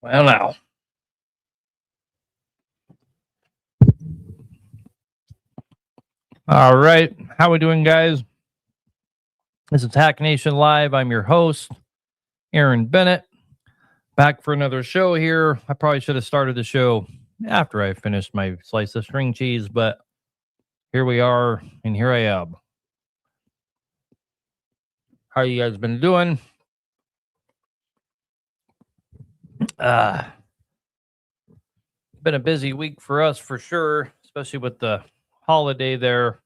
Well, now, all right. How we doing, guys? This is Hack Nation Live. I'm your host, Aaron Bennett, back for another show here. I probably should have started the show after I finished my slice of string cheese, but here we are, and here I am. How you guys been doing? Uh, been a busy week for us for sure, especially with the holiday there.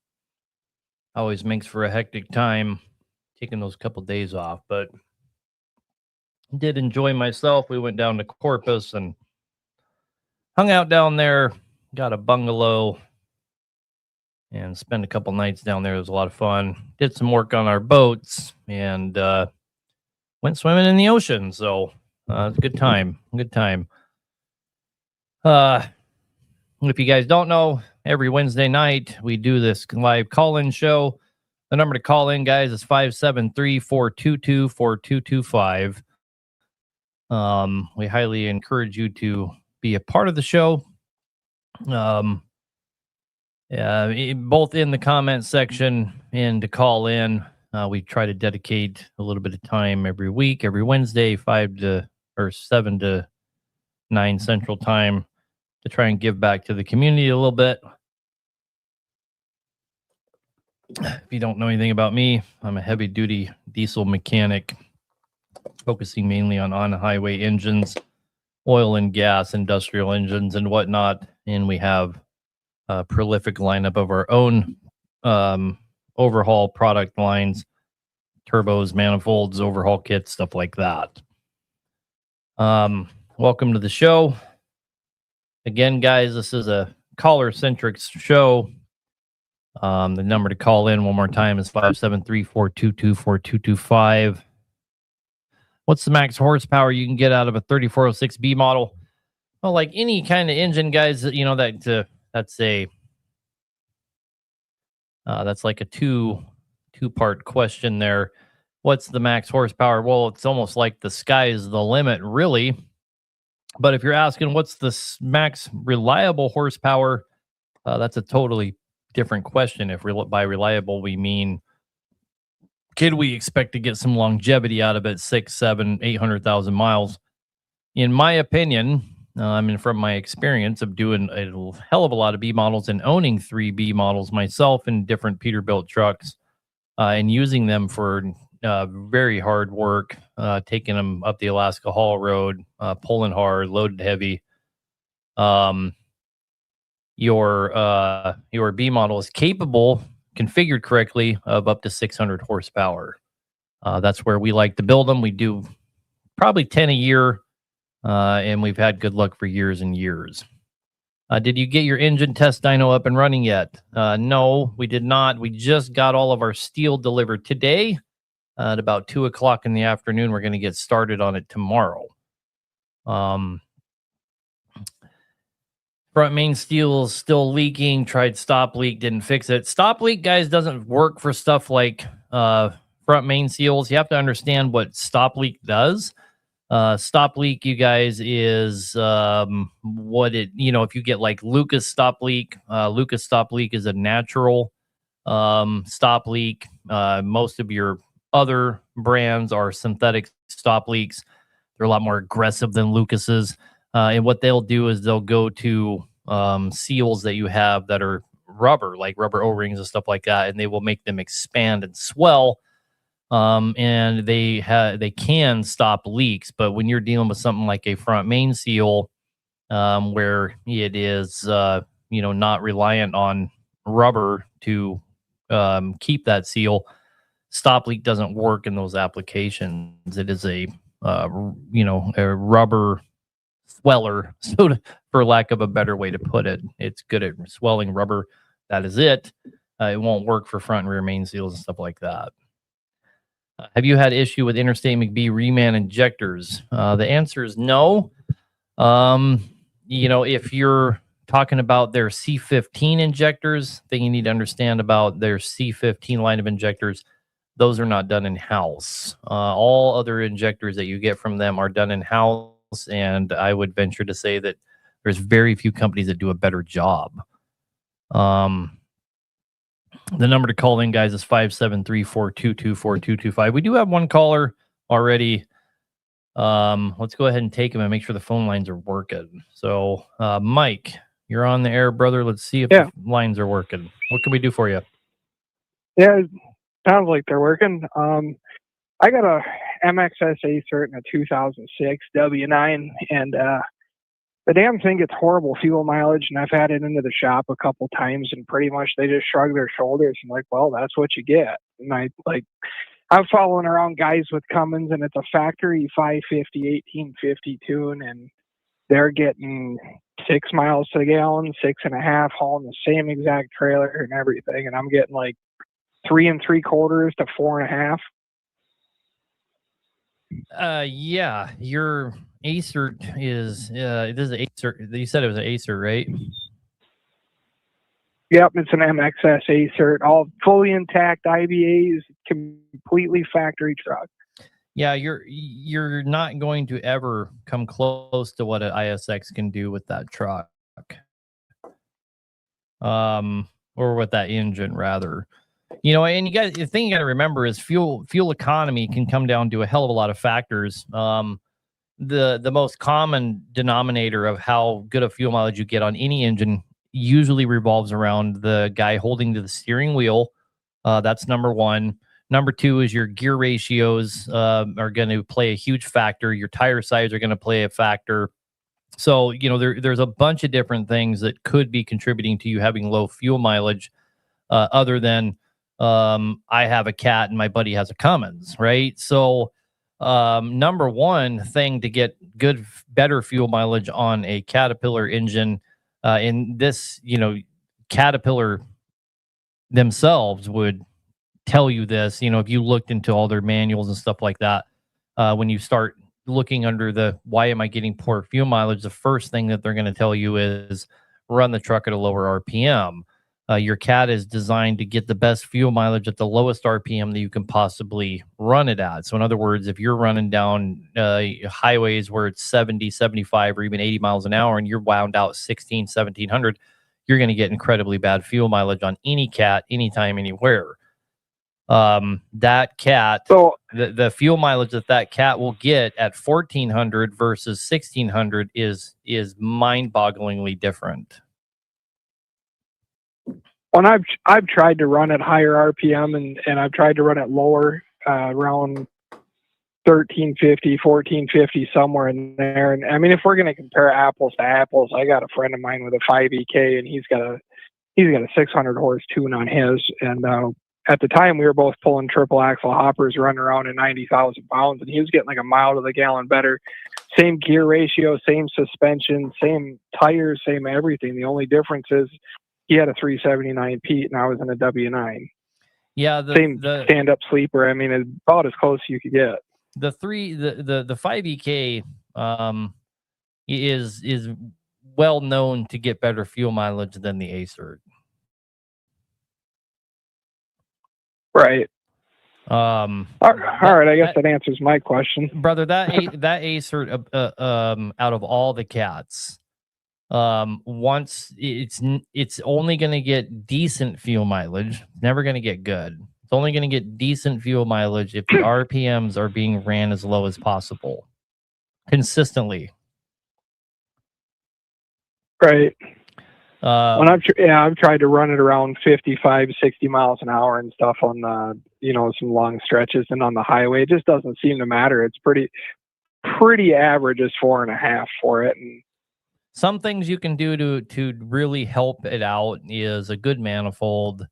Always makes for a hectic time taking those couple days off, but did enjoy myself. We went down to Corpus and hung out down there, got a bungalow, and spent a couple nights down there. It was a lot of fun. Did some work on our boats and went swimming in the ocean. So it's a good time. Good time. If you guys don't know, every Wednesday night we do this live call-in show. The number to call in, guys, is 573-422-4225. We highly encourage you to be a part of the show. Both in the comment section and to call in. We try to dedicate a little bit of time every week, every Wednesday, 7 to 9 Central Time, to try and give back to the community a little bit. If you don't know anything about me, I'm a heavy duty diesel mechanic, focusing mainly on highway engines, oil and gas, industrial engines, and whatnot. And we have a prolific lineup of our own overhaul product lines, turbos, manifolds, overhaul kits, stuff like that. Welcome to the show. Again, guys, this is a caller-centric show. The number to call in one more time is 573-422-4225. What's the max horsepower you can get out of a 3406B model? Well, like any kind of engine, guys, that's like a two-part question there. What's the max horsepower? Well, it's almost like the sky is the limit, really. But if you're asking what's the max reliable horsepower, that's a totally different question. If by reliable we mean, can we expect to get some longevity out of it, 6, 7, 800,000 miles? In my opinion, from my experience of doing a hell of a lot of B models and owning 3 B models myself in different Peterbilt trucks, and using them for very hard work, taking them up the Alaska Haul Road, pulling hard, loaded heavy. Your B model is capable, configured correctly, of up to 600 horsepower. That's where we like to build them. We do probably 10 a year, and we've had good luck for years and years. Did you get your engine test dyno up and running yet? No, we did not. We just got all of our steel delivered today. At about 2 o'clock in the afternoon, we're going to get started on it tomorrow. Front main steel is still leaking. Tried stop leak, didn't fix it. Stop leak, guys, doesn't work for stuff like front main seals. You have to understand what stop leak does. Stop leak, you guys, is if you get like Lucas stop leak is a natural stop leak. Most of your other brands are synthetic stop leaks. They're a lot more aggressive than Lucas's. And what they'll do is they'll go to seals that you have that are rubber, like rubber O-rings and stuff like that, and they will make them expand and swell. And they can stop leaks. But when you're dealing with something like a front main seal, where it is not reliant on rubber to keep that seal, stop leak doesn't work in those applications. It is a rubber sweller, for lack of a better way to put it. It's good at swelling rubber. That is it. It won't work for front and rear main seals and stuff like that. Have you had issue with Interstate McBee reman injectors? The answer is no. If you're talking about their C15 injectors, thing you need to understand about their C15 line of injectors, those are not done in-house. All other injectors that you get from them are done in-house. and I would venture to say that there's very few companies that do a better job. Um, the number to call in, guys, is 573-422-4225. We do have one caller already. Let's go ahead and take him and make sure the phone lines are working. So, Mike, you're on the air, brother. Let's see if the lines are working. What can we do for you? Yeah, it sounds like they're working. I got a MXSA cert in a 2006 W9, and the damn thing gets horrible fuel mileage, and I've had it into the shop a couple times, and pretty much they just shrug their shoulders and like, well, that's what you get. And I'm following around guys with Cummins, and it's a factory 550, 1850 tune, and they're getting 6 miles to the gallon, 6.5, hauling the same exact trailer and everything, and I'm getting like 3 3/4 to 4.5. Yeah, your Acer is this is Acer. You said it was an Acer, right? Yep, it's an MXSA cert, all fully intact IBAs, completely factory truck. Yeah, you're not going to ever come close to what an ISX can do with that truck. Or with that engine rather. You know, and the thing you got to remember is fuel economy can come down to a hell of a lot of factors. The most common denominator of how good a fuel mileage you get on any engine usually revolves around the guy holding to the steering wheel. That's number one. Number two is your gear ratios are going to play a huge factor. Your tire size are going to play a factor. So, you know, there's a bunch of different things that could be contributing to you having low fuel mileage, other than I have a cat and my buddy has a Cummins, right? So, number one thing to get better fuel mileage on a Caterpillar engine, in this, you know, Caterpillar themselves would tell you this, you know, if you looked into all their manuals and stuff like that, when you start looking under the why am I getting poor fuel mileage, the first thing that they're going to tell you is run the truck at a lower RPM. Your cat is designed to get the best fuel mileage at the lowest RPM that you can possibly run it at. So in other words, if you're running down highways where it's 70, 75, or even 80 miles an hour, and you're wound out 16, 1700, you're going to get incredibly bad fuel mileage on any cat, anytime, anywhere. That cat, so the fuel mileage that cat will get at 1400 versus 1600 is mind-bogglingly different. When I've tried to run at higher RPM and I've tried to run it lower, around 1350, 1450, somewhere in there. And I mean, if we're going to compare apples to apples, I got a friend of mine with a 5EK, and he's got a 600 horse tune on his. And at the time, we were both pulling triple axle hoppers, running around at 90,000 pounds, and he was getting like a mile to the gallon better. Same gear ratio, same suspension, same tires, same everything. The only difference is he had a 379 Pete, and I was in a W9. Yeah, the stand-up sleeper. I mean, it's about as close as you could get. The 5EK is well known to get better fuel mileage than the Acer. Right. All right. I guess that answers my question, brother. That Acer, out of all the cats, once it's only going to get decent fuel mileage, never going to get good. It's only going to get decent fuel mileage if the RPMs are being ran as low as possible, consistently. Right. When I've tried to run it around 55, 60 miles an hour and stuff on the, some long stretches, and on the highway, it just doesn't seem to matter. It's pretty average is 4.5 for it. And some things you can do to really help it out is a good manifold.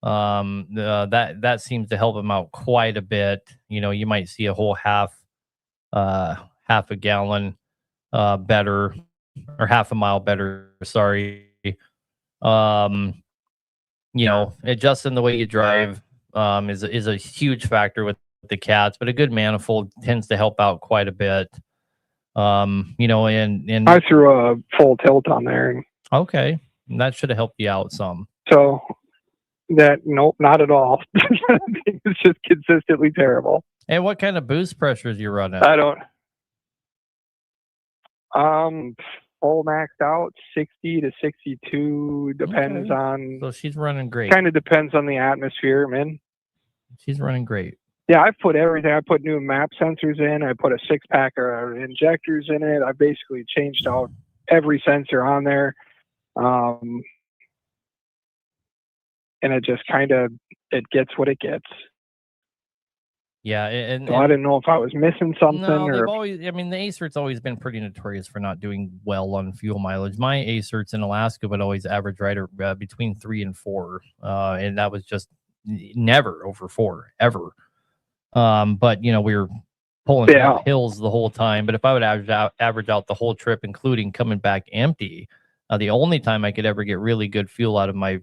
That seems to help them out quite a bit. You might see a whole half a gallon better, or half a mile better. Sorry. Adjusting the way you drive is a huge factor with the cats, but a good manifold tends to help out quite a bit. And I threw a full tilt on there. Okay, that should have helped you out some. So nope, not at all. It's just consistently terrible. And what kind of boost pressures you running? Full maxed out, 60 to 62, depends on. So she's running great. Kind of depends on the atmosphere, man. She's running great. Yeah, I put everything. I put new map sensors in. I put a 6-pack of injectors in it. I basically changed out every sensor on there. And it just kind of, it gets what it gets. Yeah, and I didn't know if I was missing something. No, they've or always. I mean, the Acert's always been pretty notorious for not doing well on fuel mileage. My Acerts in Alaska would always average right between 3 and 4, and that was just never over 4 ever. But we were pulling hills the whole time. But if I would average out the whole trip, including coming back empty, the only time I could ever get really good fuel out of my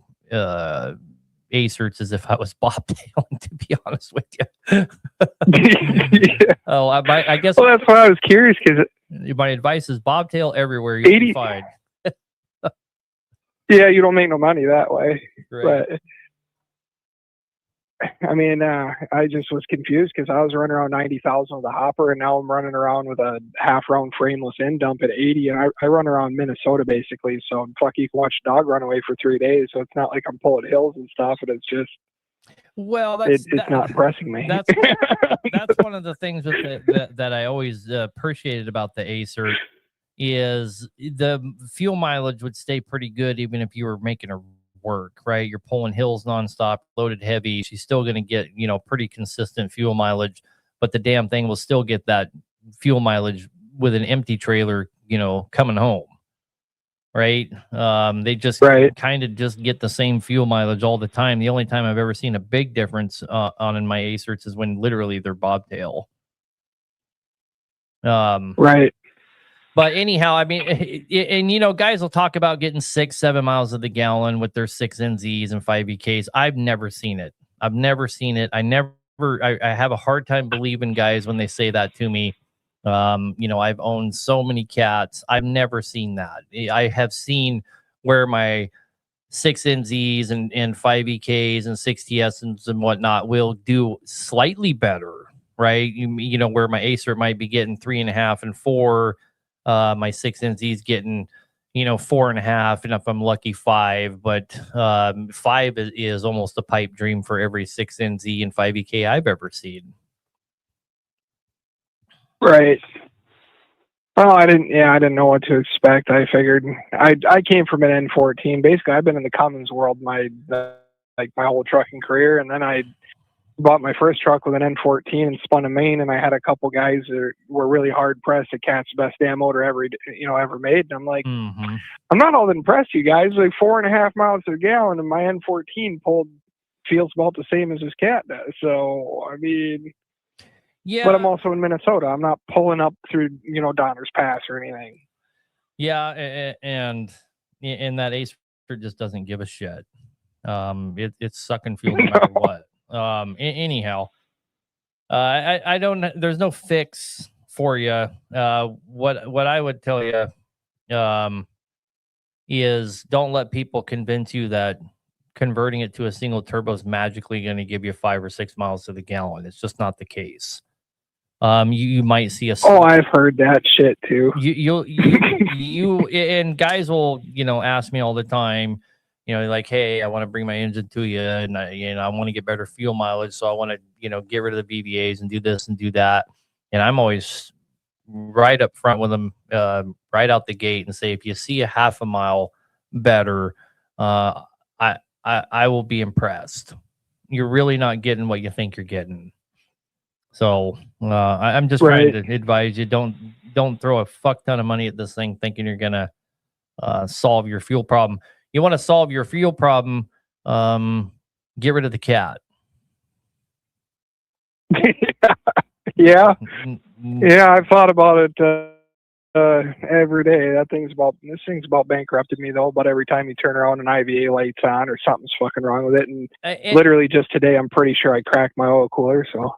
Acerts as if I was bobtailing, to be honest with you. Yeah. Oh, I guess. Well, that's why I was curious, because my advice is bobtail everywhere. You'll be fine. Yeah, you don't make no money that way. Right. But I mean, I just was confused because I was running around 90,000 with a hopper, and now I'm running around with a half-round frameless end dump at 80, and I run around Minnesota basically, so fuck, you can watch a dog run away for 3 days, so it's not like I'm pulling hills and stuff, and it's just, well, it's not impressing me. That's one of the things with that I always appreciated about the Acer is the fuel mileage would stay pretty good even if you were making a work, right? You're pulling hills nonstop, loaded heavy. She's still going to get, pretty consistent fuel mileage, but the damn thing will still get that fuel mileage with an empty trailer, coming home, right? They just kind of just get the same fuel mileage all the time. The only time I've ever seen a big difference on in my Acerts is when literally they're bobtail. Right. But anyhow, I mean, and guys will talk about getting 6-7 miles of the gallon with their 6 NZs and 5 EKs. I've never seen it. I have a hard time believing guys when they say that to me. I've owned so many cats. I've never seen that. I have seen where my 6 NZs and 5 EKs and 6 TSs and whatnot will do slightly better, right? Where my Acer might be getting 3.5 and 4. My 6 NZ's getting, 4.5, and if I'm lucky, 5. But 5 is almost a pipe dream for every 6 NZ and 5 EK I've ever seen. Right. Oh, I didn't know what to expect. I figured I came from an N14. Basically, I've been in the Cummins world my whole trucking career, and then I bought my first truck with an N14 and spun a main, and I had a couple guys that were really hard pressed at Cat's best damn motor ever made. And I'm like, I'm not all that impressed, you guys. Like 4.5 miles per gallon, and my N14 feels about the same as this Cat does. So I mean, yeah. But I'm also in Minnesota. I'm not pulling up through Donner's Pass or anything. Yeah, and that Acer just doesn't give a shit. It's sucking fuel no matter what. Anyhow, I don't. There's no fix for you. What I would tell you, is don't let people convince you that converting it to a single turbo is magically going to give you 5 or 6 miles to the gallon. It's just not the case. You might see a. Oh, I've heard that shit too. You and guys will ask me all the time. Like, hey, I want to bring my engine to you, and I want to get better fuel mileage, so I want to get rid of the VVAs and do this and do that. And I'm always right up front with them, right out the gate, and say, if you see a half a mile better, I will be impressed. You're really not getting what you think you're getting. So I'm just trying to advise you, don't throw a fuck ton of money at this thing thinking you're gonna solve your fuel problem. You want to solve your fuel problem, get rid of the Cat. Yeah, I've thought about it every day. This thing's about bankrupted me though. But every time you turn around and IVA light's on or something's fucking wrong with it, and literally just today, I'm pretty sure I cracked my oil cooler. So.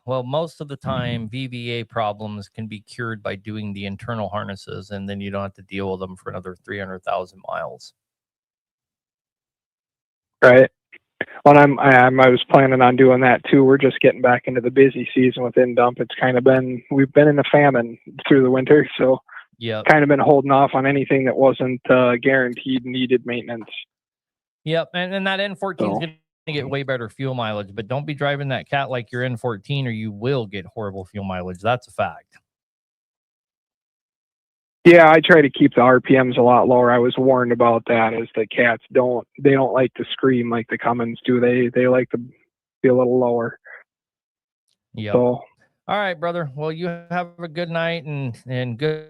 Well, most of the time, VVA problems can be cured by doing the internal harnesses, and then you don't have to deal with them for another 300,000 miles. Right. Well, I was planning on doing that too. We're just getting back into the busy season with in dump. It's kind of we've been in a famine through the winter, so Yep. kind of been holding off on anything that wasn't guaranteed needed maintenance. Yep. And that N14 is So, going to get way better fuel mileage, but don't be driving that cat like you're N14 or you will get horrible fuel mileage. That's a fact. yeah, I try to keep the RPMs a lot lower. I was warned about that, as the cats don't like to scream like the Cummins do. They like to be a little lower. Yep. So, All right, brother. Well, you have a good night and good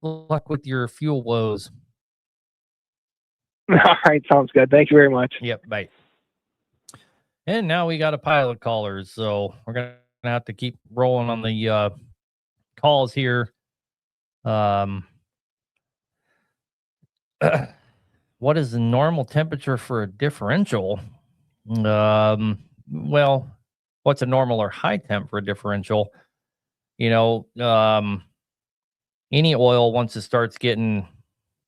luck with your fuel woes. all right, sounds good. Thank you very much. Yep. Bye. And now we got a pile of callers, so we're gonna have to keep rolling on the calls here. What is the normal temperature for a differential? Well, what's a normal or high temp for a differential? You know, any oil, once it starts getting,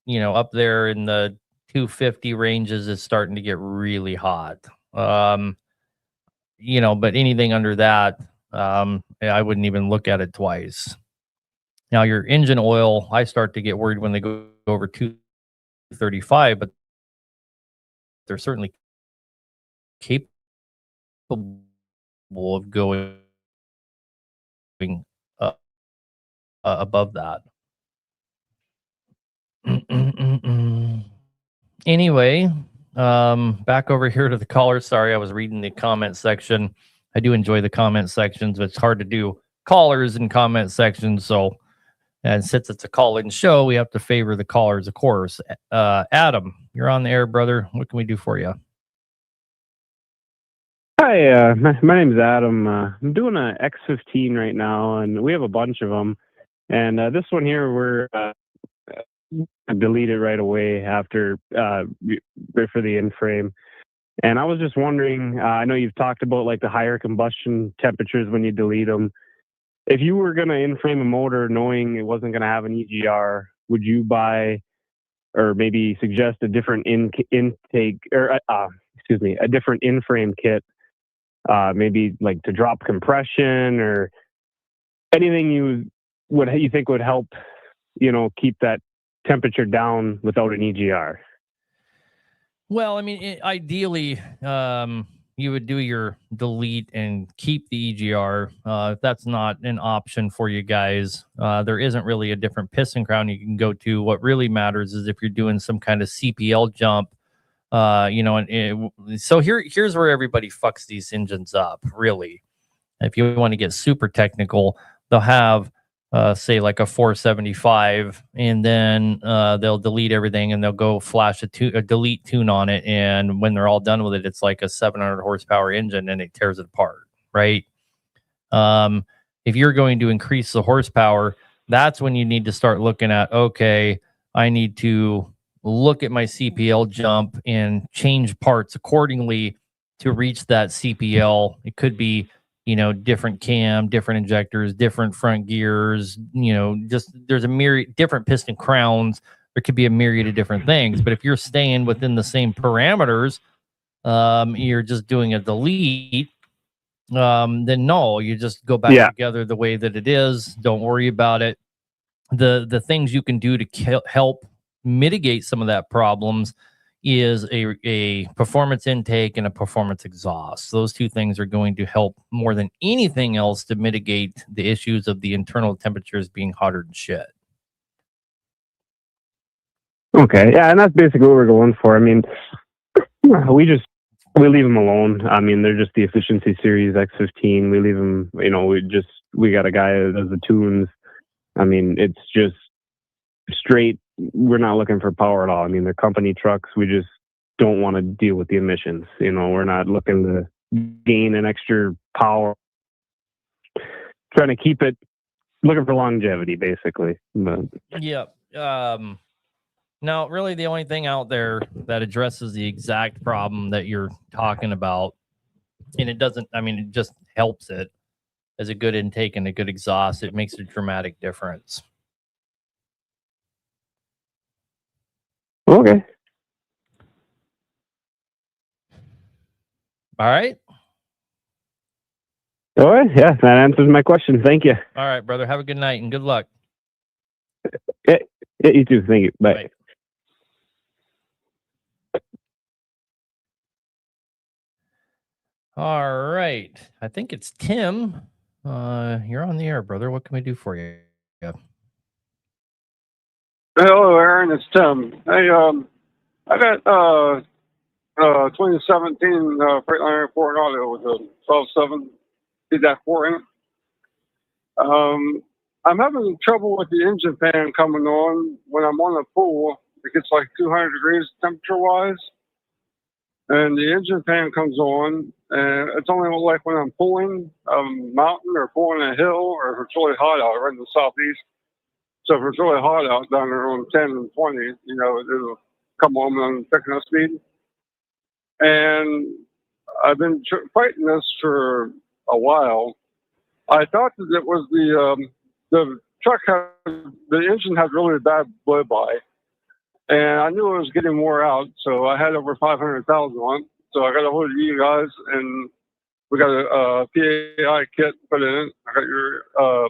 up there in the 250 ranges, is starting to get really hot. But anything under that, I wouldn't even look at it twice. Now, your engine oil, I start to get worried when they go over 235, but they're certainly capable of going uh, above that. Anyway, back over here to the caller. Sorry, I was reading the comment section. I do enjoy the comment sections, but it's hard to do callers and comment sections. So, and since it's a call-in show, we have to favor the callers, of course. Adam, you're on the air, brother. What can we do for you? Hi, my name's Adam. I'm doing a X15 right now, and we have a bunch of them. And this one here, we're delete it right away after for the in-frame. And I was just wondering, I know you've talked about like the higher combustion temperatures when you delete them. If you were going to in-frame a motor knowing it wasn't going to have an EGR, would you buy or maybe suggest a different intake or a different in-frame kit? Maybe like to drop compression or anything you think would help, keep that temperature down without an EGR. Well, I mean, ideally, you would do your delete and keep the EGR. If that's not an option for you guys, there isn't really a different piston crown you can go to. What really matters is if you're doing some kind of CPL jump. So here's where everybody fucks these engines up. Really, if you want to get super technical, they'll have say like a 475, and then they'll delete everything and they'll go flash a delete tune on it, and when they're all done with it, it's like a 700 horsepower engine and it tears it apart, right? If you're going to increase the horsepower, that's when you need to start looking at, okay, I need to look at my CPL jump and change parts accordingly to reach that CPL. It could be, different cam, different injectors, different front gears, just there's a myriad different piston crowns. There could be a myriad of different things. But if you're staying within the same parameters, you're just doing a delete, then no, you just go back together the way that it is. Don't worry about it. The things you can do to help mitigate some of that problems is a performance intake and a performance exhaust. Those two things are going to help more than anything else to mitigate the issues of the internal temperatures being hotter than shit. Okay, yeah, and that's basically what we're going for. I mean, we leave them alone. I mean, they're just the efficiency series X15. We leave them, we got a guy that does the tunes. I mean, it's just straight. We're not looking for power at all. I mean, they're company trucks. We just don't want to deal with the emissions. We're not looking to gain an extra power. Trying to keep it, looking for longevity, basically. But. Yeah. Now, really, the only thing out there that addresses the exact problem that you're talking about, and it just helps it as a good intake and a good exhaust. It makes a dramatic difference. Okay. All right. All right. Yeah, that answers my question. Thank you. All right, brother. Have a good night and good luck. Yeah, you too. Thank you. Bye. Bye. All right. I think it's Tim. You're on the air, brother. What can we do for you? Hello, Aaron. It's Tim. Hey, I got 2017 Freightliner Ford Auto with a 12.7 4 in it. I'm having trouble with the engine fan coming on when I'm on the pool. It gets like 200 degrees temperature-wise, and the engine fan comes on, and it's only like when I'm pulling a mountain or pulling a hill, or if it's really hot out. We're in the southeast. So if it's really hot out down there on 10 and 20, it'll come on when I'm picking up speed. And I've been fighting this for a while. I thought that it was the truck the engine had really bad blow by, and I knew it was getting wore out. So I had over 500,000 on it. So I got a hold of you guys, and we got a PAI kit put in it. I got your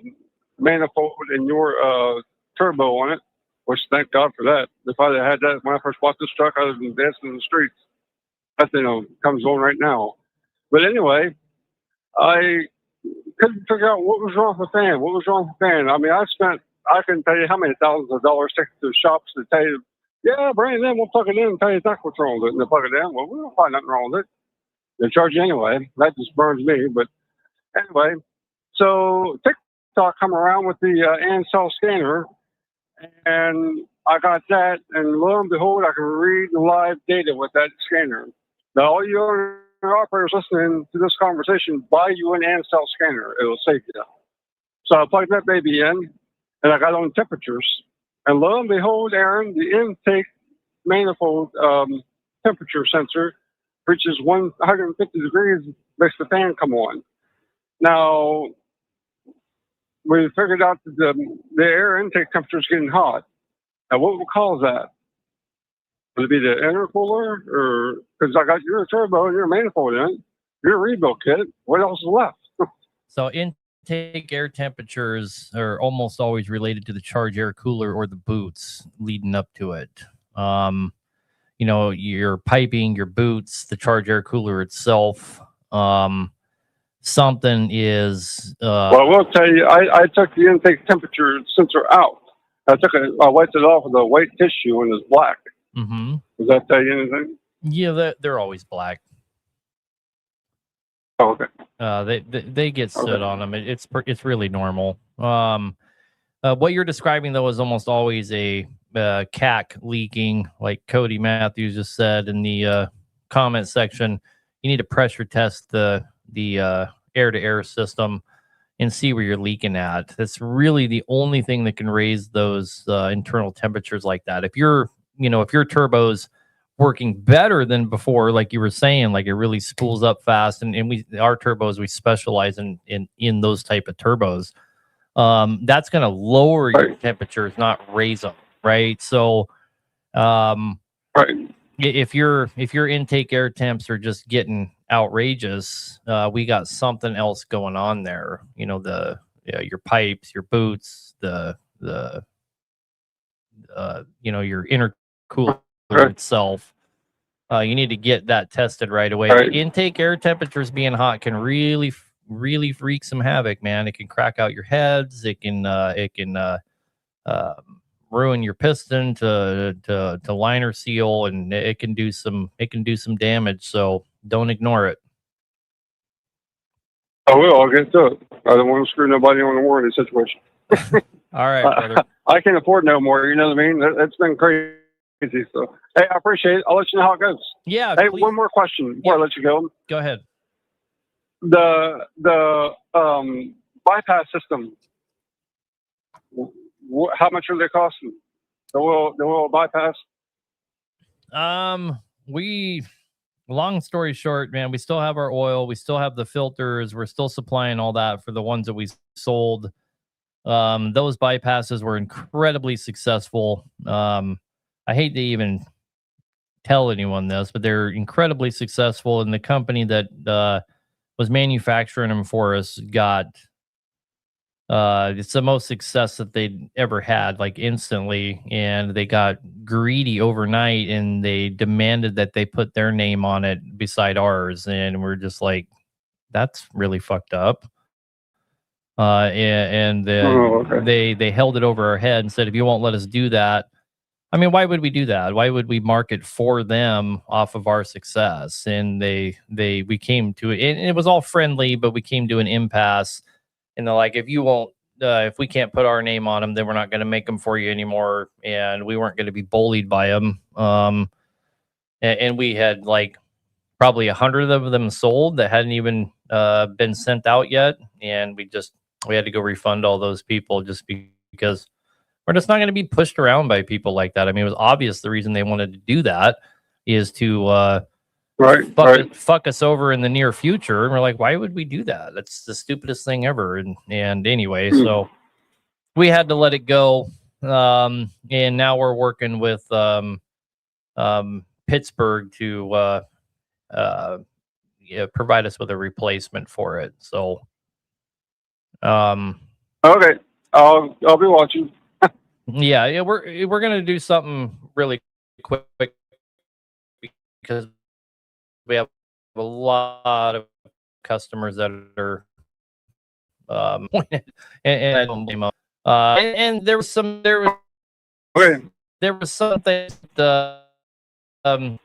manifold and your turbo on it, which thank God for that. If I'd have had that when I first bought this truck, I'd have been dancing in the streets. That thing comes on right now. But anyway, I couldn't figure out what was wrong with the fan. What was wrong with the fan? I mean, I couldn't tell you how many thousands of dollars taken to the shops to tell you, yeah, bring it in, we'll plug it in and tell you exactly what's wrong with it. And they plug it in. Well, we don't find nothing wrong with it. They charge you anyway. That just burns me. But anyway, so TikTok come around with the Ansel scanner, and I got that, and lo and behold, I can read the live data with that scanner. Now, all you operators listening to this conversation, buy you an Ansel scanner. It'll save you. So I plugged that baby in, and I got on temperatures. And lo and behold, Aaron, the intake manifold temperature sensor reaches 150 degrees, makes the fan come on. Now, we figured out that the air intake temperature is getting hot. Now, what would cause that? Would it be the intercooler, or because I got your turbo and your manifold in it, your rebuild kit? What else is left? So intake air temperatures are almost always related to the charge air cooler or the boots leading up to it. Your piping, your boots, the charge air cooler itself. Something is. Well, I will tell you, I took the intake temperature sensor out. I wiped it off with a white tissue, and it's black. Mm-hmm. Does that tell you anything? Yeah, they're always black. Oh, okay. They get soot on them. It's really normal. What you're describing though is almost always a CAC leaking, like Cody Matthews just said in the comment section. You need to pressure test the air-to-air system and see where you're leaking at. That's really the only thing that can raise those internal temperatures like that. If your turbo's working better than before, like you were saying, like it really spools up fast, and our turbos, we specialize in those type of turbos. That's going to lower your temperatures, not raise them, right? So, if your intake air temps are just getting outrageous, we got something else going on there. Your pipes, your boots, your intercooler itself. You need to get that tested right away. Right. Intake air temperatures being hot can really wreak some havoc, man. It can crack out your heads. It can ruin your piston to liner seal, and it can do some damage. So don't ignore it. I will. I'll get to it. I don't want to screw nobody on the warranty situation. All right, brother. I can't afford no more. You know what I mean? It's been crazy. So, hey, I appreciate it. I'll let you know how it goes. Yeah. Hey, please. one more question before I let you go. Go ahead. The bypass system. How much are they costing? The oil bypass. Long story short, man, we still have our oil. We still have the filters. We're still supplying all that for the ones that we sold. Those bypasses were incredibly successful. I hate to even tell anyone this, but they're incredibly successful. And the company that was manufacturing them for us got It's the most success that they'd ever had, like instantly, and they got greedy overnight and they demanded that they put their name on it beside ours, and we're just like, that's really fucked up. Oh, okay. They held it over our head and said, if you won't let us do that, I mean, why would we do that? Why would we market for them off of our success? And we came to it, and it was all friendly, but we came to an impasse. And they're like, if we can't put our name on them, then we're not going to make them for you anymore. And we weren't going to be bullied by them. And we had like probably 100 of them sold that hadn't even been sent out yet, and we had to go refund all those people just because we're just not going to be pushed around by people like that. I mean, it was obvious the reason they wanted to do that is to fuck us over in the near future. And we're like, why would we do that? That's the stupidest thing ever. And anyway, so we had to let it go. And now we're working with Pittsburgh to provide us with a replacement for it. So, Okay, I'll be watching. yeah, we're gonna do something really quick because we have a lot of customers that are and I don't blame them. And there was Okay. something that I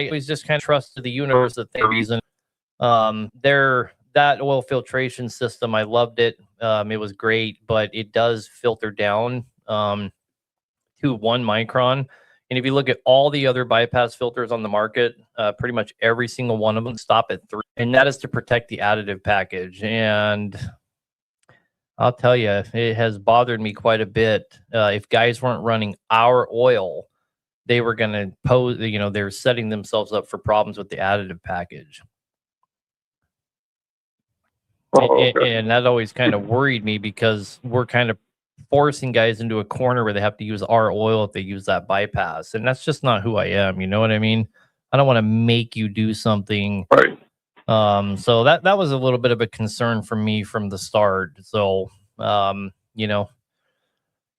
always just kind of trusted the universe that they reason. That oil filtration system, I loved it. It was great, but it does filter down to 1 micron. And if you look at all the other bypass filters on the market, pretty much every single one of them stop at 3. And that is to protect the additive package. And I'll tell you, it has bothered me quite a bit. If guys weren't running our oil, they were going to pose, they're setting themselves up for problems with the additive package. And that always kind of worried me because we're kind of forcing guys into a corner where they have to use our oil if they use that bypass. And that's just not who I am. You know what I mean? I don't want to make you do something. Right. So that was a little bit of a concern for me from the start. So, and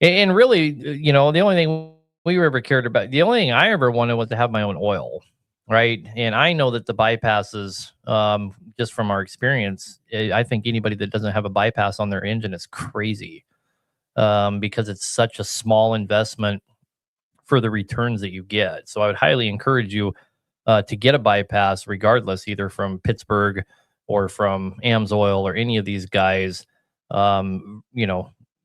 really, the only thing we ever cared about, the only thing I ever wanted was to have my own oil. Right. And I know that the bypasses, just from our experience, I think anybody that doesn't have a bypass on their engine is crazy, because it's such a small investment for the returns that you get. So I would highly encourage you to get a bypass regardless, either from Pittsburgh or from AMSOIL or any of these guys. You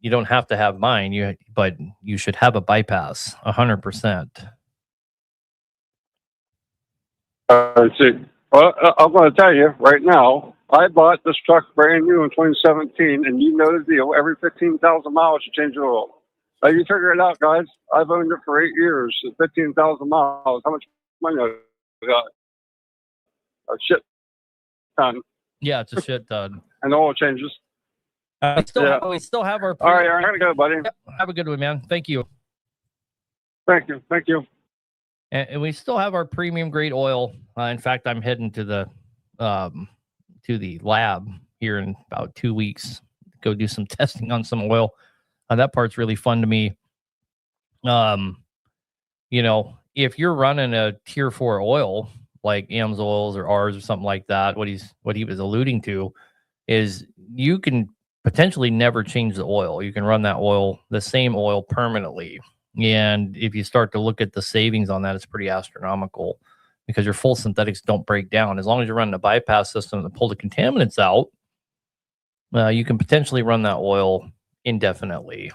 don't have to have mine, but you should have a bypass 100%. Let's see. Well, I'm going to tell you right now, I bought this truck brand new in 2017, and you know the deal. Every 15,000 miles, you change the oil. Now, you figure it out, guys. I've owned it for 8 years, 15,000 miles. How much money I got? A shit ton. Yeah, it's a shit ton. And oil changes. We still have our... All right, I'm going to go, buddy. Yep, have a good one, man. Thank you. Thank you. And we still have our premium grade oil. In fact, I'm heading to the lab here in about 2 weeks. Go do some testing on some oil. That part's really fun to me. If you're running a tier 4 oil like AMSOIL's or ours or something like that, what he was alluding to is you can potentially never change the oil. You can run the same oil permanently. And if you start to look at the savings on that, it's pretty astronomical because your full synthetics don't break down. As long as you're running a bypass system to pull the contaminants out, you can potentially run that oil indefinitely.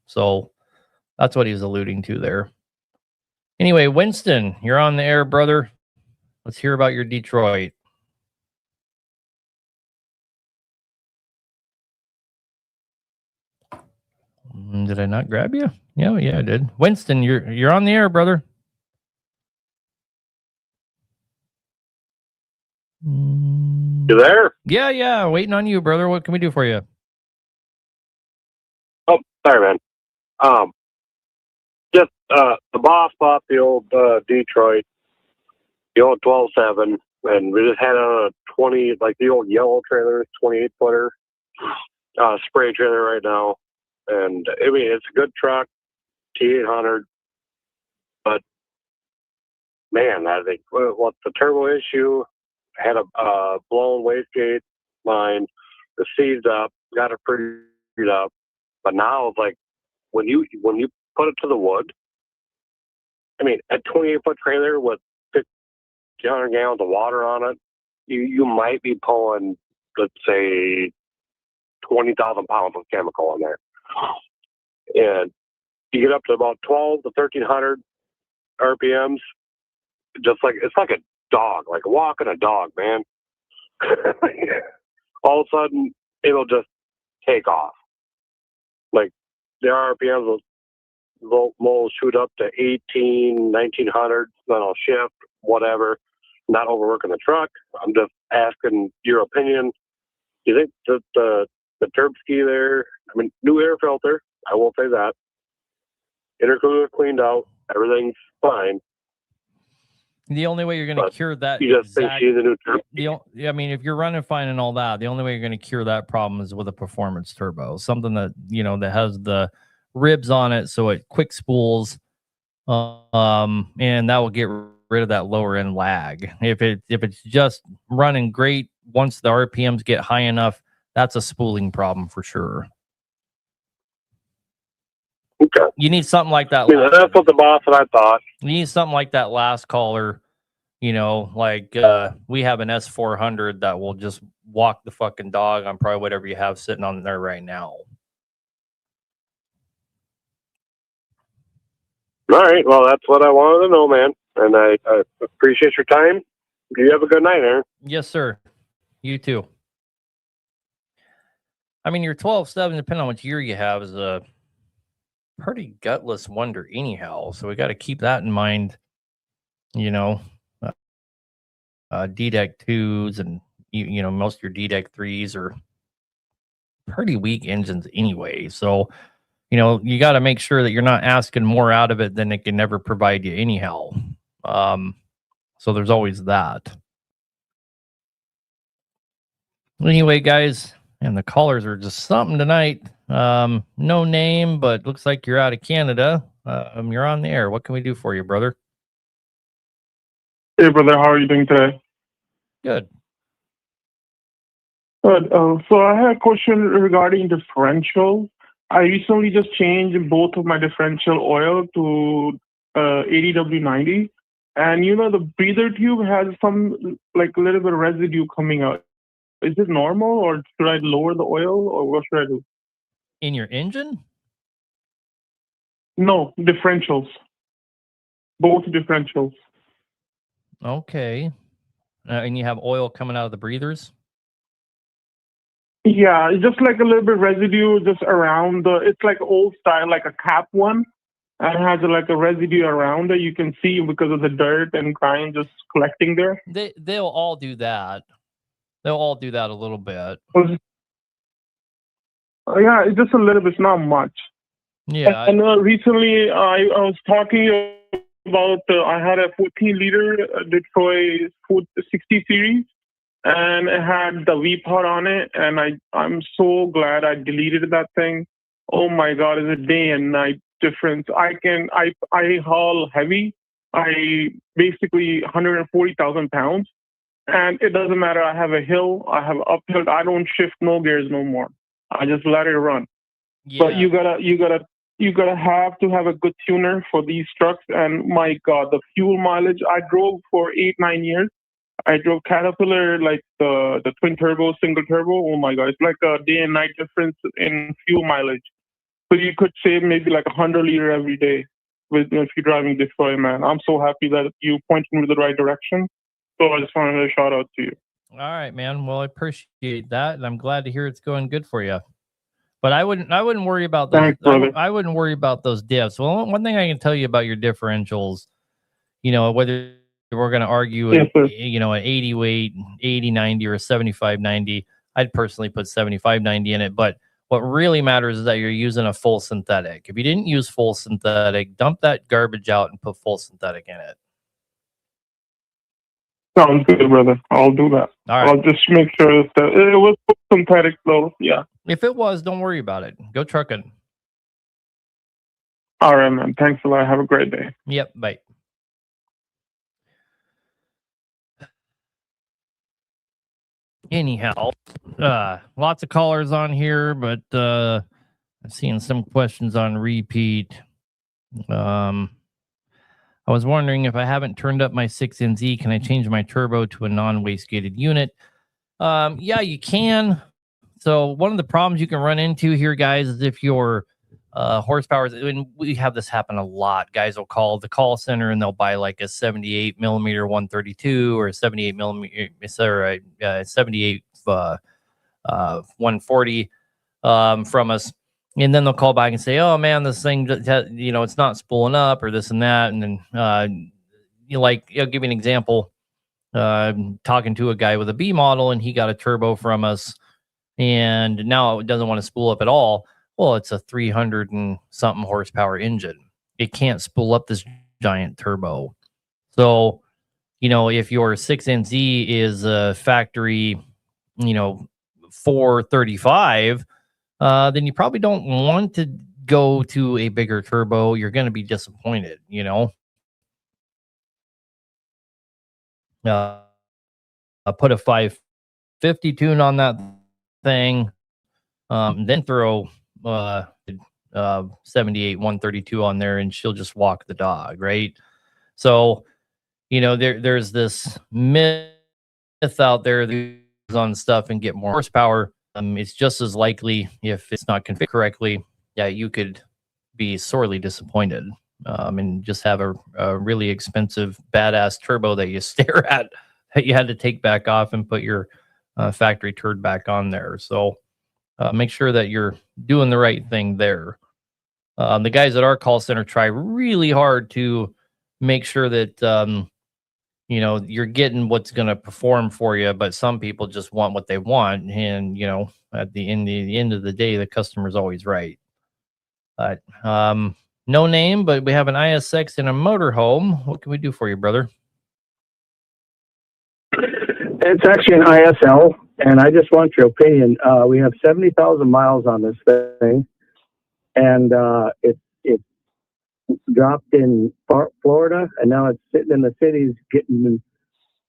So that's what he was alluding to there. Anyway, Winston, you're on the air, brother. Let's hear about your Detroit. Did I not grab you? Yeah, I did. Winston, you're on the air, brother. You there? Yeah, waiting on you, brother. What can we do for you? Oh, sorry, man. Just the boss bought the old Detroit, the old 12.7, and we just had on a 20, like the old yellow trailer, 28 footer. spray trailer right now, and I mean it's a good truck, T800, but man, I think what the turbo issue had a blown wastegate line, the seized up, got it pretty up, but now it's like when you put it to the wood, I mean a 28-foot trailer with 1,500 gallons of water on it, you might be pulling, let's say, 20,000 pounds of chemical in there, and you get up to about 12 to 1,300 RPMs. Just like it's like a dog, like walking a dog, man. All of a sudden, it'll just take off. Like the RPMs will shoot up to 18, 1,900, then I'll shift, whatever. Not overworking the truck. I'm just asking your opinion. Do you think that the turb ski there? I mean, new air filter. I will say that. Intercooler cleaned out. Everything's fine. The only way you're going to cure that, you just think she's a new turbo. I mean, if you're running fine and all that, the only way you're going to cure that problem is with a performance turbo, something that that has the ribs on it, so it quick spools, and that will get rid of that lower end lag. If it's just running great, once the RPMs get high enough, that's a spooling problem for sure. Okay. You need something like that. That's what the boss and I thought. You need something like that last caller. Like we have an S400 that will just walk the fucking dog on probably whatever you have sitting on there right now. All right. Well, that's what I wanted to know, man. And I appreciate your time. You have a good night, Aaron. Yes, sir. You too. I mean, your 12.7, depending on what year you have, is a pretty gutless wonder anyhow. So we got to keep that in mind. DDEC 2s and most of your DDEC 3s are pretty weak engines anyway. So, you got to make sure that you're not asking more out of it than it can never provide you anyhow. So there's always that. Anyway, guys, and the callers are just something tonight. No name, but looks like you're out of Canada. You're on the air. What can we do for you, brother? Hey, brother, how are you doing today? Good. Good. So I had a question regarding differential. I recently just changed both of my differential oil to 80W90, and the breather tube has some like a little bit of residue coming out. Is it normal, or should I lower the oil, or what should I do? In your engine? No, differentials. Both differentials. Okay. And you have oil coming out of the breathers? Yeah, it's just like a little bit residue just around it's like old style, like a cap one. And it has like a residue around it. You can see because of the dirt and grime just collecting there. They'll all do that. They'll all do that a little bit. Yeah, it's just a little bit, not much. Yeah. And recently I was talking about I had a 14-liter Detroit 60 series, and it had the V-Pod on it, and I'm so glad I deleted that thing. Oh my God, it's a day and night difference. I haul heavy. I basically 140,000 pounds, and it doesn't matter. I have a hill, I have uphill. I don't shift no gears no more. I just let it run. Yeah. But you gotta have to have a good tuner for these trucks. And my God, the fuel mileage. I drove for 8-9 years. I drove Caterpillar, like the twin turbo, single turbo. Oh my God, it's like a day and night difference in fuel mileage. So you could save maybe like 100 liters every day if you're driving Detroit, man. I'm so happy that you pointed me the right direction. So I just wanted to shout out to you. All right, man. Well, I appreciate that, and I'm glad to hear it's going good for you. But I wouldn't worry about those. Thanks, brother. I wouldn't worry about those diffs. Well, one thing I can tell you about your differentials, whether we're going to argue, yes, an 80 weight, 80-90, or a 75-90, I'd personally put 75-90 in it. But what really matters is that you're using a full synthetic. If you didn't use full synthetic, dump that garbage out and put full synthetic in it. Sounds good, brother. I'll do that. All right. I'll just make sure that it was synthetic though. Yeah. If it was, don't worry about it. Go trucking. All right, man. Thanks a lot. Have a great day. Yep. Bye. Anyhow, lots of callers on here, but I'm seeing some questions on repeat. I was wondering, if I haven't turned up my 6NZ, can I change my turbo to a non-wastegated unit? Yeah, you can. So one of the problems you can run into here, guys, is if your horsepower, and we have this happen a lot. Guys will call the call center and they'll buy like a 78 millimeter 132 or a 78 millimeter, or a 78 140 from us. And then they'll call back and say, "Oh man, this thing, it's not spooling up," or this and that. And then, I'll give you an example. Talking to a guy with a B model, and he got a turbo from us, and now it doesn't want to spool up at all. Well, it's a 300 and something horsepower engine. It can't spool up this giant turbo. So, if your 6NZ is a factory, 435, then you probably don't want to go to a bigger turbo. You're going to be disappointed, put a 550 tune on that thing, then throw 78 132 on there, and she'll just walk the dog, right? So, there's this myth out there that on stuff and get more horsepower. It's just as likely, if it's not configured correctly, you could be sorely disappointed, and just have a really expensive, badass turbo that you stare at that you had to take back off and put your factory turd back on there. So make sure that you're doing the right thing there. The guys at our call center try really hard to make sure that you're getting what's going to perform for you, but some people just want what they want, and at the end of the day, the customer's always right. But no name, but we have an ISX in a motorhome. What can we do for you, brother? It's actually an ISL, and I just want your opinion. We have 70,000 miles on this thing, and it dropped in Florida, and now it's sitting in the cities getting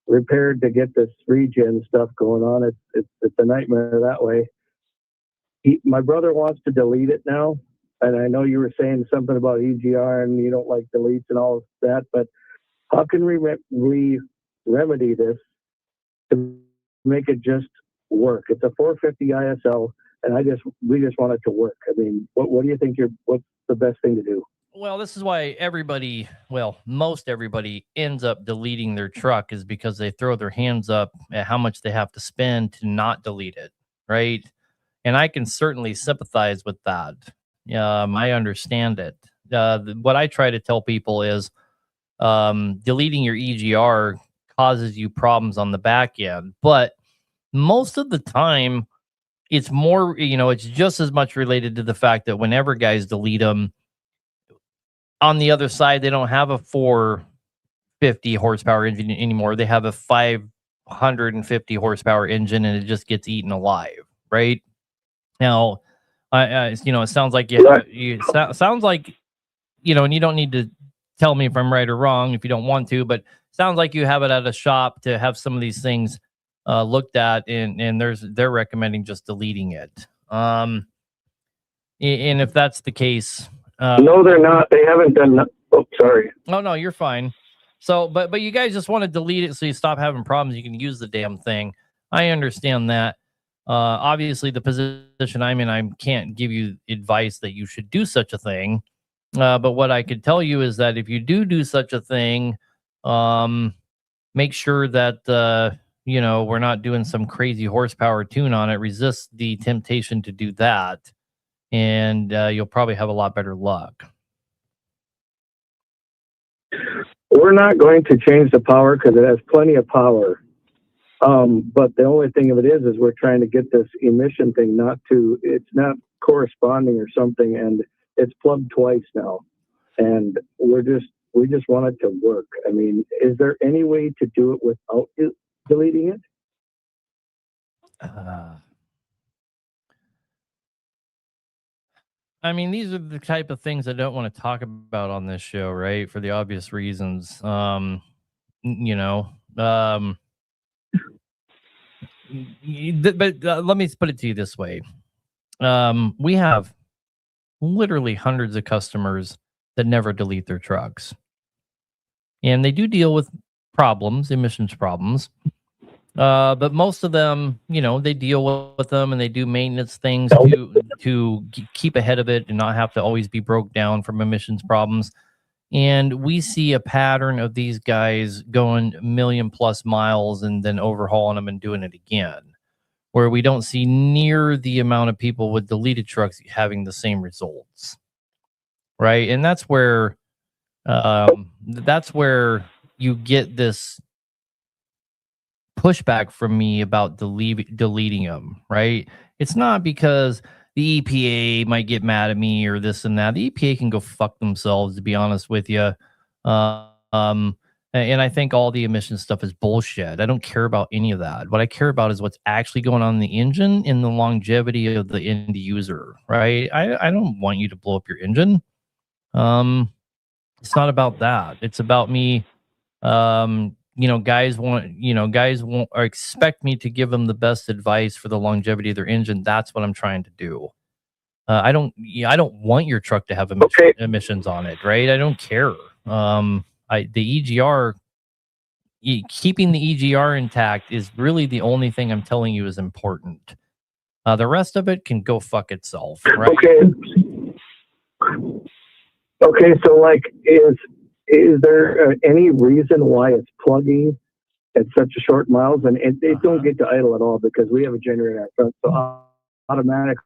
repaired to get this regen stuff going on. It's a nightmare that way. My brother wants to delete it now, and I know you were saying something about EGR and you don't like deletes and all of that, but how can we remedy this to make it just work? It's a 450 ISL, and we just want it to work. I mean, what do you think? What's the best thing to do? Well, this is why most everybody ends up deleting their truck, is because they throw their hands up at how much they have to spend to not delete it, right? And I can certainly sympathize with that. I understand it. What I try to tell people is deleting your EGR causes you problems on the back end, but most of the time it's more, it's just as much related to the fact that whenever guys delete them, on the other side, they don't have a 450 horsepower engine anymore. They have a 550 horsepower engine, and it just gets eaten alive, right? Now, it sounds like sounds like, and you don't need to tell me if I'm right or wrong if you don't want to, but sounds like you have it at a shop to have some of these things looked at, and they're recommending just deleting it. And if that's the case, no, they're not. They haven't done that. Oh, sorry. Oh no, you're fine. So, but you guys just want to delete it so you stop having problems. You can use the damn thing. I understand that. Obviously, the position I'm in, I can't give you advice that you should do such a thing. But what I could tell you is that if you do such a thing, make sure that we're not doing some crazy horsepower tune on it. Resist the temptation to do that, and you'll probably have a lot better luck. We're not going to change the power because it has plenty of power. But the only thing of it is we're trying to get this emission thing it's not corresponding or something, and it's plugged twice now. And we're just We just want it to work. I mean, is there any way to do it without deleting it? I mean, these are the type of things I don't want to talk about on this show, right? For the obvious reasons. You know, but let me put it to you this way. We have literally hundreds of customers that never delete their trucks, and they do deal with problems, emissions problems. But most of them, you know, they deal with them and they do maintenance things to keep ahead of it and not have to always be broke down from emissions problems. And we see a pattern of these guys going million plus miles and then overhauling them and doing it again, where we don't see near the amount of people with deleted trucks having the same results, right? And that's where you get this pushback from me about deleting them, right? It's not because the EPA might get mad at me or this and that. The EPA can go fuck themselves, to be honest with you. And I think all the emission stuff is bullshit. I don't care about any of that. What I care about is what's actually going on in the engine and the longevity of the end user, right? I don't want you to blow up your engine. It's not about that. It's about me. Guys won't or expect me to give them the best advice for the longevity of their engine. That's what I'm trying to do. I don't want your truck to have emissions on it, right? I don't care. The EGR, keeping the EGR intact is really the only thing I'm telling you is important. The rest of it can go fuck itself, right? Okay. So, like, is there any reason why it's plugging at such a short miles and it don't get to idle at all because we have a generator out front, so automatically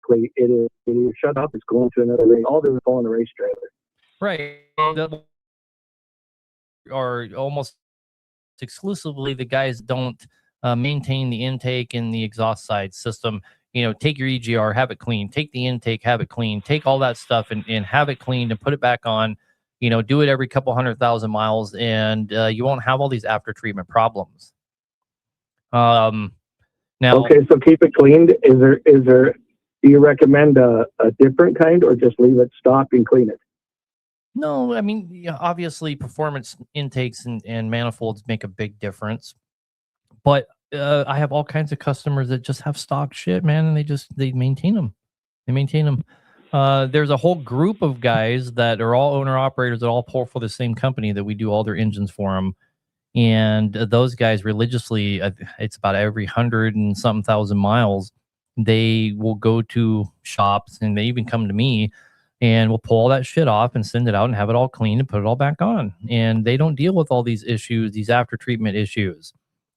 it is shut off. It's going to another race. All they're pulling a race trailer. Right. Are almost exclusively the guys don't maintain the intake and the exhaust side system. You know, take your EGR, have it clean, take the intake, have it clean, take all that stuff and have it cleaned and put it back on, you know, do it every couple 100,000 miles and you won't have all these after treatment problems. Now, okay, so keep it cleaned. Is there, do you recommend a different kind or just leave it, stop and clean it? No, I mean, yeah, obviously performance intakes and manifolds make a big difference, but I have all kinds of customers that just have stock shit, man, and they maintain them. There's a whole group of guys that are all owner operators that all pull for the same company that we do all their engines for them. And those guys religiously, it's about every 100 and something thousand miles, they will go to shops and they even come to me and we'll pull all that shit off and send it out and have it all clean and put it all back on. And they don't deal with all these issues, these after treatment issues.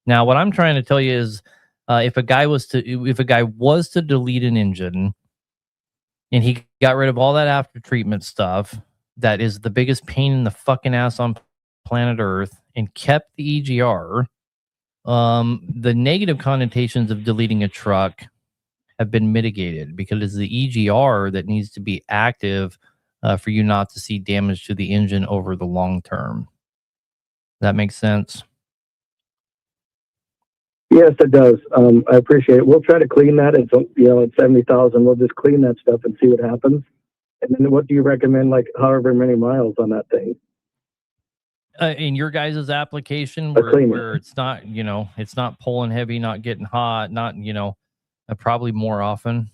Now, what I'm trying to tell you is, if a guy was to delete an engine and he got rid of all that after treatment stuff, that is the biggest pain in the fucking ass on planet Earth, and kept the EGR, the negative connotations of deleting a truck have been mitigated because it's the EGR that needs to be active for you not to see damage to the engine over the long term. That makes sense? Yes, it does. I appreciate it. We'll try to clean that. It's, you know, at 70,000, we'll just clean that stuff and see what happens. And then what do you recommend, like however many miles on that thing? In your guys' application where it's not, you know, it's not pulling heavy, not getting hot, not, you know, probably more often,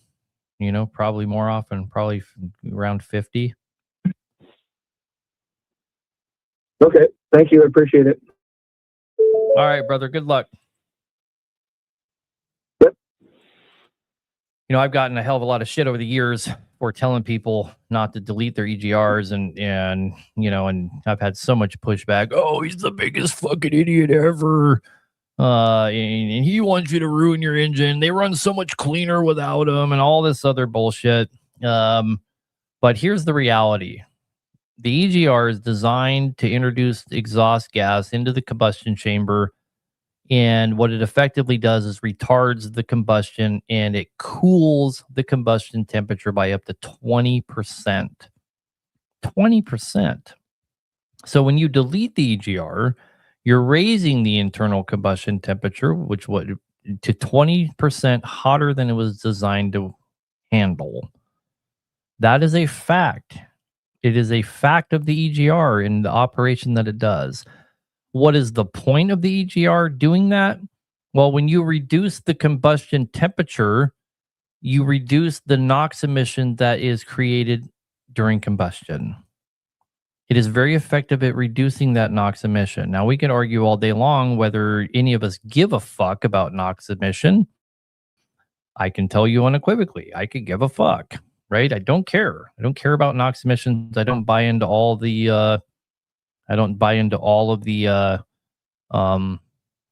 probably around 50. Okay. Thank you. I appreciate it. All right, brother. Good luck. Yep. You know, I've gotten a hell of a lot of shit over the years for telling people not to delete their EGRs and you know, and I've had so much pushback. Oh, he's the biggest fucking idiot ever. And he wants you to ruin your engine. They run so much cleaner without him and all this other bullshit. But here's the reality. The EGR is designed to introduce exhaust gas into the combustion chamber. And what it effectively does is retards the combustion and it cools the combustion temperature by up to 20%. 20%. So when you delete the EGR, you're raising the internal combustion temperature, which would to 20% hotter than it was designed to handle. That is a fact. It is a fact of the EGR in the operation that it does. What is the point of the EGR doing that? Well, when you reduce the combustion temperature, you reduce the NOx emission that is created during combustion. It is very effective at reducing that NOx emission. Now, we can argue all day long whether any of us give a fuck about NOx emission. I can tell you unequivocally, I could give a fuck, right? I don't care. I don't care about NOx emissions. I don't buy into all the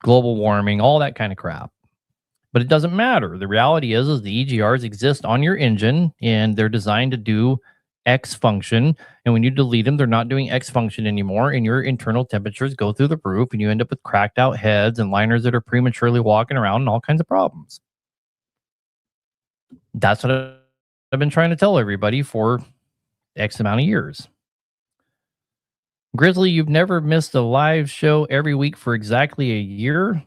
global warming, all that kind of crap. But it doesn't matter. The reality is the EGRs exist on your engine, and they're designed to do X function. And when you delete them, they're not doing X function anymore, and your internal temperatures go through the roof, and you end up with cracked out heads and liners that are prematurely walking around and all kinds of problems. That's what I've been trying to tell everybody for X amount of years. Grizzly, you've never missed a live show every week for exactly a year?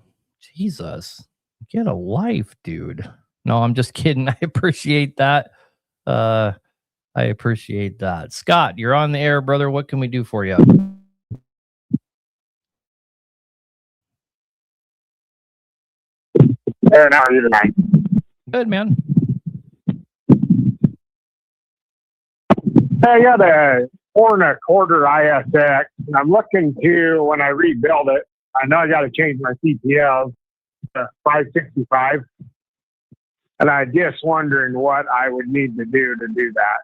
Jesus. Get a life, dude. No, I'm just kidding. I appreciate that. I appreciate that. Scott, you're on the air, brother. What can we do for you? Aaron, how are you tonight? Good, man. Hey, I got a 4 1/4 ISX, and I'm looking to, when I rebuild it, I know I got to change my CPL to 565, and I'm just wondering what I would need to do that.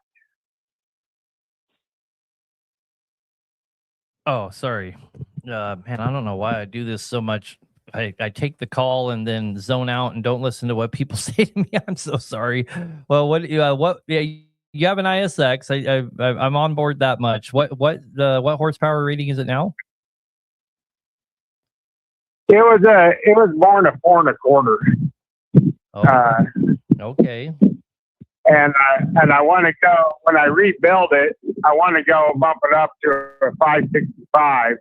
Oh, sorry. Man, I don't know why I do this so much. I take the call and then zone out and don't listen to what people say to me. I'm so sorry. Well, what you have an ISX. I'm on board that much. What horsepower rating is it now? It was born a 4 1/4. Oh, okay. And I want to go, when I rebuild it, I want to go bump it up to a 565.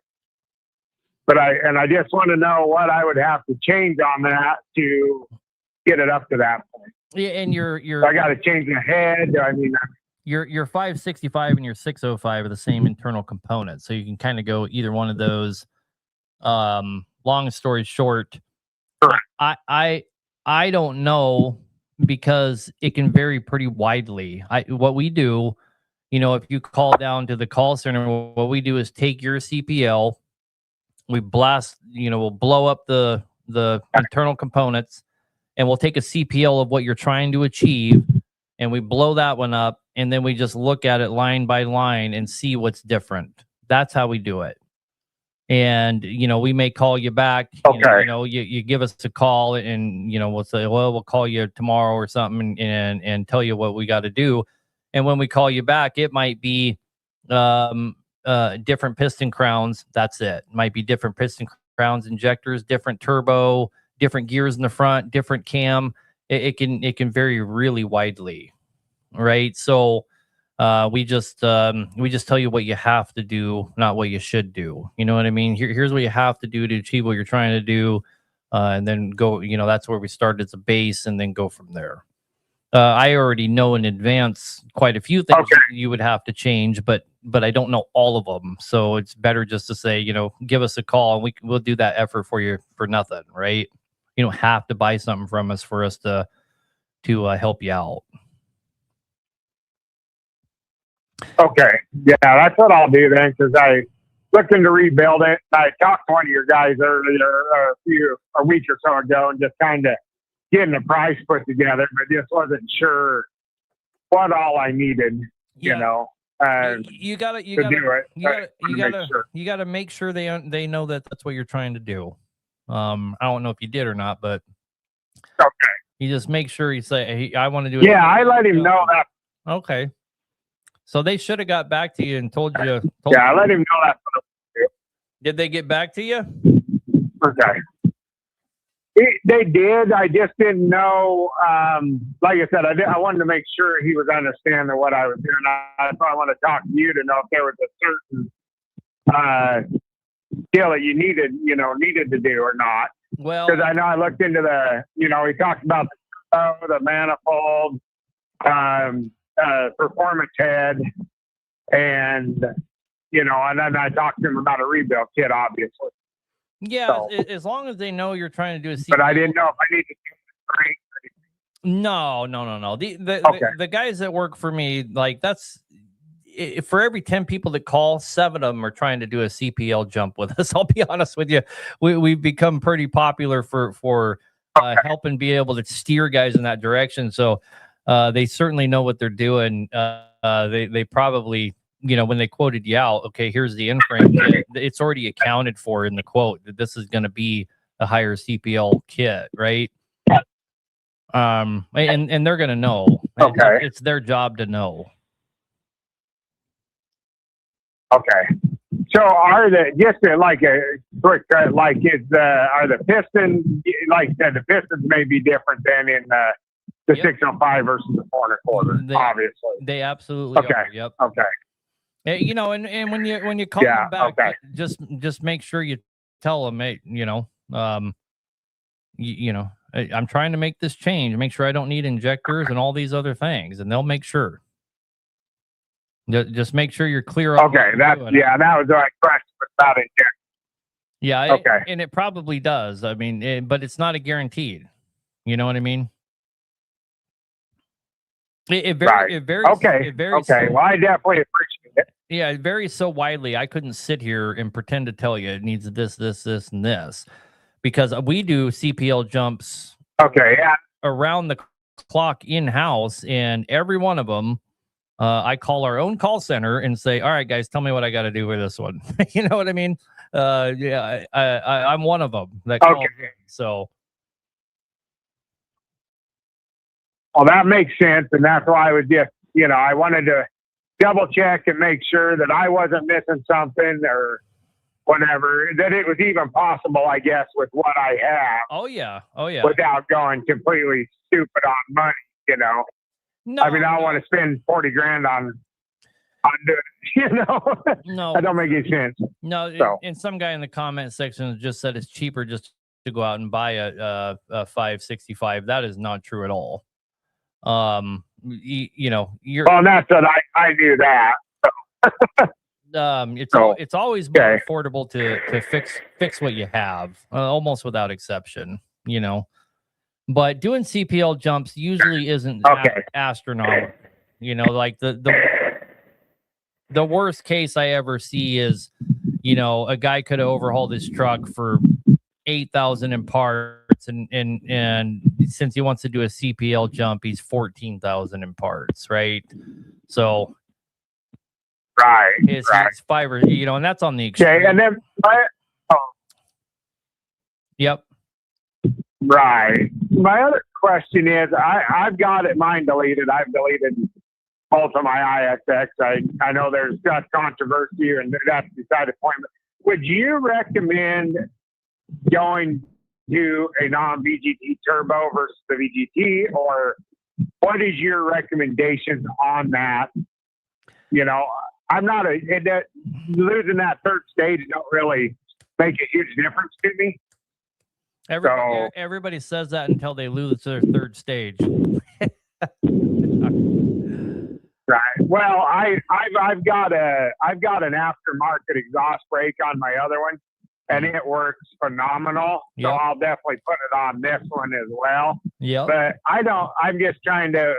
But I just want to know what I would have to change on that to get it up to that point. Yeah, and I got to change the head. I mean, your 565 and your 605 are the same internal components, so you can kind of go either one of those. Long story short, I don't know, because it can vary pretty widely. What we do, if you call down to the call center, what we do is take your CPL, we blast, we'll blow up the internal components, and we'll take a CPL of what you're trying to achieve, and we blow that one up, and then we just look at it line by line and see what's different. That's how we do it. And, we may call you back. Okay. You give us a call, and, we'll say, well, we'll call you tomorrow or something and tell you what we got to do. And when we call you back, it might be different piston crowns. That's it. Might be different piston crowns, injectors, different turbo, different gears in the front, different cam. It can vary really widely. Right. So we just tell you what you have to do, not what you should do. You know what I mean? Here's what you have to do to achieve what you're trying to do. And then go, that's where we start as a base and then go from there. I already know in advance quite a few things you would have to change, but I don't know all of them. So it's better just to say, give us a call and we'll do that effort for you for nothing, right? You don't have to buy something from us for us to help you out. Okay. Yeah, that's what I'll do then, because I looking to rebuild it. I talked to one of your guys earlier, a week or so ago, and just kind of getting a price put together, but just wasn't sure what all I needed, you gotta make sure they know that that's what you're trying to do. I don't know if you did or not, but okay. You just make sure you say, hey, I want to do it. Yeah, I let him know that. Okay. So they should have got back to you and told you. I let him know that. Did they get back to you? Okay. They did. I just didn't know. Like I said, I wanted to make sure he was understanding what I was doing. I want to talk to you to know if there was a certain skill that you needed to do or not. Well, Because I know I looked into he talked about the manifold, performance head, and and then I talked to him about a rebuild kit, obviously. yeah, So, as long as they know you're trying to do a CPL. but I didn't know if I needed to do it. No. The guys that work for me, like for every 10 people that call, 7 of them are trying to do a CPL jump with us. I'll be honest with you. We've become pretty popular for helping be able to steer guys in that direction. So they certainly know what they're doing. They probably, when they quoted you out, okay, here's the in-frame kit. It's already accounted for in the quote that this is going to be a higher CPL kit, right? And they're going to know. Okay. It's their job to know. Okay. So are like a quick are the pistons the pistons may be different than in the 605 versus the 4 1/4, obviously. They absolutely are. Yep. Okay. And when you call them back, okay. just make sure you tell them, hey, I'm trying to make this change. Make sure I don't need injectors and all these other things, and they'll make sure. Just make sure you're clear. Okay, that was my question about it. Yeah. Okay. And it probably does. I mean, but it's not a guaranteed. You know what I mean? It varies. Okay. Well, I definitely appreciate it. Yeah, it varies so widely. I couldn't sit here and pretend to tell you it needs this, and this, because we do CPL jumps. Okay. Yeah. Around the clock in house, and every one of them. I call our own call center and say, all right, guys, tell me what I got to do with this one. You know what I mean? I'm one of them that calls in, so. Well, that makes sense. And that's why I was just, I wanted to double check and make sure that I wasn't missing something or whatever, that it was even possible, I guess, with what I have. Oh, yeah. Without going completely stupid on money, No, I mean, I don't want to spend 40 grand on doing it, No, that don't make any sense. No, so. And some guy in the comment section just said it's cheaper just to go out and buy a 565. That is not true at all. You're. Well, that's what I do that. So. It's always more affordable to fix what you have, almost without exception. But doing CPL jumps usually isn't astronomical. Like the worst case I ever see is, a guy could have overhauled his truck for 8,000 in parts, and since he wants to do a CPL jump, he's 14,000 in parts, right? So, it's 5 or and that's on the extreme. Okay, and then Yep. Right. My other question is, I've got mine deleted. I've deleted both of my ISX. I know there's got controversy, and that's beside the point. Would you recommend going to a non-VGT turbo versus the VGT, or what is your recommendation on that? I'm not losing that third stage don't really make a huge difference to me. Everybody says that until they lose their third stage. Right. Well, I've got an aftermarket exhaust brake on my other one, and it works phenomenal. So I'll definitely put it on this one as well. Yeah. But I'm just trying to,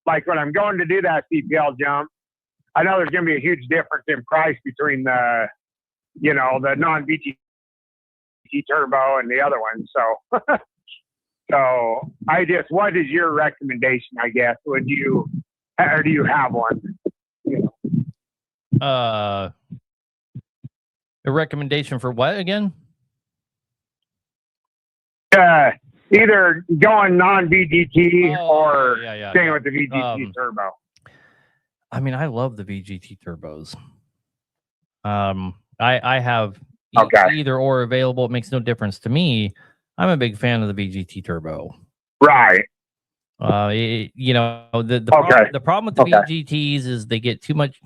like when I'm going to do that CPL jump, I know there's going to be a huge difference in price between the non-VGT turbo and the other one. So, what is your recommendation? I guess or do you have one? A recommendation for what again? Either going non-VGT or staying with the VGT turbo. I mean, I love the VGT turbos. I have either or available. It makes no difference to me. I'm a big fan of the VGT turbo. Right. The Okay. the problem with the Okay. VGTs is they get too much.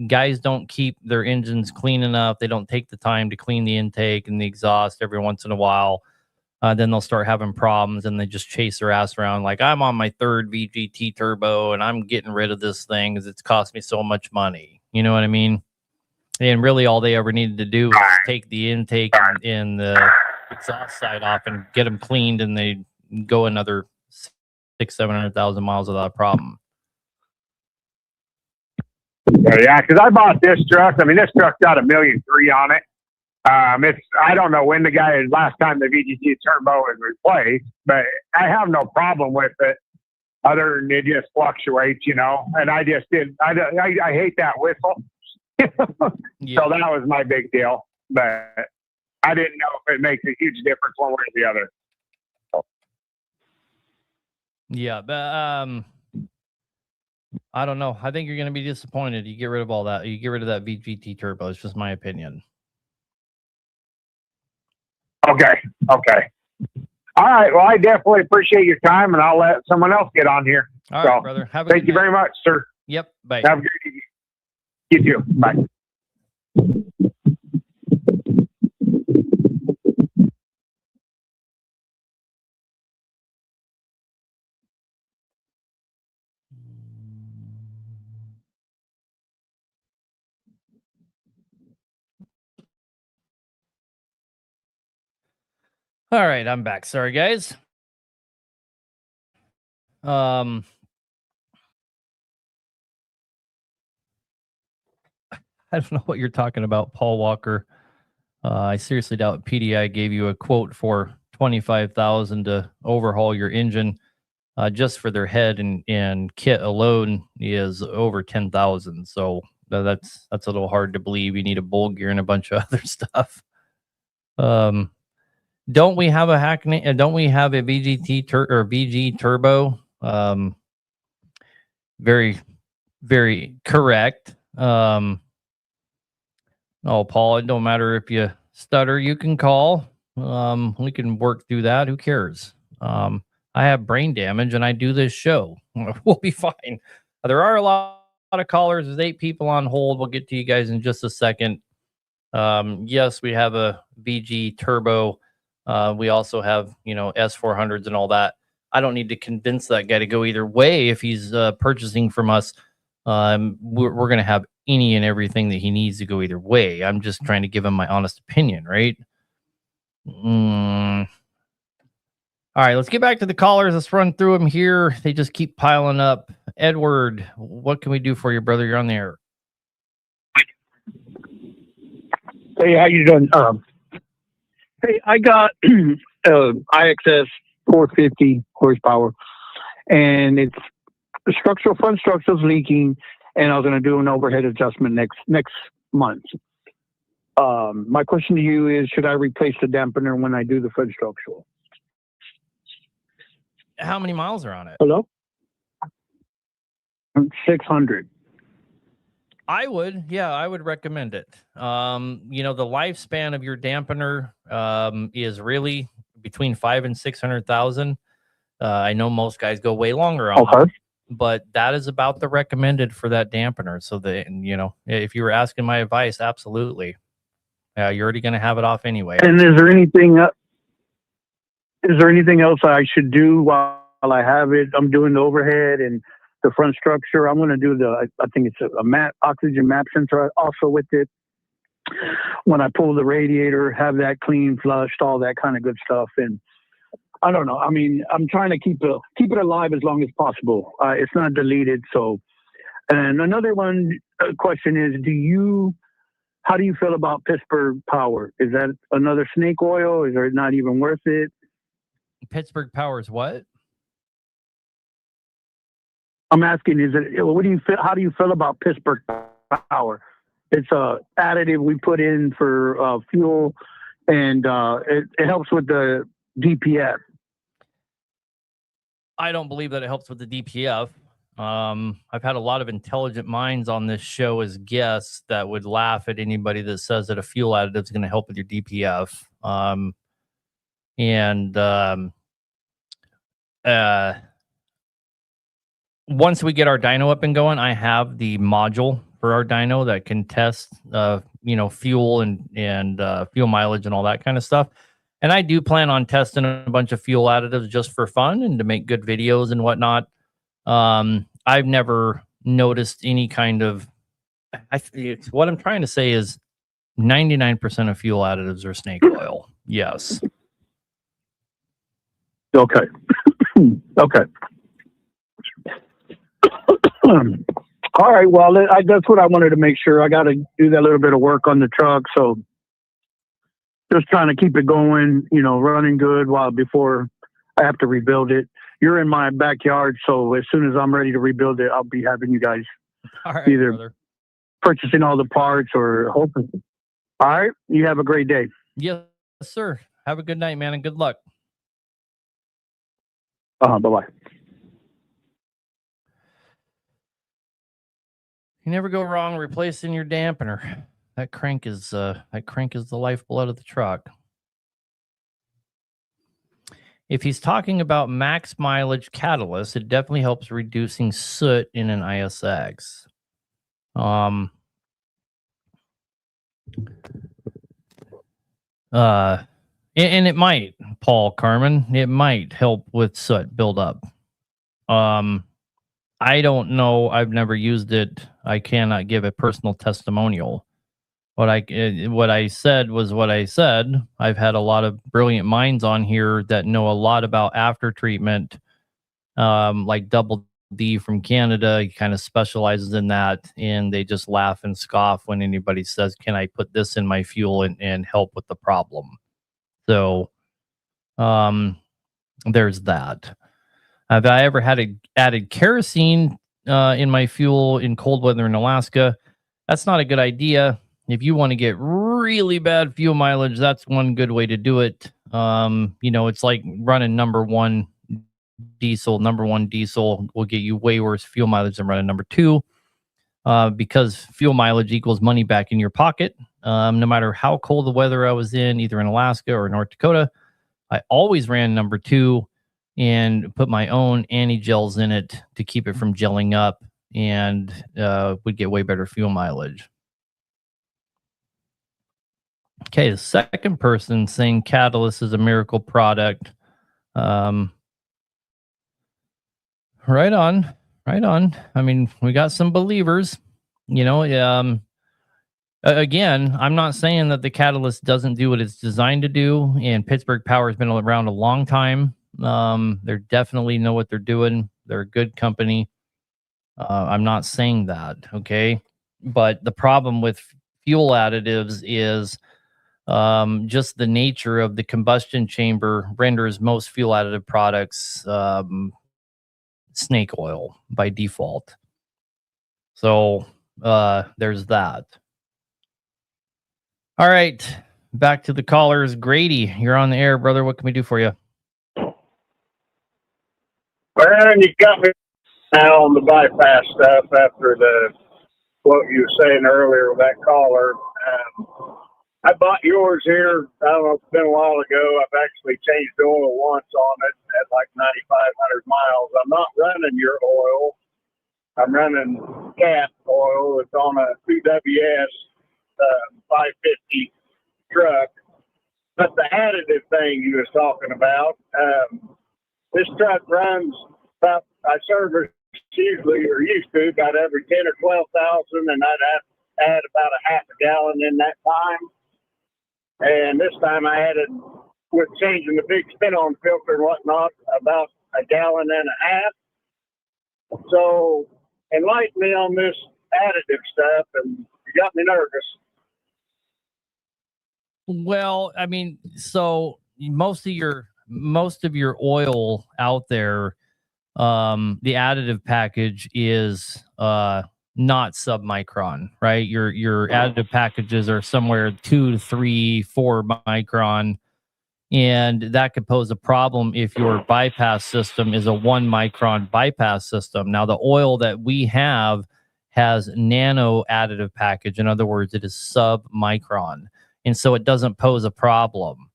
Guys don't keep their engines clean enough. They don't take the time to clean the intake and the exhaust every once in a while. Then they'll start having problems, and they just chase their ass around like, I'm on my third VGT turbo and I'm getting rid of this thing because it's cost me so much money. You know what I mean? And really all they ever needed to do was take the intake and the exhaust side off and get them cleaned, and they go another 600,000-700,000 miles without a problem. Yeah, because I bought this truck. I mean, this truck's got $1.3 million on it. I don't know when last time the VGT turbo was replaced, but I have no problem with it other than it just fluctuates, and I just did. I hate that whistle. Yeah. So that was my big deal, but I didn't know if it makes a huge difference one way or the other. Yeah, but I don't know. I think you're going to be disappointed. You get rid of all that. You get rid of that VGT turbo. It's just my opinion. Okay. All right. Well, I definitely appreciate your time, and I'll let someone else get on here. All right, brother. Thank you very much, sir. Yep. Bye. Have a good evening. You too. Bye. All right, I'm back. Sorry, guys. I don't know what you're talking about, Paul Walker. I seriously doubt PDI gave you a quote for $25,000 to overhaul your engine. Just for their head and kit alone is over $10,000. So that's a little hard to believe. You need a bull gear and a bunch of other stuff. Don't we have a VGT or VG turbo? Very, very correct. Oh, Paul, it don't matter if you stutter, you can call. We can work through that. Who cares? I have brain damage and I do this show. We'll be fine. There are a lot of callers. There's 8 people on hold. We'll get to you guys in just a second. Yes, we have a VG turbo. We also have, S400s and all that. I don't need to convince that guy to go either way. If he's purchasing from us, we're going to have any and everything that he needs to go either way. I'm just trying to give him my honest opinion, right? All right, let's get back to the callers. Let's run through them here. They just keep piling up. Edward, what can we do for you, brother? You're on the air. Hey, how you doing? Hey, I got IXS 450 horsepower, and it's the front structure's leaking, and I was going to do an overhead adjustment next month. My question to you is, should I replace the dampener when I do the front structural? How many miles are on it? Hello? 600. I would recommend it. The lifespan of your dampener is really between 500,000 and 600,000. I know most guys go way longer on it, but that is about the recommended for that dampener. So if you were asking my advice, absolutely. You're already going to have it off anyway. And is there anything else I should do while I have it? I'm doing the overhead and the front structure. I'm going to do I think it's a oxygen map sensor also with it. When I pull the radiator, have that clean, flushed, all that kind of good stuff. And I don't know. I mean, I'm trying to keep it alive as long as possible. It's not deleted. So, and another question is, how do you feel about Pittsburgh Power? Is that another snake oil? Is it not even worth it? Pittsburgh Power is what? I'm asking, what do you feel? How do you feel about Pittsburgh Power? It's a additive we put in for fuel, and it helps with the DPF. I don't believe that it helps with the DPF. I've had a lot of intelligent minds on this show as guests that would laugh at anybody that says that a fuel additive is going to help with your DPF. And once we get our dyno up and going, I have the module for our dyno that can test, fuel and fuel mileage and all that kind of stuff. And I do plan on testing a bunch of fuel additives just for fun and to make good videos and whatnot. I've never noticed any kind of. What I'm trying to say is 99% of fuel additives are snake oil. Yes. Okay. Okay. All right. Well, that's what I wanted to make sure. I got to do that little bit of work on the truck. So just trying to keep it going, running good before I have to rebuild it. You're in my backyard. So as soon as I'm ready to rebuild it, I'll be having you guys either brother. Purchasing all the parts or hoping. All right. You have a great day. Yes, sir. Have a good night, man, and good luck. Bye-bye. You never go wrong replacing your dampener. That crank is the lifeblood of the truck. If he's talking about max mileage catalyst, it definitely helps reducing soot in an ISX. And it might, Paul Carmen, it might help with soot buildup. I don't know. I've never used it. I cannot give a personal testimonial. What I said was what I said. I've had a lot of brilliant minds on here that know a lot about after treatment, like Double D from Canada. He kind of specializes in that, and they just laugh and scoff when anybody says, "Can I put this in my fuel and help with the problem?" So, there's that. Have I ever added kerosene in my fuel in cold weather in Alaska? That's not a good idea. If you want to get really bad fuel mileage, that's one good way to do it. It's like running number one diesel. Number one diesel will get you way worse fuel mileage than running number two, because fuel mileage equals money back in your pocket. No matter how cold the weather I was in, either in Alaska or North Dakota, I always ran number two and put my own anti-gels in it to keep it from gelling up, and would get way better fuel mileage. Okay, the second person saying catalyst is a miracle product. Right on. I mean, we got some believers, again, I'm not saying that the catalyst doesn't do what it's designed to do, and Pittsburgh Power has been around a long time. They definitely know what they're doing. They're a good company. I'm not saying that, okay? But the problem with fuel additives is just the nature of the combustion chamber renders most fuel additive products snake oil by default. So there's that. All right, back to the callers. Grady, you're on the air, brother. What can we do for you? Well, you got me now on the bypass stuff after what you were saying earlier with that caller. I bought yours here, I don't know, it's been a while ago. I've actually changed oil once on it at like 9,500 miles. I'm not running your oil. I'm running cat oil. It's on a 2WS 550 truck. But the additive thing you was talking about, this truck runs about, I service usually, or used to, about every 10 or 12,000, and I'd have to add about a half a gallon in that time. And this time I added, with changing the big spin-on filter and whatnot, about a gallon and a half. So enlighten me on this additive stuff, and you got me nervous. Well, I mean, so most of your oil out there, the additive package is not submicron, right? Your additive packages are somewhere 2 to 3, 4 micron, and that could pose a problem if your bypass system is a 1 micron bypass system. Now, the oil that we have has nano additive package. In other words, it is sub micron, and so it doesn't pose a problem.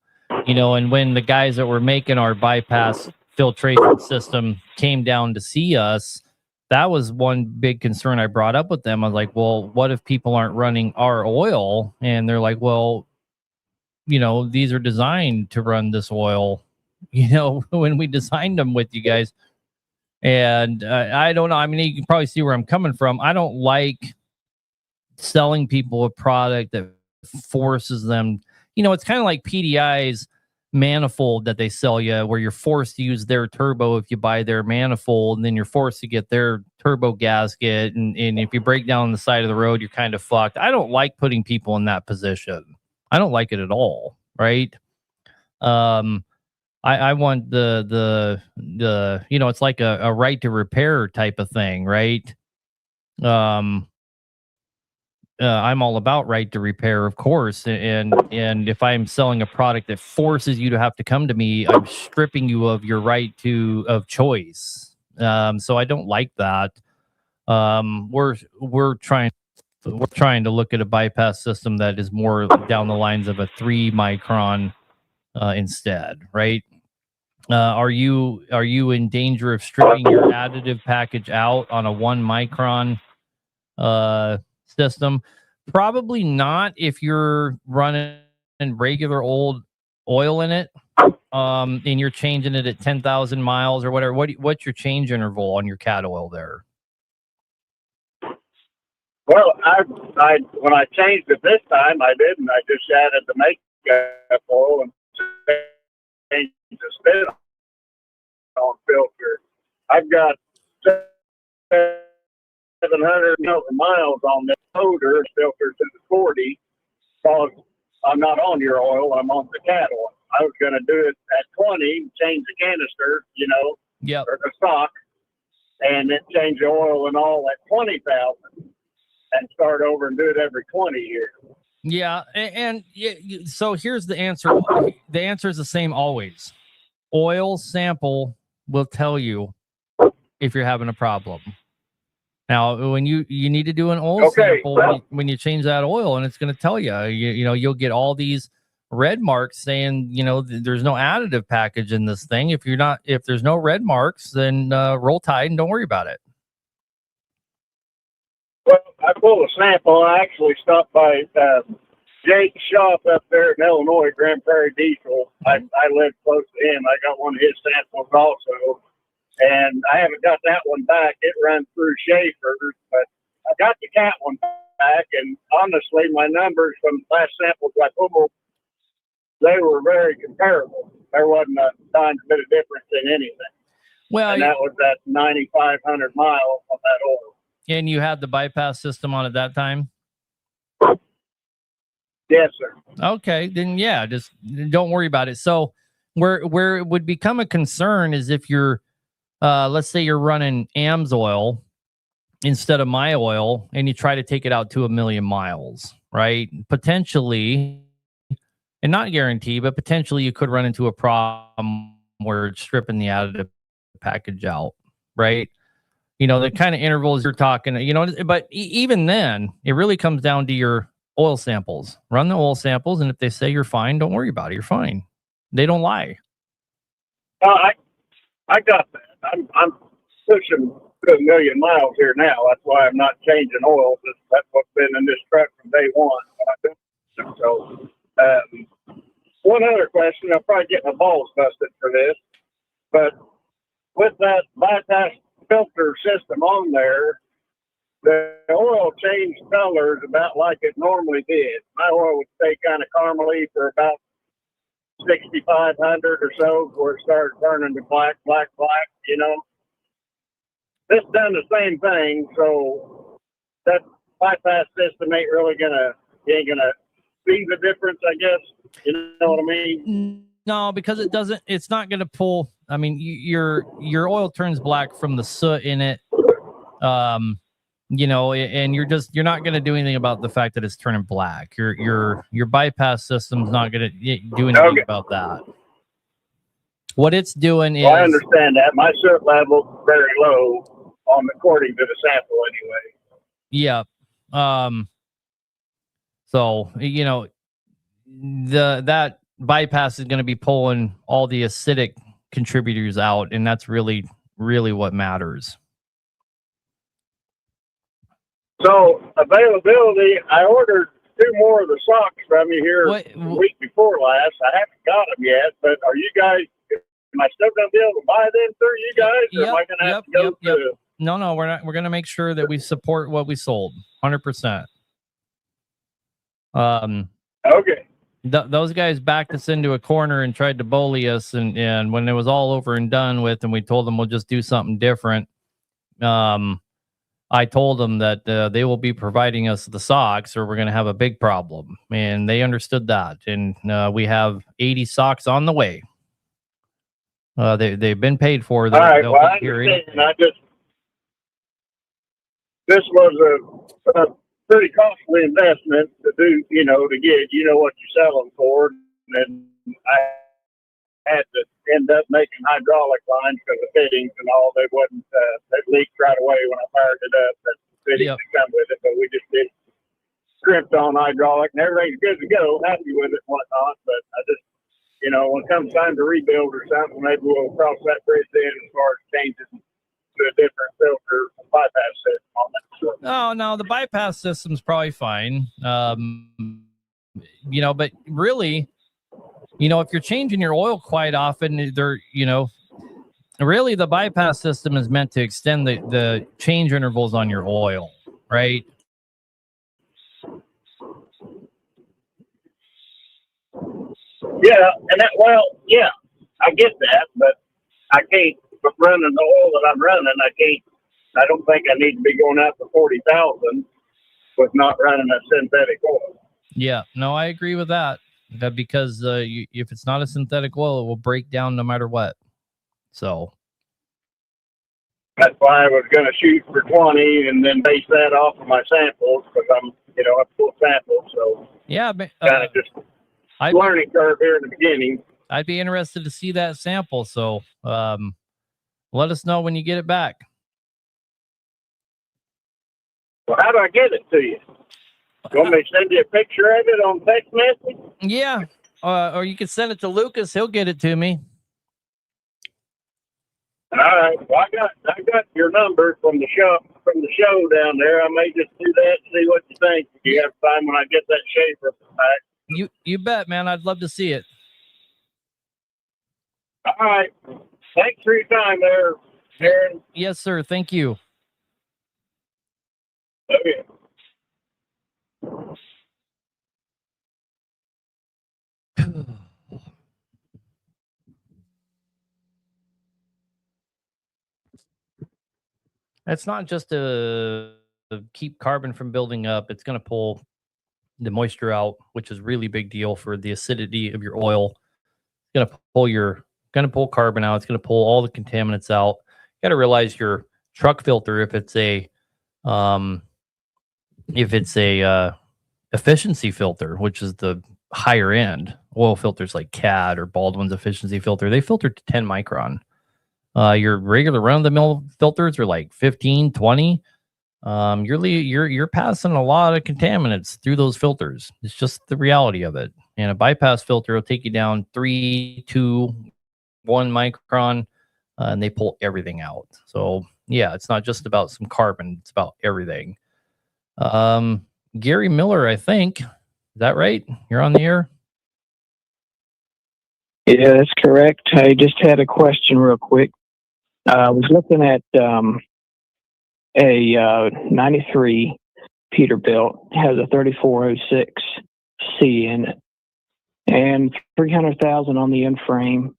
And when the guys that were making our bypass filtration system came down to see us, that was one big concern I brought up with them. I was like, well, what if people aren't running our oil? And they're like, well, these are designed to run this oil, when we designed them with you guys. And I don't know. I mean, you can probably see where I'm coming from. I don't like selling people a product that forces them. It's kind of like PDI's manifold that they sell you, where you're forced to use their turbo if you buy their manifold, and then you're forced to get their turbo gasket. And if you break down on the side of the road, you're kind of fucked. I don't like putting people in that position. I don't like it at all. Right. I want the it's like a right to repair type of thing, right? I'm all about right to repair, of course, and if I'm selling a product that forces you to have to come to me, I'm stripping you of your right of choice. So I don't like that. We're trying to look at a bypass system that is more down the lines of a 3 micron instead, right? Are you in danger of stripping your additive package out on a 1 micron system? Probably not if you're running regular old oil in it, and you're changing it at 10,000 miles or whatever. What's your change interval on your cat oil there? Well, I when I changed it this time, I didn't. I just added the makeup oil and changed the spin on filter. I've got 700 miles on this motor filter to the 40. So I'm not on your oil. I'm on the cat oil. I was going to do it at 20, change the canister, Yep. or the stock, and then change the oil and all at 20,000, and start over and do it every 20 years. Yeah, and so here's the answer. The answer is the same always. Oil sample will tell you if you're having a problem. Now, when you need to do an oil sample when you change that oil, and it's going to tell you, you'll get all these red marks saying, there's no additive package in this thing. If there's no red marks, then roll tide and don't worry about it. Well, I pulled a sample. I actually stopped by Jake's shop up there in Illinois, Grand Prairie Diesel. I live close to him. I got one of his samples also. And I haven't got that one back. It runs through Schaefer's, but I got the cat one back. And honestly, my numbers from the last samples I pulled, they were very comparable. There wasn't a tiny bit of difference in anything. Well, and that was at 9,500 miles on that oil. And you had the bypass system on at that time? Yes, sir. Okay, then yeah, just don't worry about it. So where it would become a concern is if you're let's say you're running AMS oil instead of my oil, and you try to take it out to 1 million miles, right? Potentially, and not guarantee, but potentially you could run into a problem where it's stripping the additive package out, right? The kind of intervals you're talking, but even then, it really comes down to your oil samples. Run the oil samples, and if they say you're fine, don't worry about it. You're fine. They don't lie. I got that. I'm pushing 1 million miles here now. That's why I'm not changing oil. That's what's been in this truck from day one. So, one other question. I'll probably get my balls busted for this, but with that bypass filter system on there, the oil changed colors about like it normally did. My oil would stay kind of caramely for about 6,500 or so before it started turning to black. This done the same thing, so that bypass system ain't gonna see the difference, I guess. You know what I mean? No, because it's not gonna pull. I mean, your oil turns black from the soot in it. And you're not going to do anything about the fact that it's turning black. Your bypass system's not going to do anything about that. What it's doing is, I understand that my soot level's very low according to the sample anyway. Yeah. So that bypass is going to be pulling all the acidic contributors out, and that's really what matters. So availability, I ordered 2 more of the socks from you here the week before last. I haven't got them yet, but are you guys? Am I still going to be able to buy them through you guys, or am I going to have to go to? No, we're not. We're going to make sure that we support what we sold, 100%. Okay. Those guys backed us into a corner and tried to bully us, and when it was all over and done with, and we told them we'll just do something different. I told them that they will be providing us the socks, or we're going to have a big problem, and they understood that. And we have 80 socks on the way. They've been paid for. All right. Well, I understand. This was a pretty costly investment to do, to get, what you're selling for. And I had to end up making hydraulic lines because the fittings and all, they leaked right away when I fired it up. That's the fittings that come with it, but we just did script on hydraulic and everything's good to go, happy with it and whatnot. But I just, when it comes time to rebuild or something, maybe we'll cross that bridge then as far as changing to a different filter bypass system on that. So, no, the bypass system's probably fine. But really, if you're changing your oil quite often, really the bypass system is meant to extend the change intervals on your oil, right? Yeah, and I get that, but I can't, with running the oil that I'm running, I don't think I need to be going out to 40,000 with not running a synthetic oil. Yeah, no, I agree with that. Because if it's not a synthetic oil, it will break down no matter what. So that's why I was going to shoot for 20 and then base that off of my samples because I'm, a full sample. So yeah, but kind of just learning curve here in the beginning. I'd be interested to see that sample. So let us know when you get it back. Well, how do I get it to you? You want me to send you a picture of it on text message? Yeah. Or you can send it to Lucas. He'll get it to me. All right. Well, I got your number from the show down there. I may just do that and see what you think. If you have time when I get that shaper back. You bet, man. I'd love to see it. All right. Thanks for your time there, Aaron. Yes, sir. Thank you. Okay. It's not just to keep carbon from building up. It's going to pull the moisture out, which is really big deal for the acidity of your oil. It's going to pull carbon out. It's going to pull all the contaminants out. You got to realize your truck filter, if it's a efficiency filter, which is the higher end oil filters like CAD or Baldwin's efficiency filter, they filter to 10 micron. Your regular run-of-the-mill filters are like 15, 20. You're passing a lot of contaminants through those filters. It's just the reality of it. And a bypass filter will take you down 3, 2, 1 micron, and they pull everything out. So yeah, it's not just about some carbon; it's about everything. Gary Miller, I think, is that right? You're on the air. Yeah, that's correct. I just had a question real quick. I was looking at a 93 Peterbilt, has a 3406C in it, and 300,000 on the end frame,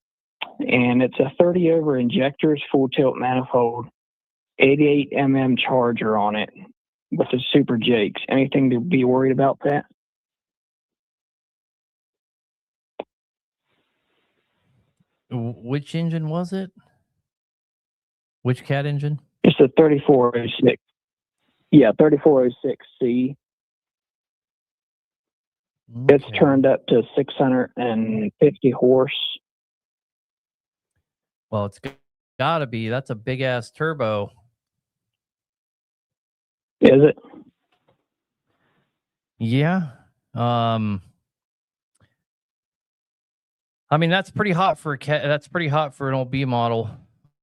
and it's a 30 over injectors, full tilt manifold, 88 charger on it with the Super Jakes. Anything to be worried about that? Which engine was it? Which CAT engine? It's a 3406. Yeah, 3406C. Okay. It's turned up to 650 horse. Well, it's got to be. That's a big ass turbo. Is it? Yeah. I mean, that's pretty hot for that's pretty hot for an old B model.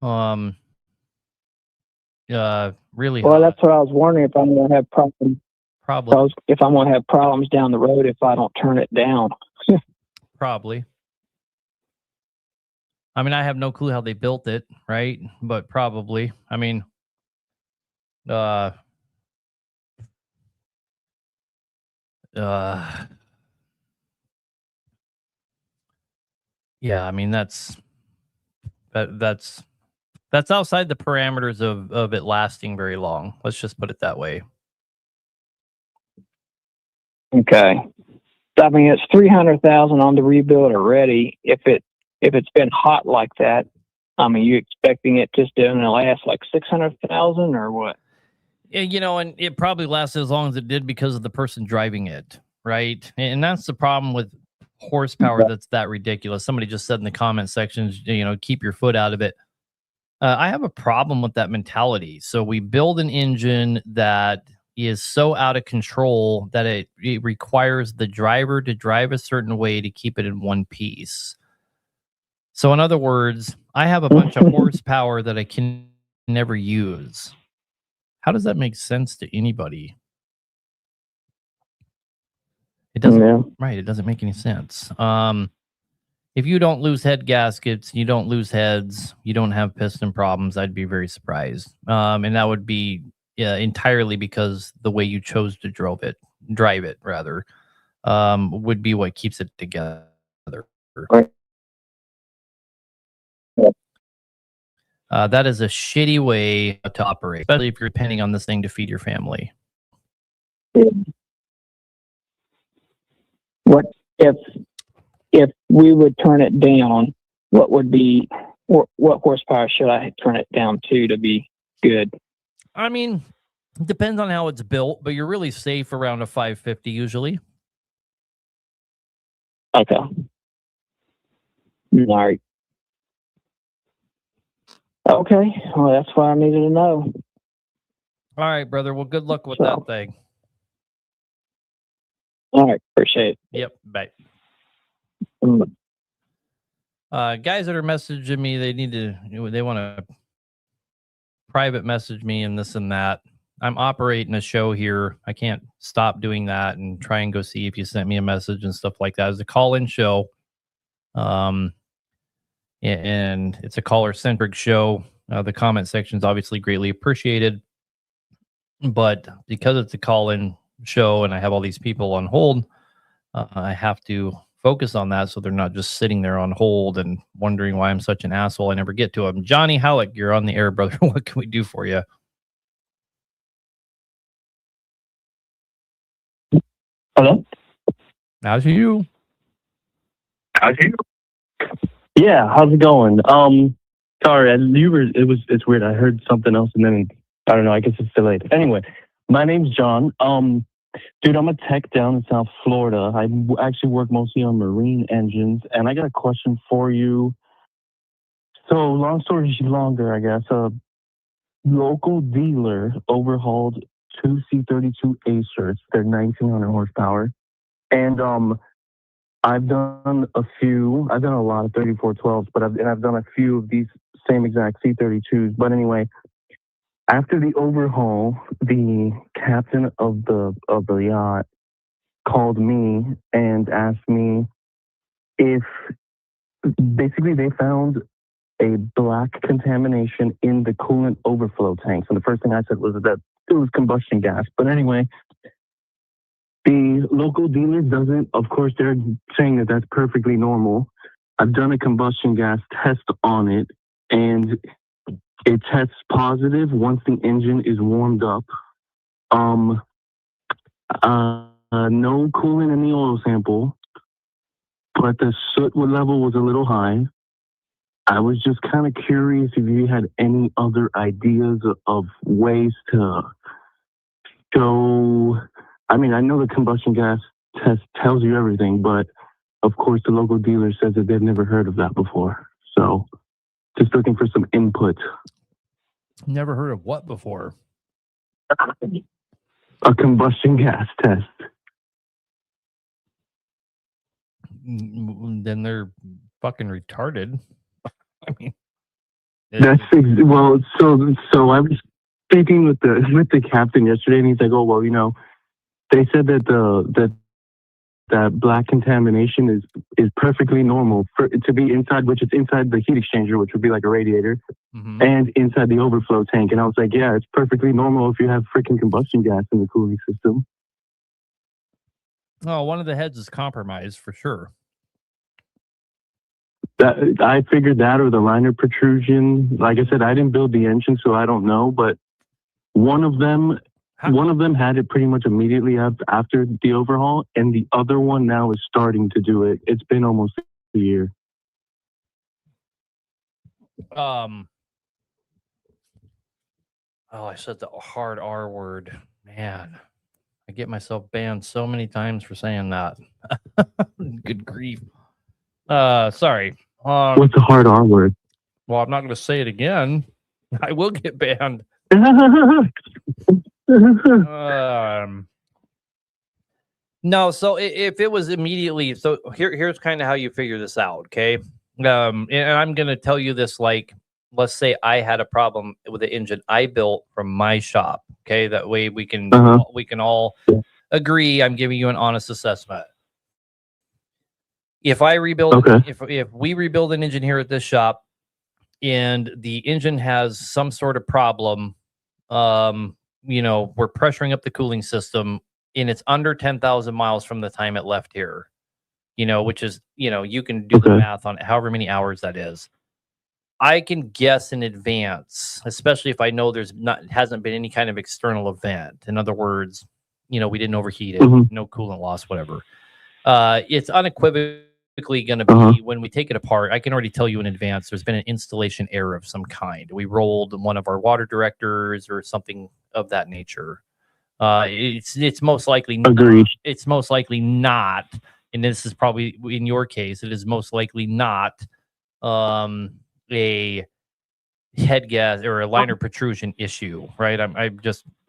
Really Well, hot. that's what I was wondering, if I'm going to have problems. Probably. If I'm going to have problems down the road if I don't turn it down. Probably. I mean, I have no clue how they built it, right? But probably. I mean, yeah, I mean that's outside the parameters of it lasting very long. Let's just put it that way. Okay. I mean, it's 300,000 on the rebuild already. If it's been hot like that, I mean, you expecting it just to last like 600,000 or what? Yeah, and it probably lasted as long as it did because of the person driving it, right? And that's the problem with horsepower that's that ridiculous. Somebody just said in the comment sections, keep your foot out of it. I have a problem with that mentality. So we build an engine that is so out of control that it requires the driver to drive a certain way to keep it in one piece. So in other words, I have a bunch of horsepower that I can never use. How does that make sense to anybody? It doesn't, right? It doesn't make any sense. If you don't lose head gaskets, you don't lose heads, you don't have piston problems, I'd be very surprised. And that would be entirely because the way you chose to drive it rather, would be what keeps it together. Right. That is a shitty way to operate, especially if you're depending on this thing to feed your family. What if we would turn it down? What horsepower should I turn it down to be good? I mean, it depends on how it's built, but you're really safe around a 550 usually. Okay. All right. Okay. Well, that's what I needed to know. All right, brother. Well, good luck with that thing. All right. Appreciate it. Yep. Bye. Guys that are messaging me, they want to private message me and this and that. I'm operating a show here. I can't stop doing that and try and go see if you sent me a message and stuff like that. It's a call-in show. And it's a caller-centric show. The comment section is obviously greatly appreciated. But because it's a call-in show and I have all these people on hold, I have to focus on that so they're not just sitting there on hold and wondering why I'm such an asshole. I never get to them. Johnny Halleck, you're on the air, brother. What can we do for you? Hello? How's you? Yeah, how's it going? Sorry, it's weird. I heard something else and then, I don't know, I guess it's delayed. Anyway, my name's John. Dude, I'm a tech down in South Florida. I actually work mostly on marine engines, and I got a question for you. So, long story longer, I guess. A local dealer overhauled two C32 Acers. They're 1,900 horsepower. And I've done a lot of 3412s, but I've done a few of these same exact C32s. But anyway, after the overhaul, the captain of the yacht called me and asked me if basically they found a black contamination in the coolant overflow tanks. And the first thing I said was that it was combustion gas. But anyway, the local dealer doesn't, of course, they're saying that that's perfectly normal. I've done a combustion gas test on it, and it tests positive once the engine is warmed up. No coolant in the oil sample, but the soot level was a little high. I was just kind of curious if you had any other ideas of ways to show. I mean, I know the combustion gas test tells you everything, but of course the local dealer says that they've never heard of that before. So just looking for some input. Never heard of what before? A combustion gas test. Then they're fucking retarded. I mean, well. So I was speaking with the captain yesterday, and he's like, "Oh well, they said that that black contamination is perfectly normal for it to be inside, which is inside the heat exchanger, which would be like a radiator, and inside the overflow tank." And I was like, "Yeah, it's perfectly normal if you have freaking combustion gas in the cooling system." Oh, one of the heads is compromised for sure. That I figured that, or the liner protrusion. Like I said, I didn't build the engine, so I don't know. But one of them had it pretty much immediately after the overhaul, and the other one now is starting to do it. It's been almost a year. Oh, I said the hard R word. Man, I get myself banned so many times for saying that. Good grief. Sorry. What's the hard R word? Well, I'm not going to say it again. I will get banned. No, so if it was immediately, so here's kind of how you figure this out, okay? And I'm going to tell you this like, let's say I had a problem with the engine I built from my shop, okay? That way we can all agree I'm giving you an honest assessment. If I rebuild, if we rebuild an engine here at this shop, and the engine has some sort of problem, we're pressuring up the cooling system, and it's under 10,000 miles from the time it left here, which is, you can do the math on however many hours that is. I can guess in advance, especially if I know hasn't been any kind of external event. In other words, we didn't overheat it, no coolant loss, whatever. It's unequivocally going to be when we take it apart. I can already tell you in advance there's been an installation error of some kind. We rolled one of our water directors or something of that nature. It's most likely not, it's most likely not, and this is probably in your case, it is most likely not a head gas or a liner protrusion issue, right?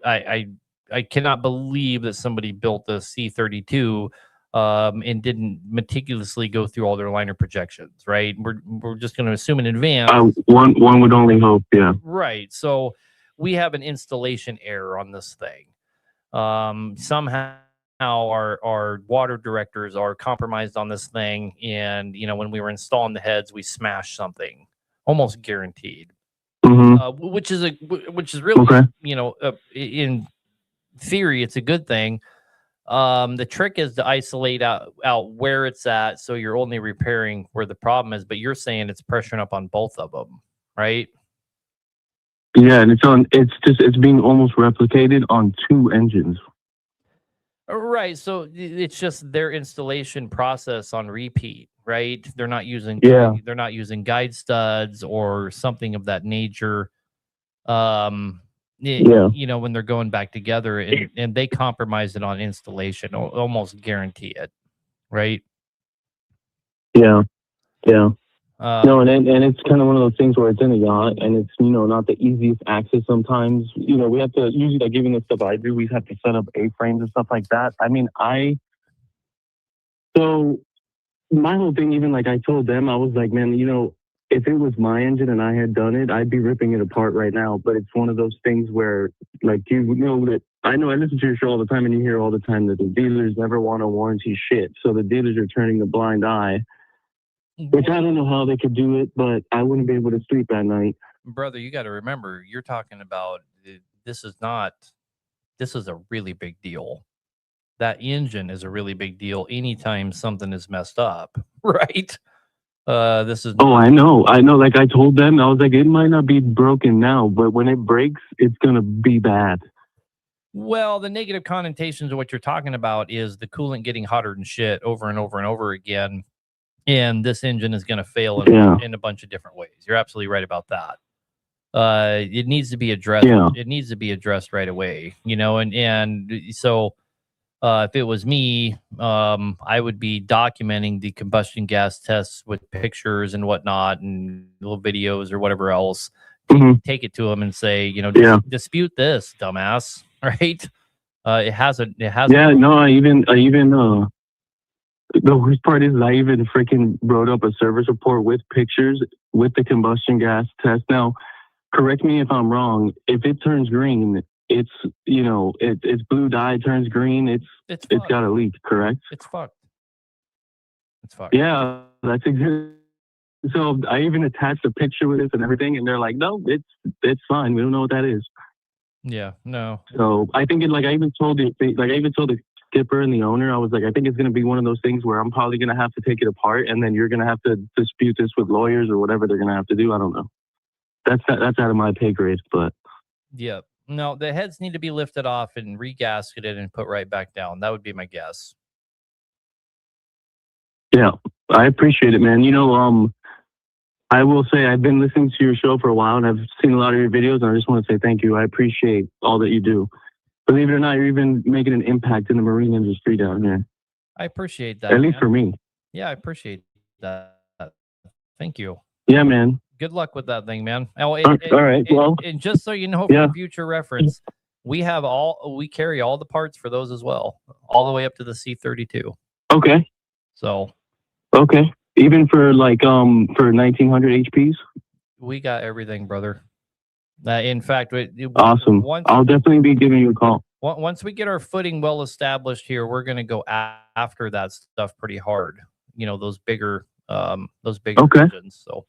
I cannot believe that somebody built a C32 and didn't meticulously go through all their liner projections, right? We're just going to assume in advance. One would only hope, yeah. Right. So we have an installation error on this thing. Somehow our water directors are compromised on this thing, and when we were installing the heads, we smashed something, almost guaranteed. Which is really, in theory, it's a good thing. The trick is to isolate out where it's at, so you're only repairing where the problem is. But you're saying it's pressuring up on both of them, right? Yeah, and it's being almost replicated on two engines. Right. So it's just their installation process on repeat, right? They're not using guide studs or something of that nature. When they're going back together, and they compromise it on installation, almost guarantee it, right? Yeah. No, and it's kind of one of those things where it's in a yacht, and it's not the easiest access sometimes. We have to usually, like, giving the stuff I do, we have to set up A-frames and stuff like that. I mean, so my whole thing, even like I told them, I was like, man, if it was my engine and I had done it, I'd be ripping it apart right now. But it's one of those things where, like, that I know I listen to your show all the time, and you hear all the time that the dealers never want to warranty shit. So the dealers are turning a blind eye, which I don't know how they could do it, but I wouldn't be able to sleep at night. Brother, you got to remember, you're talking about, this is a really big deal. That engine is a really big deal anytime something is messed up, right? This is. Oh, I know. Like I told them, I was like, it might not be broken now, but when it breaks, it's going to be bad. Well, the negative connotations of what you're talking about is the coolant getting hotter than shit over and over and over again. And this engine is going to fail in a bunch of different ways. You're absolutely right about that. It needs to be addressed. Yeah. It needs to be addressed right away, and so if it was me, I would be documenting the combustion gas tests with pictures and whatnot and little videos or whatever else. Take it to them and say, dispute this, dumbass, right? It hasn't. Yeah, no, I even The worst part is I even freaking wrote up a service report with pictures with the combustion gas test. Now, correct me if I'm wrong. If it turns green, it's it's blue dye turns green. It's got a leak. Correct? It's fucked. It's fucked. Yeah, that's exactly. So I even attached a picture with it and everything, and they're like, "No, it's fine. We don't know what that is." Yeah, no. So I think I even told the skipper and the owner, I was like, I think it's going to be one of those things where I'm probably going to have to take it apart, and then you're going to have to dispute this with lawyers or whatever they're going to have to do. I don't know. That's out of my pay grade, but yeah, no, the heads need to be lifted off and regasketed and put right back down. That would be my guess. Yeah, I appreciate it, man. I will say I've been listening to your show for a while, and I've seen a lot of your videos, and I just want to say thank you. I appreciate all that you do. Believe it or not, you're even making an impact in the marine industry down here. I appreciate that. At least for me. Yeah, I appreciate that. Thank you. Yeah, man. Good luck with that thing, man. All right. Well, and just so you know, for future reference, we carry all the parts for those as well, all the way up to the C32. Okay. So. Okay. Even for for 1900 HPs? We got everything, brother. In fact, awesome. I'll definitely be giving you a call. Once we get our footing well established here, we're going to go after that stuff pretty hard. Those bigger engines. So.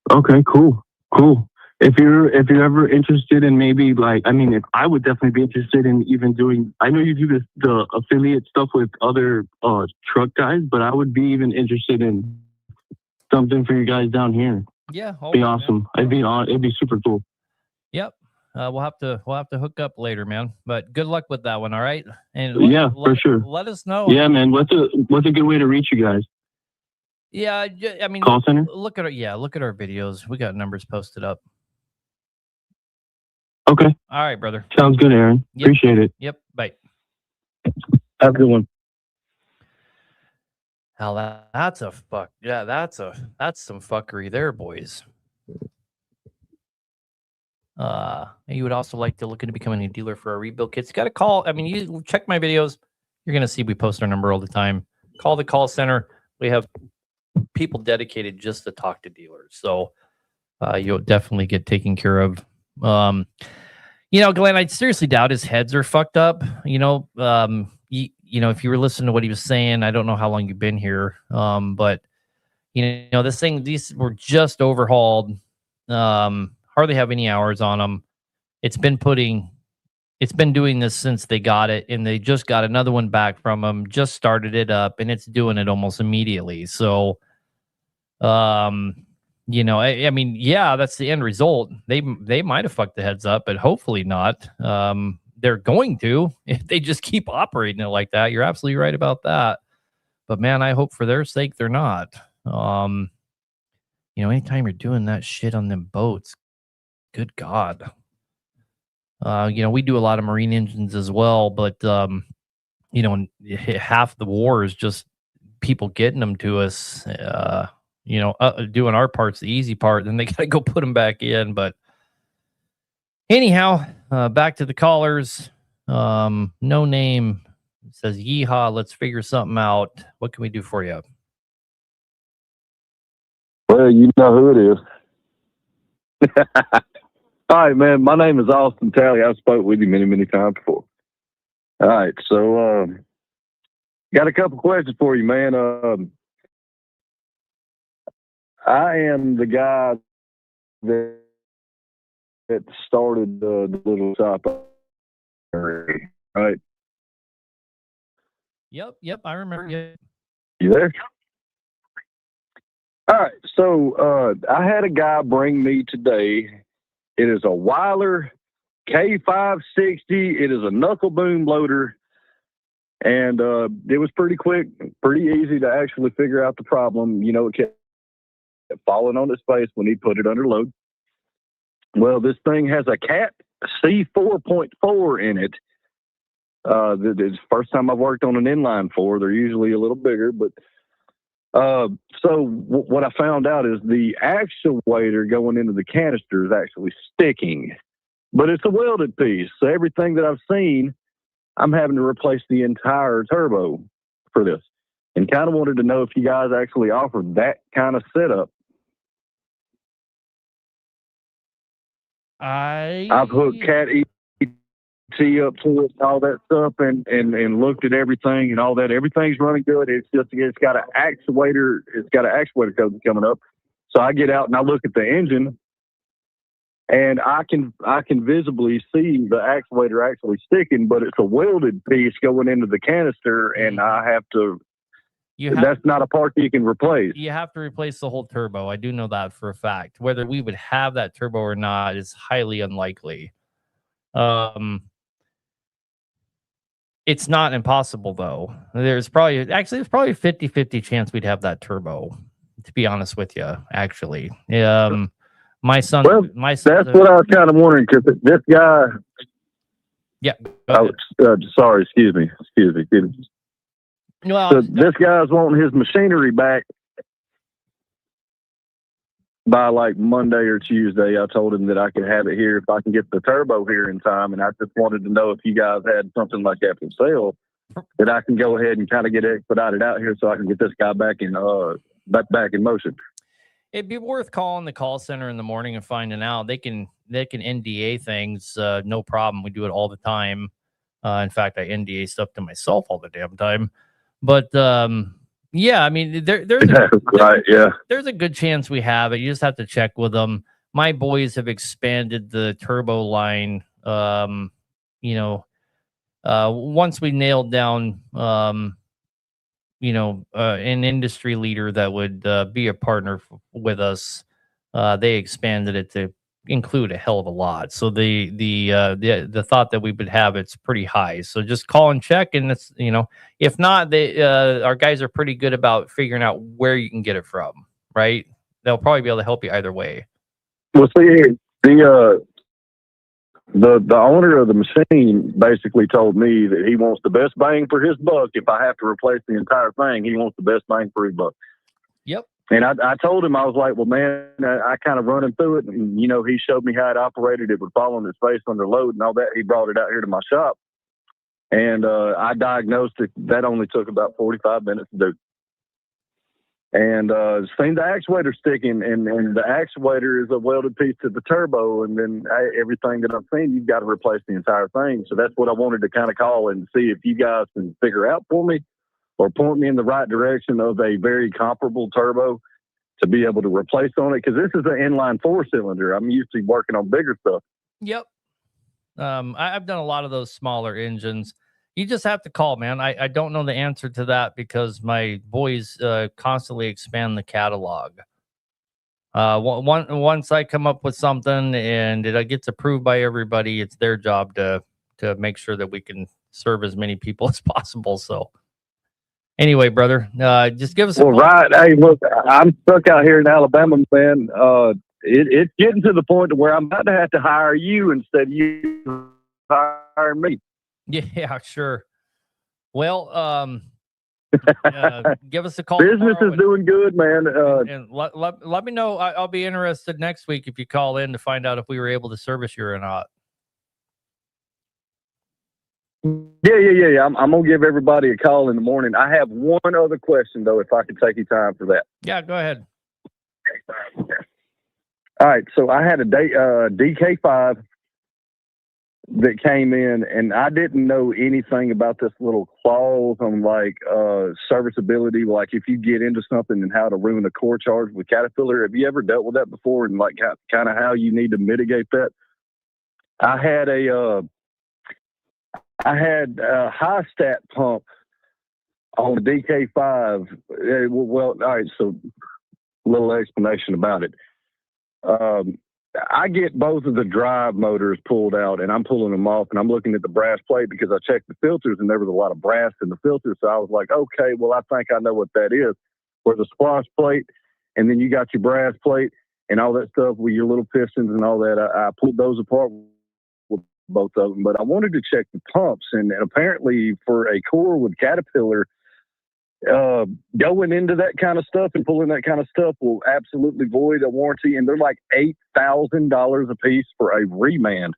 Okay, cool. If you're ever interested in maybe if I would definitely be interested in even doing. I know you do the affiliate stuff with other truck guys, but I would be even interested in something for you guys down here. Yeah, be awesome. It'd be super cool. Yep. We'll have to hook up later, man. But good luck with that one. All right. And for sure. Let us know. Yeah, man. What's a good way to reach you guys? Yeah, I mean, call center. Look at our videos. We got numbers posted up. Okay. All right, brother. Sounds good, Aaron. Yep. Appreciate it. Yep. Bye. Have a good one. Hell, that's a fuck. Yeah, that's some fuckery there, boys. You would also like to look into becoming a dealer for our rebuild kits. You got to call. I mean, you check my videos. You're gonna see we post our number all the time. Call the call center. We have people dedicated just to talk to dealers. So you'll definitely get taken care of. Glenn, I seriously doubt his heads are fucked up. If you were listening to what he was saying, I don't know how long you've been here. But these were just overhauled. Hardly have any hours on them. It's been doing this since they got it, and they just got another one back from them, just started it up, and it's doing it almost immediately. So, I mean, yeah, that's the end result. They might have fucked the heads up, but hopefully not. They're going to if they just keep operating it like that. You're absolutely right about that. But man, I hope for their sake they're not. Anytime you're doing that shit on them boats, good God. We do a lot of marine engines as well, but half the war is just people getting them to us. Doing our part's the easy part, then they got to go put them back in. But anyhow, back to the callers. No name says, yeehaw, let's figure something out. What can we do for you? Well, you know who it is. All right, man. My name is Austin Talley. I've spoke with you many, many times before. All right, so got a couple questions for you, man. I am the guy that started the little shop, right? Yep, I remember. Yep. You there? All right, so I had a guy bring me today. It is a Weiler K560. It is a knuckle boom loader, and it was pretty quick, pretty easy to actually figure out the problem. It kept falling on its face when he put it under load. Well, this thing has a Cat C4.4 in it. It's the first time I've worked on an inline 4. They're usually a little bigger, but what I found out is the actuator going into the canister is actually sticking, but it's a welded piece. So everything that I've seen, I'm having to replace the entire turbo. for this, and kind of wanted to know if you guys actually offered that kind of setup. I've hooked Cat ET up to it and all that stuff, and looked at everything and all that. Everything's running good. It's got an actuator. It's got an actuator code coming up. So I get out and I look at the engine, and I can visibly see the actuator actually sticking, but it's a welded piece going into the canister, and I have to. That's not a part you can replace. You have to replace the whole turbo. I do know that for a fact. Whether we would have that turbo or not is highly unlikely. It's not impossible, though. There's probably a 50-50 chance we'd have that turbo, to be honest with you, actually. My son, that's what I was kind of wondering, because this guy. Yeah. Sorry, excuse me. Well, so this guy's wanting his machinery back by like Monday or Tuesday. I told him that I could have it here if I can get the turbo here in time, and I just wanted to know if you guys had something like that for sale that I can go ahead and kind of get expedited out here so I can get this guy back in motion. It'd be worth calling the call center in the morning and finding out. They can NDA things, no problem. We do it all the time. In fact, I NDA stuff to myself all the damn time. But yeah, I mean, there's a good chance we have it. You just have to check with them. My boys have expanded the turbo line. Once we nailed down, an industry leader that would be a partner with us, they expanded it to include a hell of a lot. So the thought that we would have it's pretty high. So just call and check, and it's if not, our guys are pretty good about figuring out where you can get it from. Right? They'll probably be able to help you either way. Well, see, the owner of the machine basically told me that he wants the best bang for his buck. If I have to replace the entire thing, he wants the best bang for his buck. Yep. And I told him, I was like, well, man, I kind of running through it. And, he showed me how it operated. It would fall on his face under load and all that. He brought it out here to my shop. And I diagnosed it. That only took about 45 minutes to do. And seen the actuator sticking. And the actuator is a welded piece to the turbo. And then everything that I've seen, you've got to replace the entire thing. So that's what I wanted to kind of call and see if you guys can figure out for me, or point me in the right direction of a very comparable turbo to be able to replace on it. Because this is an inline 4-cylinder. I'm usually working on bigger stuff. Yep. I've done a lot of those smaller engines. You just have to call, man. I don't know the answer to that because my boys constantly expand the catalog. Once I come up with something and it gets approved by everybody, it's their job to make sure that we can serve as many people as possible. So anyway, brother, just give us a call. Right. Hey, look, I'm stuck out here in Alabama, man. It's getting to the point where I'm about to have to hire you instead of you hiring me. Yeah, sure. Well, give us a call. Business is doing good, man. And let me know. I'll be interested next week if you call in to find out if we were able to service you or not. Yeah. I'm gonna give everybody a call in the morning. I have one other question though, if I could take you time for that. Yeah, go ahead. All right, so I had a DK5 that came in, and I didn't know anything about this little clause on like serviceability, like if you get into something and how to ruin a core charge with Caterpillar. Have you ever dealt with that before, and like kind of how you need to mitigate that? I had a high stat pump on the DK5. Well, all right, so a little explanation about it. I get both of the drive motors pulled out, and I'm pulling them off, and I'm looking at the brass plate because I checked the filters, and there was a lot of brass in the filters. So I was like, okay, well, I think I know what that is. Where the squash plate, and then you got your brass plate and all that stuff with your little pistons and all that. I pulled those apart with both of them, but I wanted to check the pumps, and apparently for a core with Caterpillar, going into that kind of stuff and pulling that kind of stuff will absolutely void a warranty, and they're like $8,000 a piece for a remand,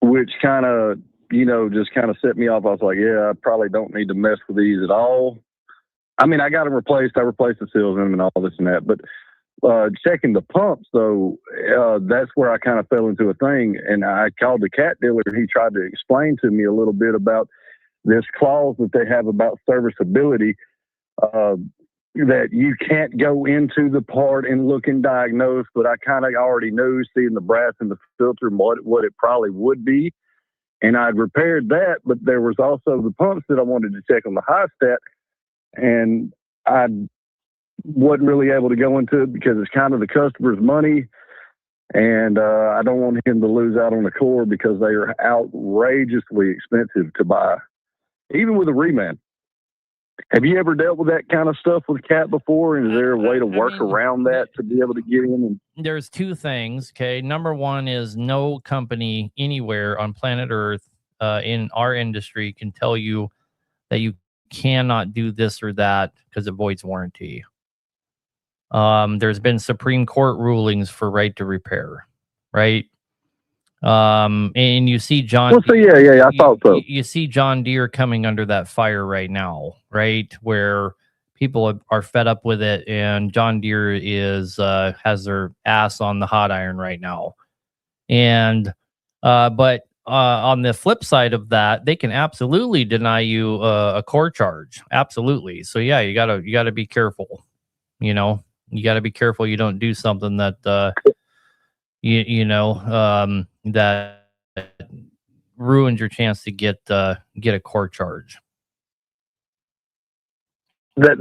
which kind of just kind of set me off. I was like, yeah, I probably don't need to mess with these at all. I mean, I got them replaced. I replaced the seals in them and all this and that. But checking the pumps, though, that's where I kind of fell into a thing. And I called the cat dealer, and he tried to explain to me a little bit about this clause that they have about serviceability, that you can't go into the part and look and diagnose. But I kind of already knew, seeing the brass in the filter, what it probably would be. And I'd repaired that, but there was also the pumps that I wanted to check on the high stat. And I wasn't really able to go into it because it's kind of the customer's money. And I don't want him to lose out on the core because they are outrageously expensive to buy, even with a reman. Have you ever dealt with that kind of stuff with Cat before? And is there a way to work around that to be able to get in? There's two things. Okay. Number one is no company anywhere on planet Earth in our industry can tell you that you cannot do this or that because it voids warranty. There's been Supreme Court rulings for right to repair, right? And you see John. Well, so I thought so. You see John Deere coming under that fire right now, right? Where people are fed up with it, and John Deere is has their ass on the hot iron right now. And but on the flip side of that, they can absolutely deny you a core charge, absolutely. So yeah, you gotta be careful. You got to be careful you don't do something that that ruins your chance to get a core charge. That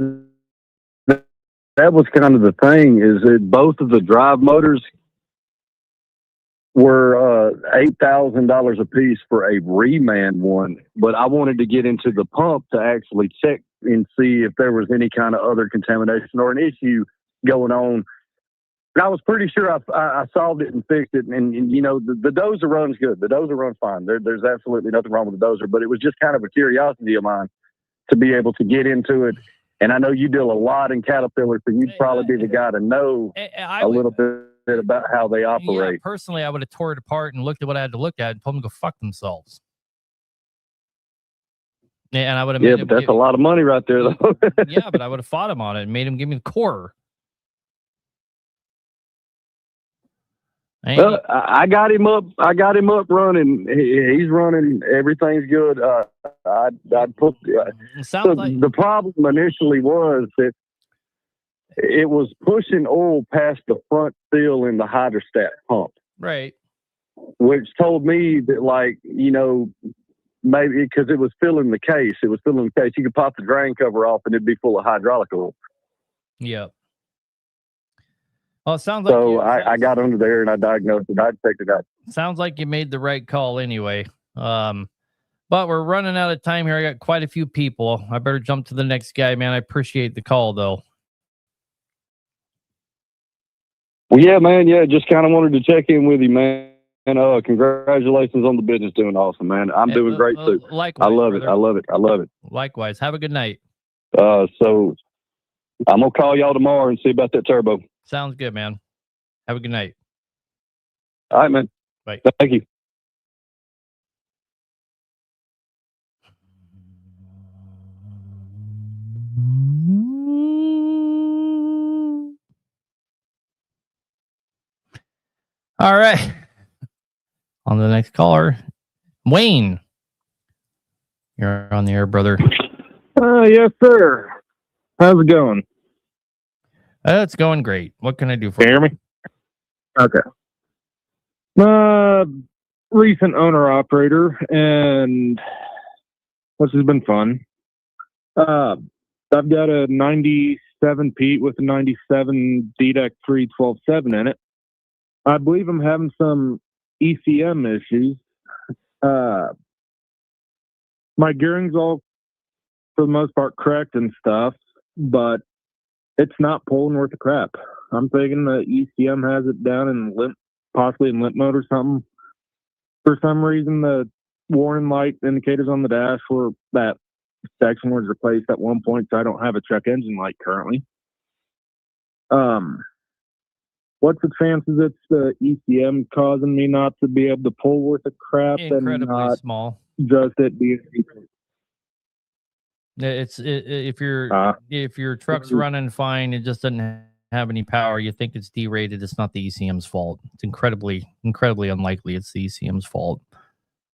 was kind of the thing, is that both of the drive motors were $8,000 a piece for a reman one, but I wanted to get into the pump to actually check and see if there was any kind of other contamination or an issue going on. And I was pretty sure I solved it and fixed it. And the dozer runs good. The dozer runs fine. There's absolutely nothing wrong with the dozer, but it was just kind of a curiosity of mine to be able to get into it. And I know you deal a lot in Caterpillar, so you'd probably be the guy to know a little bit about how they operate. Yeah, personally, I would have tore it apart and looked at what I had to look at and told them to go fuck themselves. And I would have made but that's a lot of money right there, though. Yeah, but I would have fought him on it and made him give me the core. Well, I got him up. I got him up running. He's running. Everything's good. I'd put. The problem initially was that it was pushing oil past the front seal in the hydrostat pump. Right. Which told me that, maybe because it was filling the case. It was filling the case. You could pop the drain cover off and it'd be full of hydraulic oil. Yep. Well, it sounds like so. I got under there and I diagnosed it. I checked it out. Sounds like you made the right call anyway. But we're running out of time here. I got quite a few people. I better jump to the next guy, man. I appreciate the call, though. Well, yeah, man. Yeah, just kind of wanted to check in with you, man. And congratulations on the business doing awesome, man. I'm doing great too. Likewise, I love brother. it. I love it. I love it. Likewise. Have a good night. So I'm gonna call y'all tomorrow and see about that turbo. Sounds good, man. Have a good night. All right, man. Bye. Thank you. All right. On to the next caller. Wayne. You're on the air, brother. Yes, sir. How's it going? It's going great. What can I do for you? Can you hear me? Okay. Recent owner-operator, and this has been fun. I've got a 97 Pete with a 97 DDEC 312.7 in it. I believe I'm having some ECM issues. My gearing's all, for the most part, correct and stuff, but it's not pulling worth a crap. I'm thinking the ECM has it down in limp, possibly in limp mode or something. For some reason, the warning light indicators on the dash for that section was replaced at one point, so I don't have a check engine light currently. What's the chances it's the ECM causing me not to be able to pull worth a crap? Incredibly small. just it being If your truck's running fine, it just doesn't have any power. You think it's derated. It's not the ECM's fault. It's incredibly unlikely it's the ECM's fault.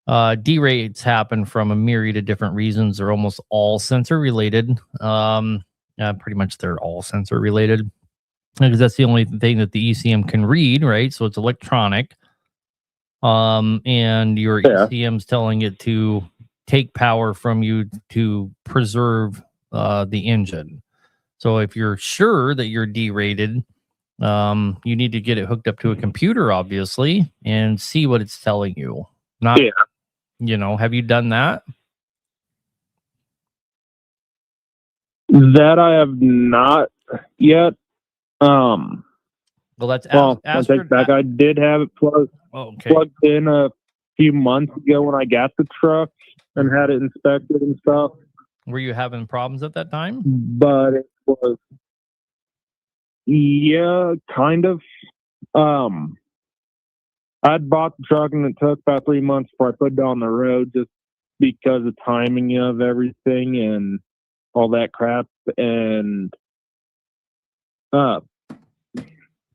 Derates happen from a myriad of different reasons. They're almost all sensor related. Pretty much they're all sensor related because that's the only thing that the ECM can read, right? So it's electronic. And your ECM's telling it to take power from you to preserve the engine. So if you're sure that you're derated, you need to get it hooked up to a computer, obviously, and see what it's telling you. Not, have you done that? That I have not yet. Well, that's I take back. I did have it plugged in a few months ago when I got the truck and had it inspected and stuff. Were you having problems at that time? But it was, kind of. I'd bought the truck and it took about 3 months before I put it on the road just because of timing of everything and all that crap. And I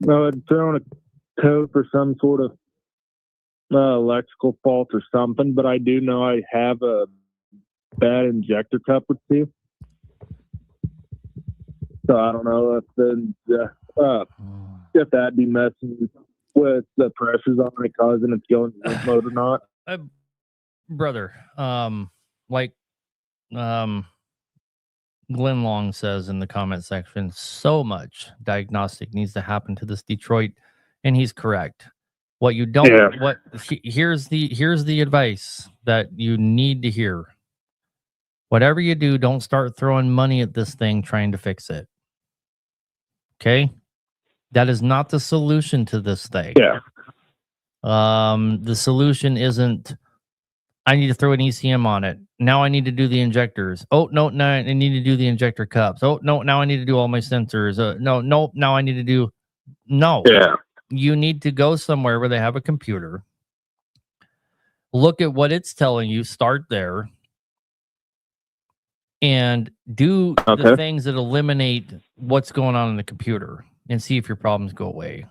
had thrown a code for some sort of electrical fault or something, but I do know I have a bad injector cup or two. So I don't know if that'd be messing with the pressures on it, causing it to go into limp mode or not. Brother, Glenn Long says in the comment section, so much diagnostic needs to happen to this Detroit, and he's correct. What you don't, here's the advice that you need to hear. Whatever you do, don't start throwing money at this thing trying to fix it. Okay? That is not the solution to this thing. Yeah. The solution isn't, I need to throw an ECM on it. Now I need to do the injectors. Oh, no, I need to do the injector cups. Oh, no, now I need to do all my sensors. Now I need to do... No. Yeah. You need to go somewhere where they have a computer. Look at what it's telling you. Start there. And do the things that eliminate what's going on in the computer and see if your problems go away.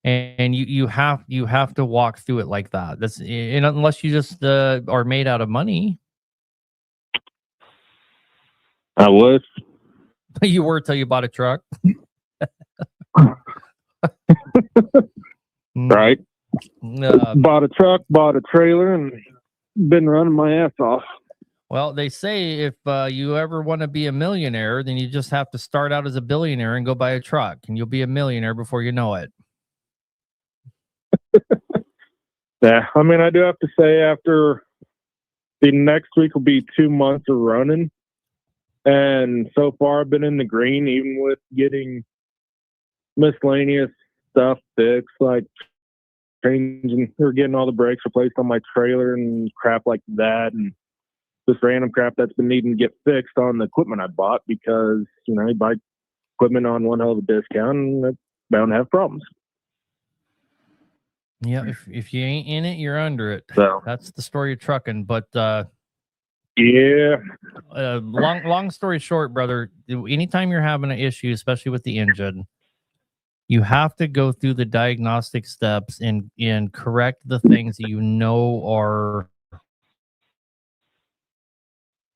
And you have to walk through it like that. That's, and unless you just are made out of money. I was. You were till you bought a truck. Right. Bought a truck, bought a trailer, and been running my ass off. Well, they say if you ever want to be a millionaire, then you just have to start out as a billionaire and go buy a truck, and you'll be a millionaire before you know it. Yeah, I mean, I do have to say, after the next week will be 2 months of running, and so far I've been in the green, even with getting miscellaneous stuff fixed, like changing or getting all the brakes replaced on my trailer and crap like that, and just random crap that's been needing to get fixed on the equipment I bought, because you buy equipment on one hell of a discount and it's bound to have problems. Yeah, if you ain't in it, you're under it. So that's the story of trucking. But yeah, long story short, brother, anytime you're having an issue, especially with the engine, you have to go through the diagnostic steps and correct the things that you know are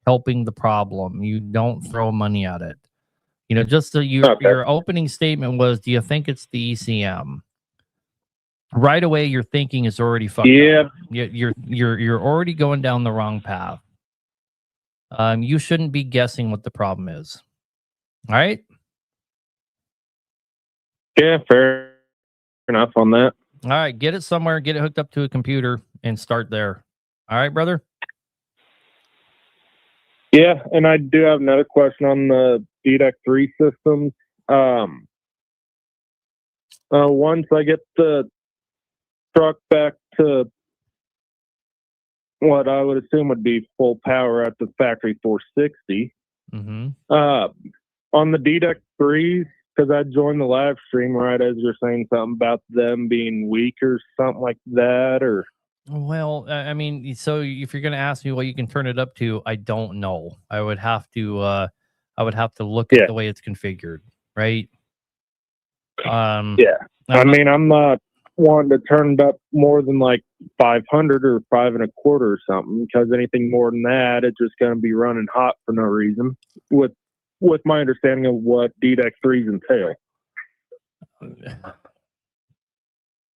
helping the problem. You don't throw money at it. Just so your opening statement was, do you think it's the ECM? Right away, your thinking is already fucked up. You're already going down the wrong path. You shouldn't be guessing what the problem is. All right? Yeah, fair enough on that. All right, get it somewhere, get it hooked up to a computer, and start there. All right, brother? Yeah, and I do have another question on the DDEC 3 systems. Once I get the truck back to what I would assume would be full power at the factory 460, on the DDEC 3s, because I joined the live stream right as you're saying something about them being weak or something like that, or Well, I mean, so if you're going to ask me what you can turn it up to, I don't know. I would have to look at Yeah. the way it's configured, right? Yeah. I I'm not, mean, I'm not wanting to turn it up more than like 500 or 5.25 or something, because anything more than that, it's just going to be running hot for no reason. With my understanding of what DDEC 3s entail.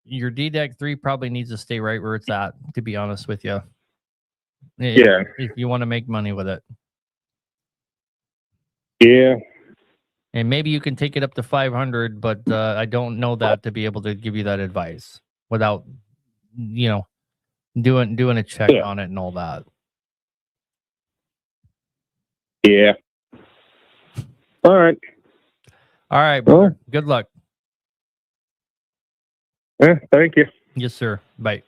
your DDEC 3 probably needs to stay right where it's at, to be honest with you. Yeah. If you want to make money with it. Yeah. And maybe you can take it up to 500, but I don't know that to be able to give you that advice without, you know, doing a check Yeah. on it and all that. Yeah. All right. All right, brother. Good luck. Yeah, thank you. Yes, sir. Bye.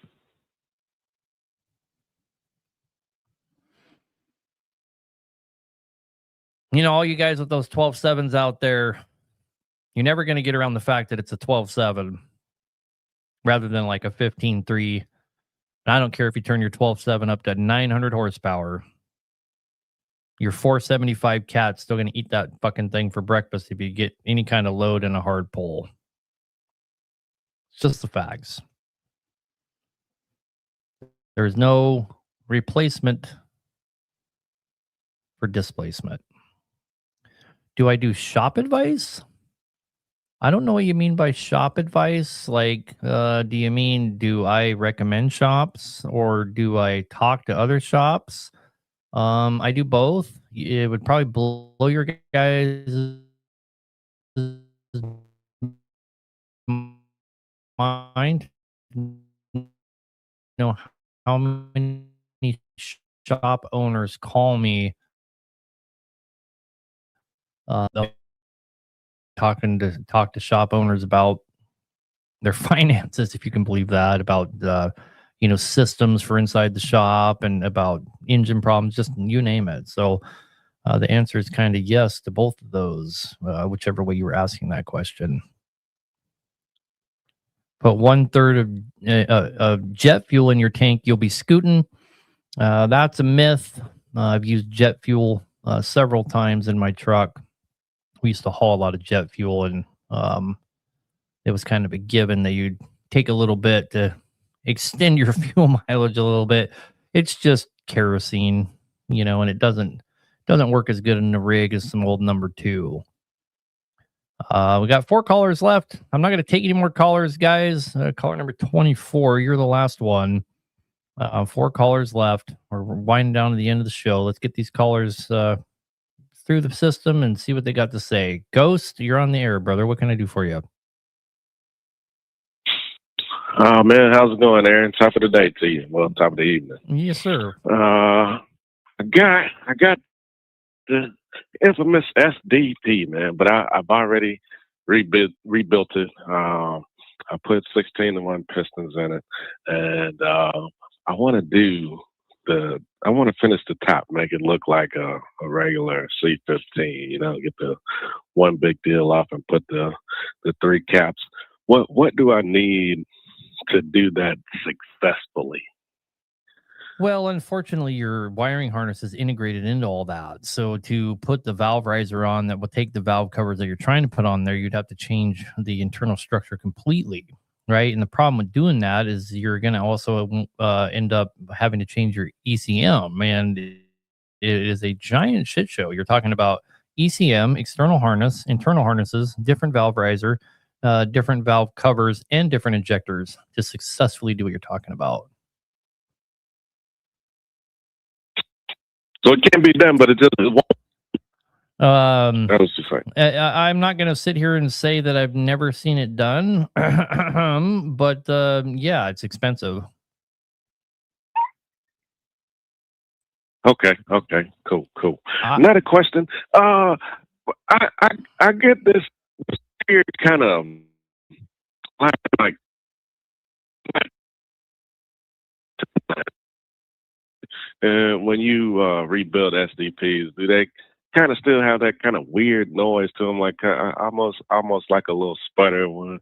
You know, all you guys with those 12.7s out there, you're never going to get around the fact that it's a 12.7 rather than like a 15.3. I don't care if you turn your 12.7 up to 900 horsepower. Your 475 cat's still going to eat that fucking thing for breakfast if you get any kind of load in a hard pull. It's just the facts. There's no replacement for displacement. Do I do shop advice? I don't know what you mean by shop advice. Like, do you mean do I recommend shops or do I talk to other shops? I do both. It would probably blow your guys' mind. You know how many shop owners call me they'll talk to shop owners about their finances, if you can believe that, about systems for inside the shop and about engine problems, just you name it. So the answer is kind of yes to both of those, whichever way you were asking that question. Put 1/3 of jet fuel in your tank, you'll be scooting. That's a myth. I've used jet fuel several times in my truck. We used to haul a lot of jet fuel, and it was kind of a given that you'd take a little bit to extend your fuel mileage a little bit. It's just kerosene, and it doesn't work as good in the rig as some old number 2. We got 4 callers left. I'm not going to take any more callers, guys. Caller number 24, you're the last one. 4 callers left. We're winding down to the end of the show. Let's get these callers through the system and see what they got to say. Ghost, you're on the air, brother. What can I do for you? Oh man, how's it going, Aaron? Top of the day to you. Well, top of the evening. Yes, sir. I got the infamous SDP, man, but I've already rebuilt it. I put 16-to-1 pistons in it, and I want to finish the top, make it look like a regular C15. Get the one big deal off and put the 3 caps. What do I need to do that successfully? Well, unfortunately, your wiring harness is integrated into all that. So to put the valve riser on that will take the valve covers that you're trying to put on there, you'd have to change the internal structure completely, right? And the problem with doing that is you're going to also end up having to change your ECM, and it is a giant shit show. You're talking about ECM, external harness, internal harnesses, different valve riser, different valve covers, and different injectors to successfully do what you're talking about. So it can be done, but it won't. That was just like, I'm not going to sit here and say that I've never seen it done, but yeah, it's expensive. Okay, cool. Another question. I get this weird kind of like when you rebuild SDPs, do they kind of still have that kind of weird noise to them, like almost like a little sputter or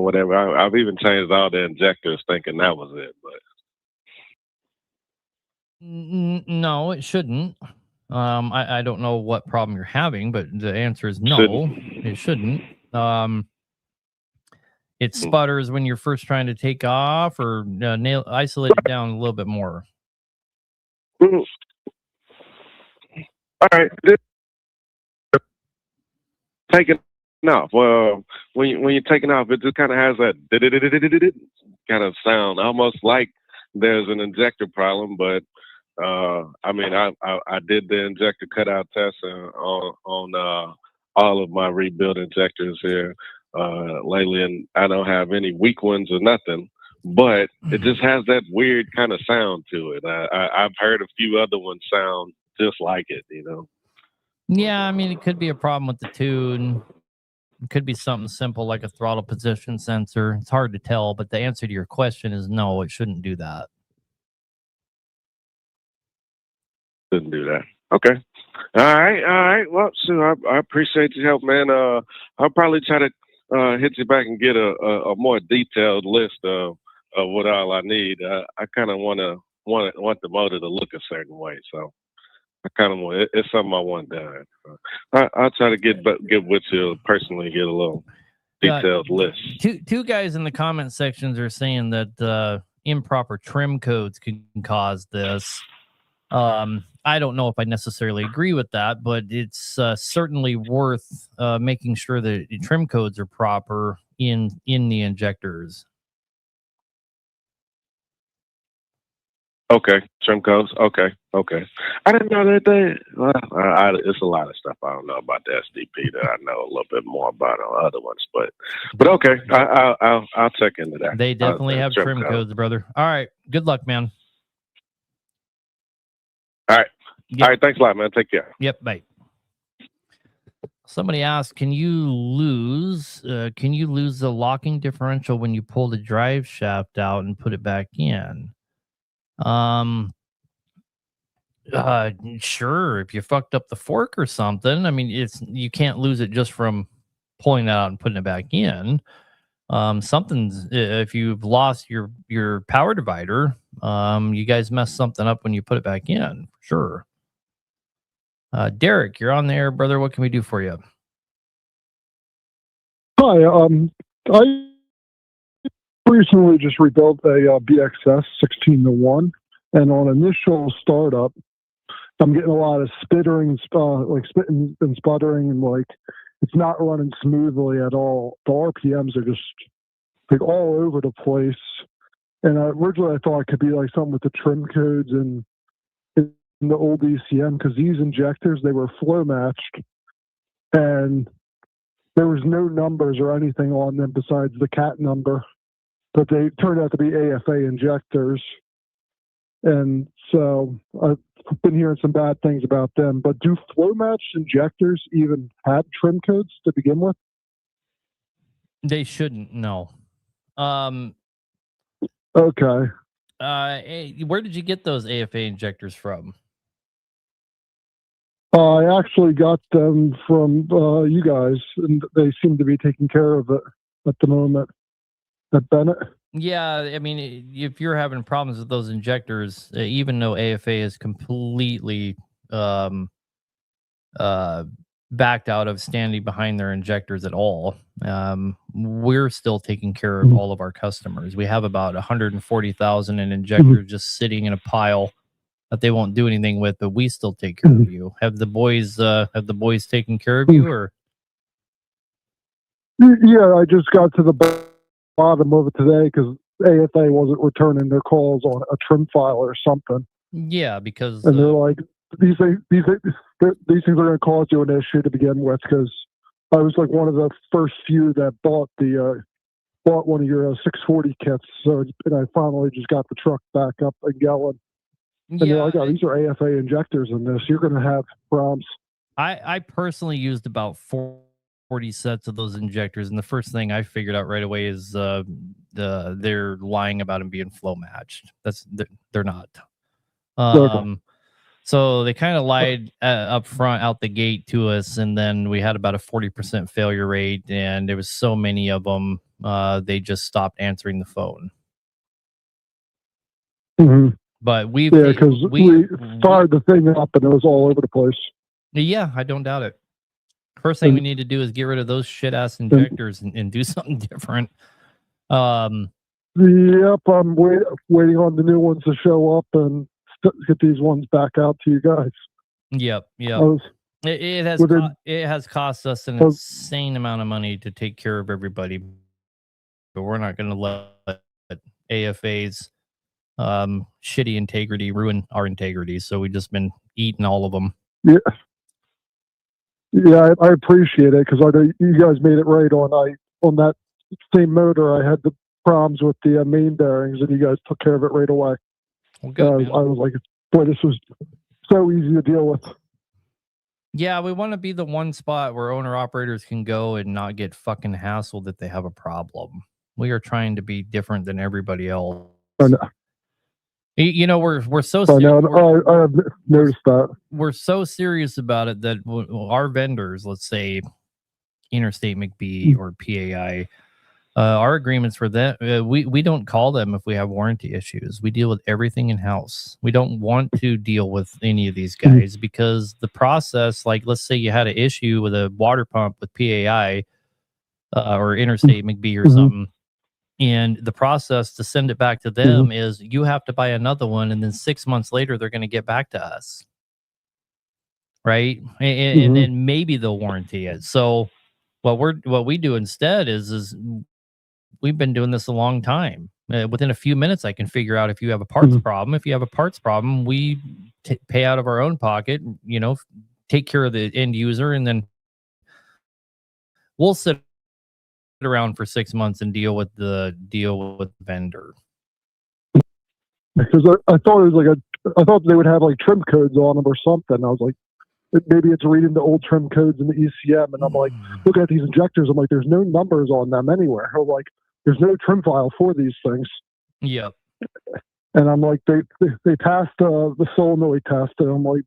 whatever. I've even changed all the injectors thinking that was it, but No, it shouldn't. I don't know what problem you're having, but the answer is no, shouldn't. it shouldn't. It sputters when you're first trying to take off, or isolate it down a little bit more. All right, taking off. Well, when you're taking off, it just kind of has that kind of sound, almost like there's an injector problem. But I mean, I did the injector cutout test on all of my rebuild injectors here lately, and I don't have any weak ones or nothing. But it just has that weird kind of sound to it. I've heard a few other ones sound just like it, you know. Yeah, I mean, it could be a problem with the tune. It could be something simple like a throttle position sensor. It's hard to tell, but the answer to your question is no, it shouldn't do that. Shouldn't do that. Okay. All right. Well, so I appreciate your help, man. I'll probably try to hit you back and get a more detailed list of what all I need. I kind of want the motor to look a certain way, so I kind of want it's something I want done. I'll try to get with you personally, get a little detailed list. Two guys in the comment sections are saying that improper trim codes can cause this. I don't know if I necessarily agree with that, but it's certainly worth making sure that the trim codes are proper in the injectors. Okay, trim codes. Okay. I didn't know that. It's a lot of stuff I don't know about the SDP that I know a little bit more about on other ones, but okay, I'll check into that. They definitely have trim codes, brother. All right, good luck, man. All right. Yep. All right. Thanks a lot, man. Take care. Yep. Bye. Somebody asked, can you lose the locking differential when you pull the drive shaft out and put it back in? Sure. If you fucked up the fork or something, I mean, you can't lose it just from pulling that out and putting it back in. If you've lost your power divider, you guys messed something up when you put it back in, for sure. Derek, you're on there, brother. What can we do for you? Hi, I recently just rebuilt a BXS 16-1, and on initial startup, I'm getting a lot of spittering, like spitting and sputtering, and like it's not running smoothly at all. The RPMs are just like all over the place. And originally I thought it could be like something with the trim codes and in the old ECM, because these injectors, they were flow matched, and there was no numbers or anything on them besides the cat number, but they turned out to be AFA injectors. And so I've been hearing some bad things about them. But do flow matched injectors even have trim codes to begin with? They shouldn't, no. Okay. Where did you get those AFA injectors from? I actually got them from you guys, and they seem to be taking care of it at the moment at Bennett. Yeah, I mean, if you're having problems with those injectors, even though AFA is completely backed out of standing behind their injectors at all, we're still taking care of all of our customers. We have about 140,000 in injectors just sitting in a pile that they won't do anything with, but we still take care of you. Have the boys taken care of you, or? Yeah, I just got to the bottom of it today because AFA wasn't returning their calls on a trim file or something. Yeah, because and they're like, these things are going to cause you an issue to begin with, because I was like one of the first few that bought one of your 640 kits. So, and I finally just got the truck back up and going. And they're like, oh, these are AFA injectors in this. You're going to have problems. I personally used about 40 sets of those injectors, and the first thing I figured out right away is they're lying about them being flow matched. They're not. So they kind of lied up front out the gate to us, and then we had about a 40% failure rate, and there was so many of them, they just stopped answering the phone. Mm-hmm. But we because we fired the thing up and it was all over the place. Yeah, I don't doubt it. First thing we need to do is get rid of those shit ass injectors and do something different. Yep, I'm waiting on the new ones to show up and get these ones back out to you guys. Yep. It has cost us an insane amount of money to take care of everybody, but we're not going to let AFA's shitty integrity ruin our integrity. So we've just been eating all of them. Yeah, I appreciate it because I know you guys made it right on that same motor. I had the problems with the main bearings, and you guys took care of it right away. Well, good, I was like, boy, this was so easy to deal with. Yeah, we want to be the one spot where owner operators can go and not get fucking hassled if they have a problem. We are trying to be different than everybody else. I know. You know, we're so I have noticed that. We're so serious about it that our vendors, let's say Interstate McBee or PAI, our agreements for that, we don't call them if we have warranty issues. We deal with everything in house. We don't want to deal with any of these guys because the process, like let's say you had an issue with a water pump with PAI or Interstate McBee or something, and the process to send it back to them is you have to buy another one, and then 6 months later they're going to get back to us, right? And then maybe they'll warranty it. So what we do instead is we've been doing this a long time. Within a few minutes, I can figure out if you have a parts problem. If you have a parts problem, we pay out of our own pocket, you know, take care of the end user, and then we'll sit around for 6 months and deal with the vendor. Because I thought it was I thought they would have like trim codes on them or something. I was like, maybe it's reading the old trim codes in the ECM, and I'm like, looking at these injectors, I'm like, there's no numbers on them anywhere. I'm like, there's no trim file for these things. Yep. And I'm like, they passed the solenoid test, and I'm like,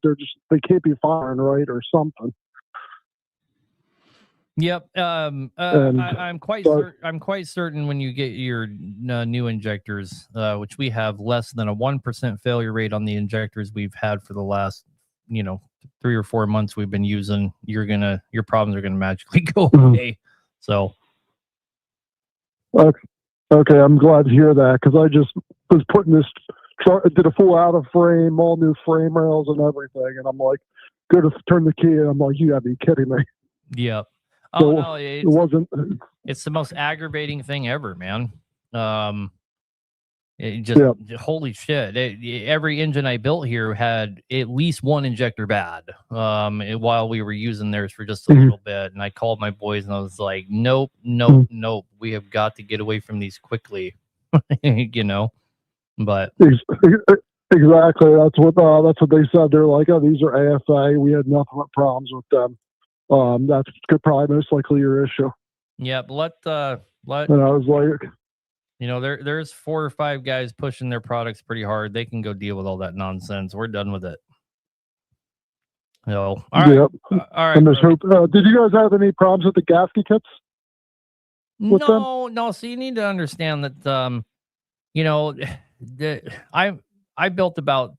they can't be firing right or something. Yep. I'm quite certain when you get your new injectors, which we have less than a 1% failure rate on the injectors we've had for the last, 3 or 4 months we've been using, your problems are gonna magically go away. So. Okay, I'm glad to hear that because I just was putting this truck, did a full out of frame, all new frame rails and everything, and I'm like, go to turn the key, and I'm like, you gotta be kidding me. Yep. Oh, so no, it wasn't. It's the most aggravating thing ever, man. It just holy shit. Every engine I built here had at least one injector bad. While we were using theirs for just a little bit, and I called my boys and I was like, nope. We have got to get away from these quickly. But exactly, that's what they said. They're like, oh, these are AFA. We had nothing but problems with them. That's probably most likely your issue. Yeah, but and I was like, there's 4 or 5 guys pushing their products pretty hard. They can go deal with all that nonsense. We're done with it. All right. Yep. All right. Did you guys have any problems with the gasket kits? No. So you need to understand that, I built about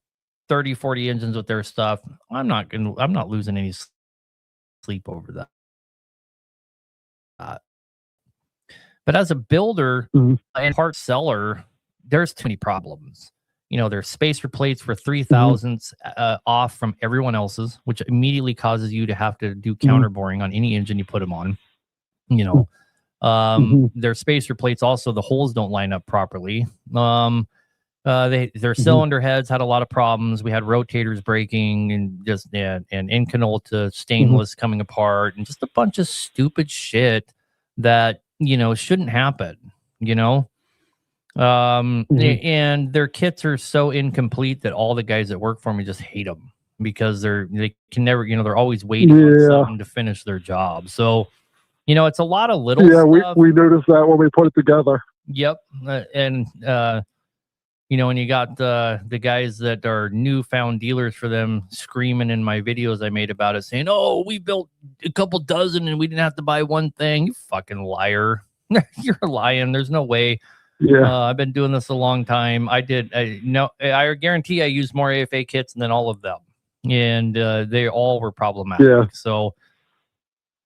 30, 40 engines with their stuff. I'm not losing any sleep over that. But as a builder and part seller, there's too many problems. There's spacer plates for 3,000ths off from everyone else's, which immediately causes you to have to do counter boring on any engine you put them on. Their spacer plates also, the holes don't line up properly. Their cylinder heads had a lot of problems. We had rotators breaking and just and Inconel to stainless coming apart and just a bunch of stupid shit that shouldn't happen. And their kits are so incomplete that all the guys that work for me just hate them because they can never, they're always waiting on something to finish their job. So, it's a lot of little stuff. we noticed that when we put it together. Yep. And and you got the guys that are newfound dealers for them screaming in my videos I made about it, saying, "Oh, we built a couple dozen and we didn't have to buy one thing." You fucking liar! You're lying. There's no way. Yeah. I've been doing this a long time. I guarantee I used more AFA kits than all of them, and they all were problematic. Yeah. So,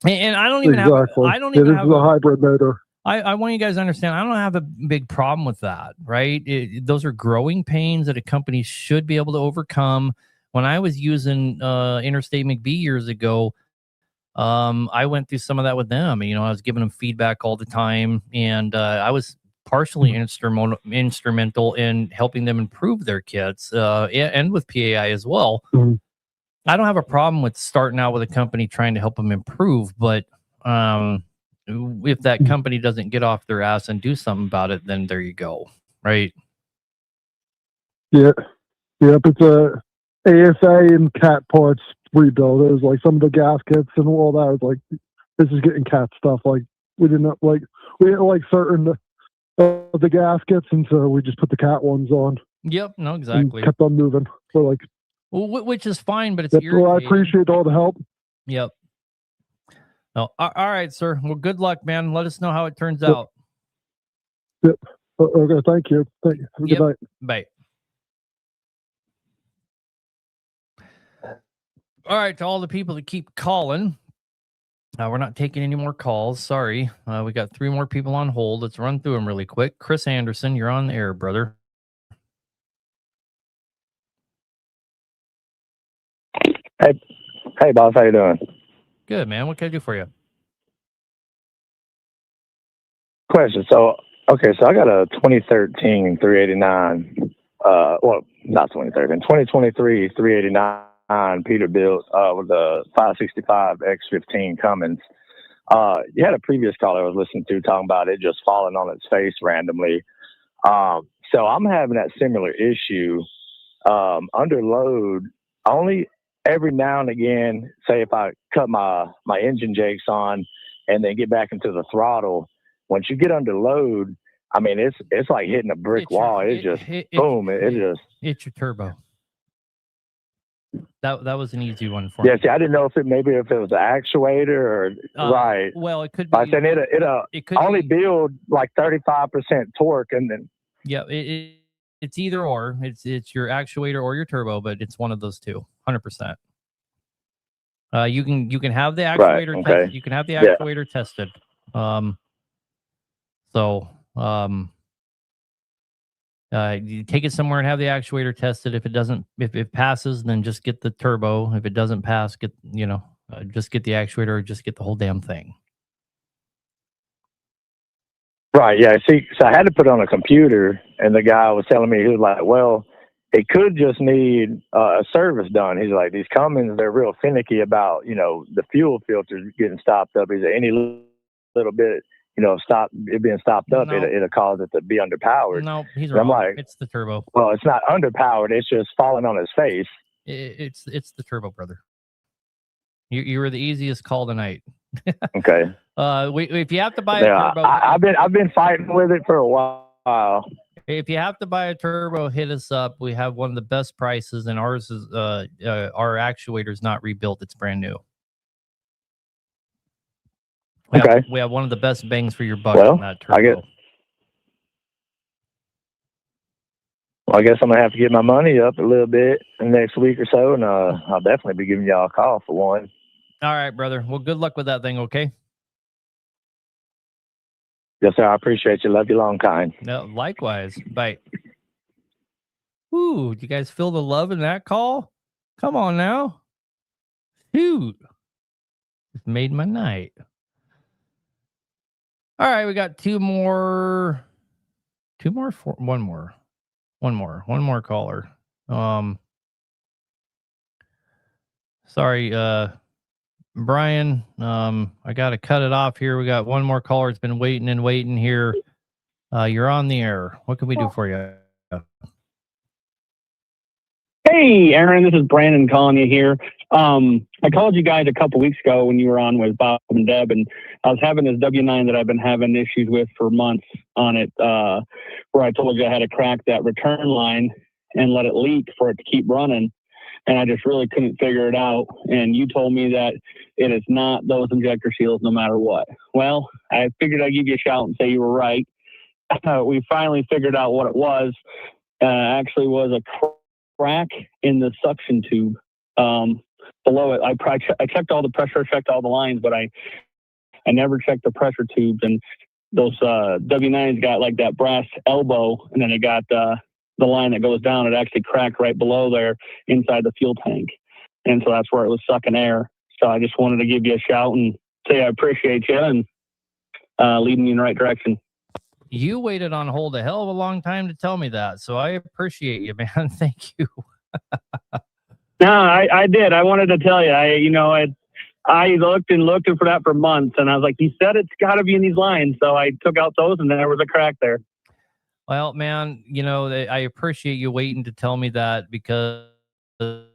and I don't even have. I don't even have a hybrid motor. I want you guys to understand, I don't have a big problem with that, right? Those are growing pains that a company should be able to overcome. When I was using Interstate McBee years ago, I went through some of that with them. I was giving them feedback all the time, and I was partially instrumental in helping them improve their kits, and with PAI as well. Mm-hmm. I don't have a problem with starting out with a company trying to help them improve, but if that company doesn't get off their ass and do something about it, then there you go, right? Yeah, yep. It's a ASA and cat parts rebuild. It was like some of the gaskets and all that. I was like, this is getting cat stuff. Like we didn't like certain of the gaskets, and so we just put the cat ones on. Yep, no, exactly. Kept on moving. So like, which is fine, but it's well, I appreciate all the help. Yep. Oh, all right, sir. Well, good luck, man. Let us know how it turns out. Yep. Okay. Thank you. Thank you. Have a good night. Bye. All right, to all the people that keep calling. We're not taking any more calls. Sorry. We got 3 more people on hold. Let's run through them really quick. Chris Anderson, you're on the air, brother. Hey, boss. How you doing? Good, man. What can I do for you? Question. So I got a 2013 389. Well, not 2013. 2023 389 Peterbilt with a 565 X15 Cummins. You had a previous caller I was listening to talking about it just falling on its face randomly. So I'm having that similar issue. Under load, only every now and again, say if I cut my engine jakes on and then get back into the throttle, once you get under load, I mean, it's like hitting a brick wall. It's just boom. It just it's your turbo. That was an easy one for me. Yeah, see, I didn't know if it was the actuator or right. Well, it could be. I said it could only build like 35% torque, and then yeah, it's either or. It's your actuator or your turbo, but it's one of those two, 100%. You can have the actuator. Right, okay. You can have the actuator tested. You take it somewhere and have the actuator tested. If it passes, then just get the turbo. If it doesn't pass, just get the actuator or just get the whole damn thing. Right. Yeah. See, so I had to put it on a computer, and the guy was telling me, he was like, well, it could just need a service done. He's like, these Cummins, they're real finicky about, the fuel filters getting stopped up. Is there any little bit, it being stopped up, it'll cause it to be underpowered. No, he's and wrong. I'm like, it's the turbo. Well, it's not underpowered. It's just falling on his face. It's the turbo, brother. You were the easiest call tonight. Okay. If you have to buy a turbo, I've been fighting with it for a while. If you have to buy a turbo, hit us up. We have one of the best prices, and ours is our actuator's not rebuilt; it's brand new. We have one of the best bangs for your buck on that turbo. I guess I'm gonna have to get my money up a little bit in the next week or so, and I'll definitely be giving y'all a call for one. All right, brother. Well, good luck with that thing. Okay. Yes, sir. I appreciate you. Love you long time. No, likewise. Bye. Ooh, do you guys feel the love in that call? Come on now. Shoot. Just made my night. All right, we got one more caller. Sorry, Brian, I got to cut it off here. We got one more caller. It's been waiting and waiting here. You're on the air. What can we do for you? Hey, Aaron, this is Brandon calling you here. I called you guys a couple weeks ago when you were on with Bob and Deb, and I was having this W9 that I've been having issues with for months on it, where I told you I had to crack that return line and let it leak for it to keep running. And I just really couldn't figure it out. And you told me that it is not those injector seals no matter what. Well, I figured I'd give you a shout and say you were right. We finally figured out what it was. Actually was a crack in the suction tube. Below it, I checked all the pressure, checked all the lines, but I never checked the pressure tubes. And those W9s got like that brass elbow, and then it got the line that goes down. It actually cracked right below there inside the fuel tank, and so that's where it was sucking air. So I just wanted to give you a shout and say I appreciate you and leading me in the right direction. You waited on hold a hell of a long time to tell me that, so I appreciate you, man. Thank you. No, I did. I wanted to tell you. I looked for that for months, and I was like, he said it's got to be in these lines. So I took out those, and there was a crack there. Well, man, I appreciate you waiting to tell me that because, I'm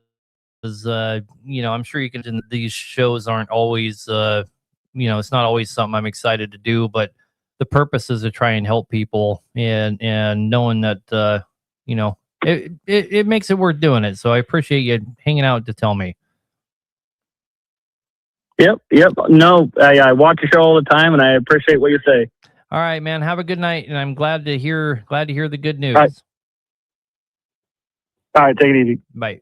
sure you can. These shows aren't always, it's not always something I'm excited to do, but the purpose is to try and help people, and knowing that, it makes it worth doing it. So I appreciate you hanging out to tell me. Yep. No, I watch the show all the time, and I appreciate what you say. All right, man. Have a good night, and I'm glad to hear the good news. All right, take it easy. Bye.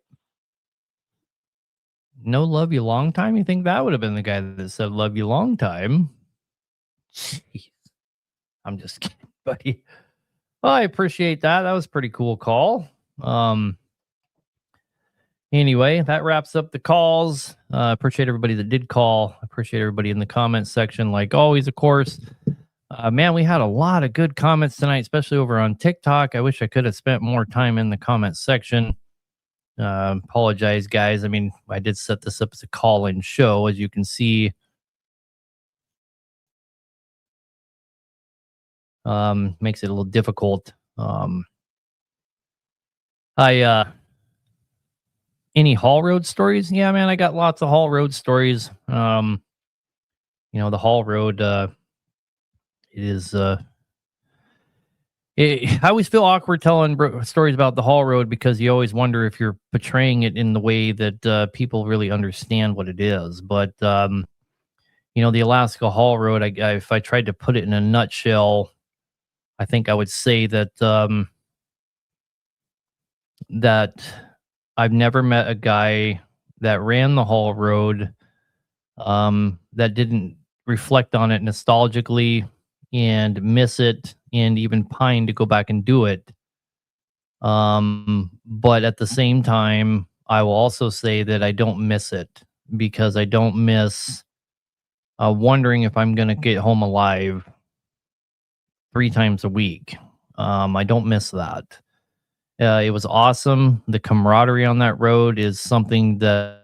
No, love you long time. You think that would have been the guy that said love you long time? Jeez. I'm just kidding, buddy. Well, I appreciate that. That was a pretty cool call. Anyway, that wraps up the calls. Appreciate everybody that did call. Appreciate everybody in the comments section, like always, of course. Man, we had a lot of good comments tonight, especially over on TikTok. I wish I could have spent more time in the comments section. Apologize, guys. I mean, I did set this up as a call-in show, as you can see. Makes it a little difficult. Any haul road stories? Yeah, man, I got lots of haul road stories. The haul road, it is, I always feel awkward telling stories about the haul road because you always wonder if you're portraying it in the way that people really understand what it is. But, the Alaska haul road, if I tried to put it in a nutshell, I think I would say that that I've never met a guy that ran the haul road that didn't reflect on it nostalgically and miss it and even pine to go back and do it. But at the same time, I will also say that I don't miss it because I don't miss wondering if I'm going to get home alive 3 times a week. I don't miss that. It was awesome. The camaraderie on that road is something that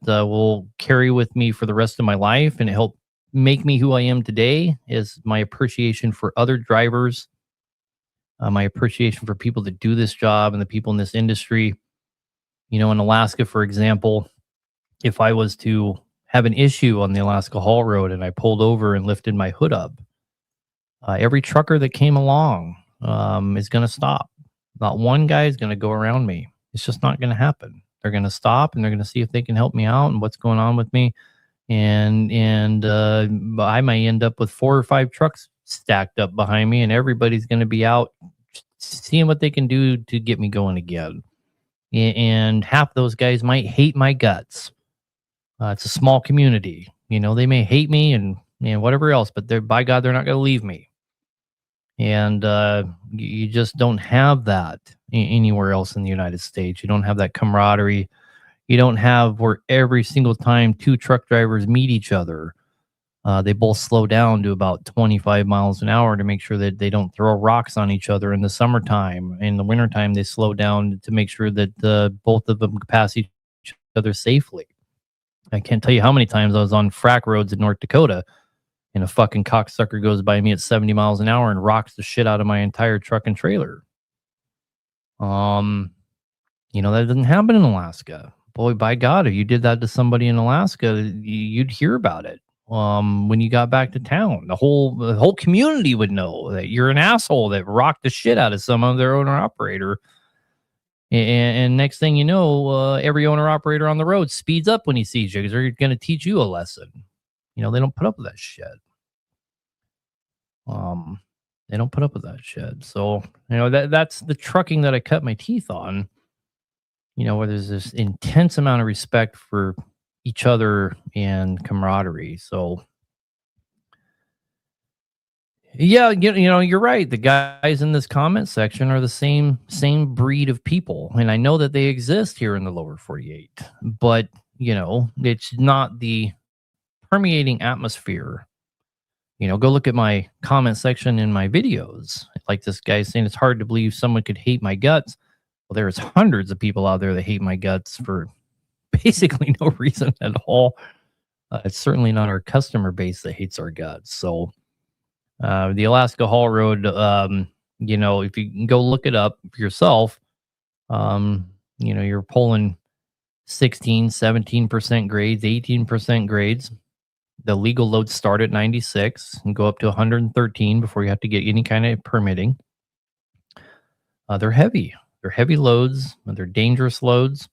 will carry with me for the rest of my life, and it helped make me who I am today. Is my appreciation for other drivers, my appreciation for people that do this job and the people in this industry. In Alaska, for example, if I was to have an issue on the Alaska Haul Road and I pulled over and lifted my hood up, every trucker that came along is going to stop. Not one guy is going to go around me. It's just not going to happen. They're going to stop and they're going to see if they can help me out and what's going on with me. And I may end up with 4 or 5 trucks stacked up behind me, and everybody's going to be out seeing what they can do to get me going again. And half those guys might hate my guts. It's a small community. They may hate me and whatever else, but by God, they're not going to leave me. And you just don't have that anywhere else in the United States. You don't have that camaraderie. You don't have where every single time 2 truck drivers meet each other, they both slow down to about 25 miles an hour to make sure that they don't throw rocks on each other in the summertime. In the wintertime, they slow down to make sure that both of them can pass each other safely. I can't tell you how many times I was on frack roads in North Dakota and a fucking cocksucker goes by me at 70 miles an hour and rocks the shit out of my entire truck and trailer. That doesn't happen in Alaska. boy, by God, if you did that to somebody in Alaska, you'd hear about it. When you got back to town, the whole community would know that you're an asshole that rocked the shit out of some other owner operator. And next thing you know, every owner operator on the road speeds up when he sees you because they're going to teach you a lesson. They don't put up with that shit. They don't put up with that shit. So that's the trucking that I cut my teeth on. Where there's this intense amount of respect for each other and camaraderie. So, yeah, you're right. The guys in this comment section are the same breed of people, and I know that they exist here in the lower 48. But it's not the permeating atmosphere. Go look at my comment section in my videos. Like this guy saying it's hard to believe someone could hate my guts. Well, there's hundreds of people out there that hate my guts for basically no reason at all. It's certainly not our customer base that hates our guts. So the Alaska Haul Road, if you can go look it up for yourself, you're pulling 16, 17% grades, 18% grades. The legal loads start at 96 and go up to 113 before you have to get any kind of permitting. They're heavy. They're heavy loads. They're dangerous loads.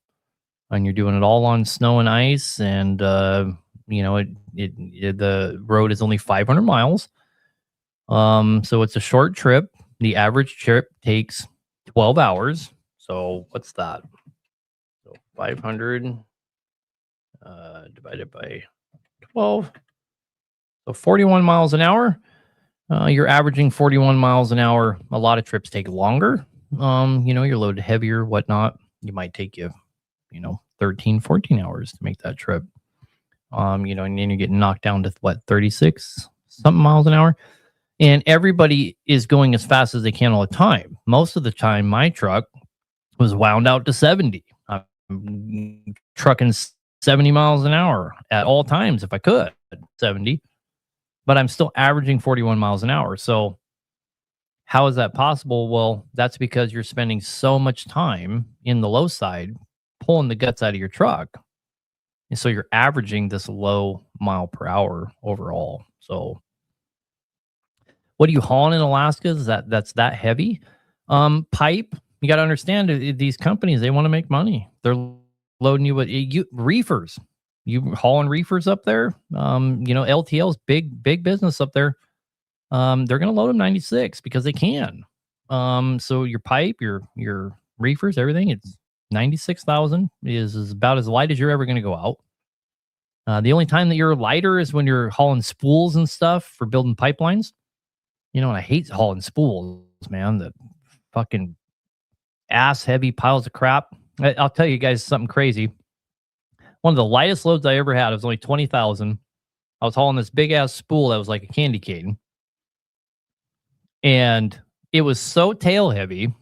And you're doing it all on snow and ice. And, the road is only 500 miles. So it's a short trip. The average trip takes 12 hours. So what's that? So 500 divided by 12. So 41 miles an hour. You're averaging 41 miles an hour. A lot of trips take longer. You're loaded heavier, whatnot. You might take you, 13, 14 hours to make that trip. And then you're getting knocked down to 36 something miles an hour. And everybody is going as fast as they can all the time. Most of the time, my truck was wound out to 70. I'm trucking 70 miles an hour at all times if I could, 70. But I'm still averaging 41 miles an hour. So how is that possible? Well, that's because you're spending so much time in the low side pulling the guts out of your truck. And so you're averaging this low mile per hour overall. So what are you hauling in Alaska? That's that heavy? Pipe. You got to understand these companies, they want to make money. They're loading you with reefers. You hauling reefers up there. LTL's big business up there. They're going to load them 96 because they can. So your pipe, your reefers, everything, it's 96,000 is about as light as you're ever going to go out. The only time that you're lighter is when you're hauling spools and stuff for building pipelines. And I hate hauling spools, man. The fucking ass heavy piles of crap. I'll tell you guys something crazy. One of the lightest loads I ever had, it was only 20,000. I was hauling this big ass spool that was like a candy cane. And it was so tail heavy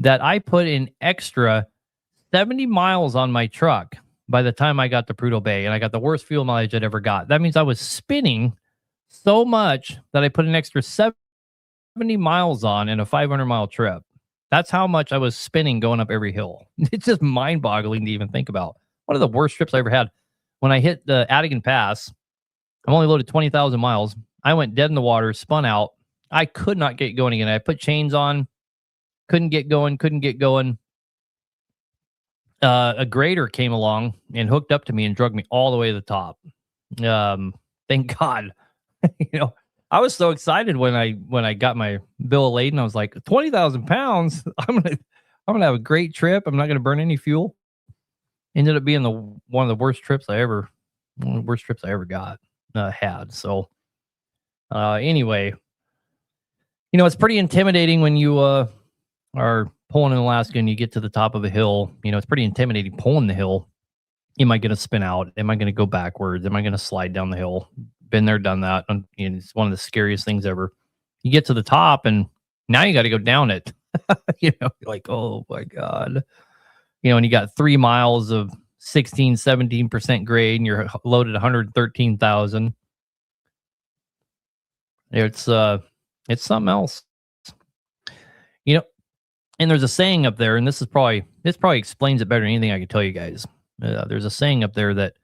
that I put an extra 70 miles on my truck by the time I got to Prudhoe Bay, and I got the worst fuel mileage I'd ever got. That means I was spinning so much that I put an extra 70 miles on in a 500-mile trip. That's how much I was spinning going up every hill. It's just mind-boggling to even think about. One of the worst trips I ever had. When I hit the Adigan Pass, I'm only loaded 20,000 miles. I went dead in the water, spun out. I could not get going again. I put chains on, couldn't get going. A grader came along and hooked up to me and drug me all the way to the top. Thank God. I was so excited when I got my bill of lading. I was like, 20,000 pounds. I'm gonna have a great trip. I'm not gonna burn any fuel. Ended up being one of the worst trips I ever got had. So anyway, it's pretty intimidating when you are pulling in Alaska and you get to the top of a hill. It's pretty intimidating pulling the hill. Am I going to spin out? Am I going to go backwards? Am I going to slide down the hill? Been there, done that. And it's one of the scariest things ever. You get to the top and now you got to go down it. You're like, oh my God. And you got 3 miles of 16, 17% grade and you're loaded 113,000. It's something else. And there's a saying up there, and this probably explains it better than anything I could tell you guys. There's a saying up there that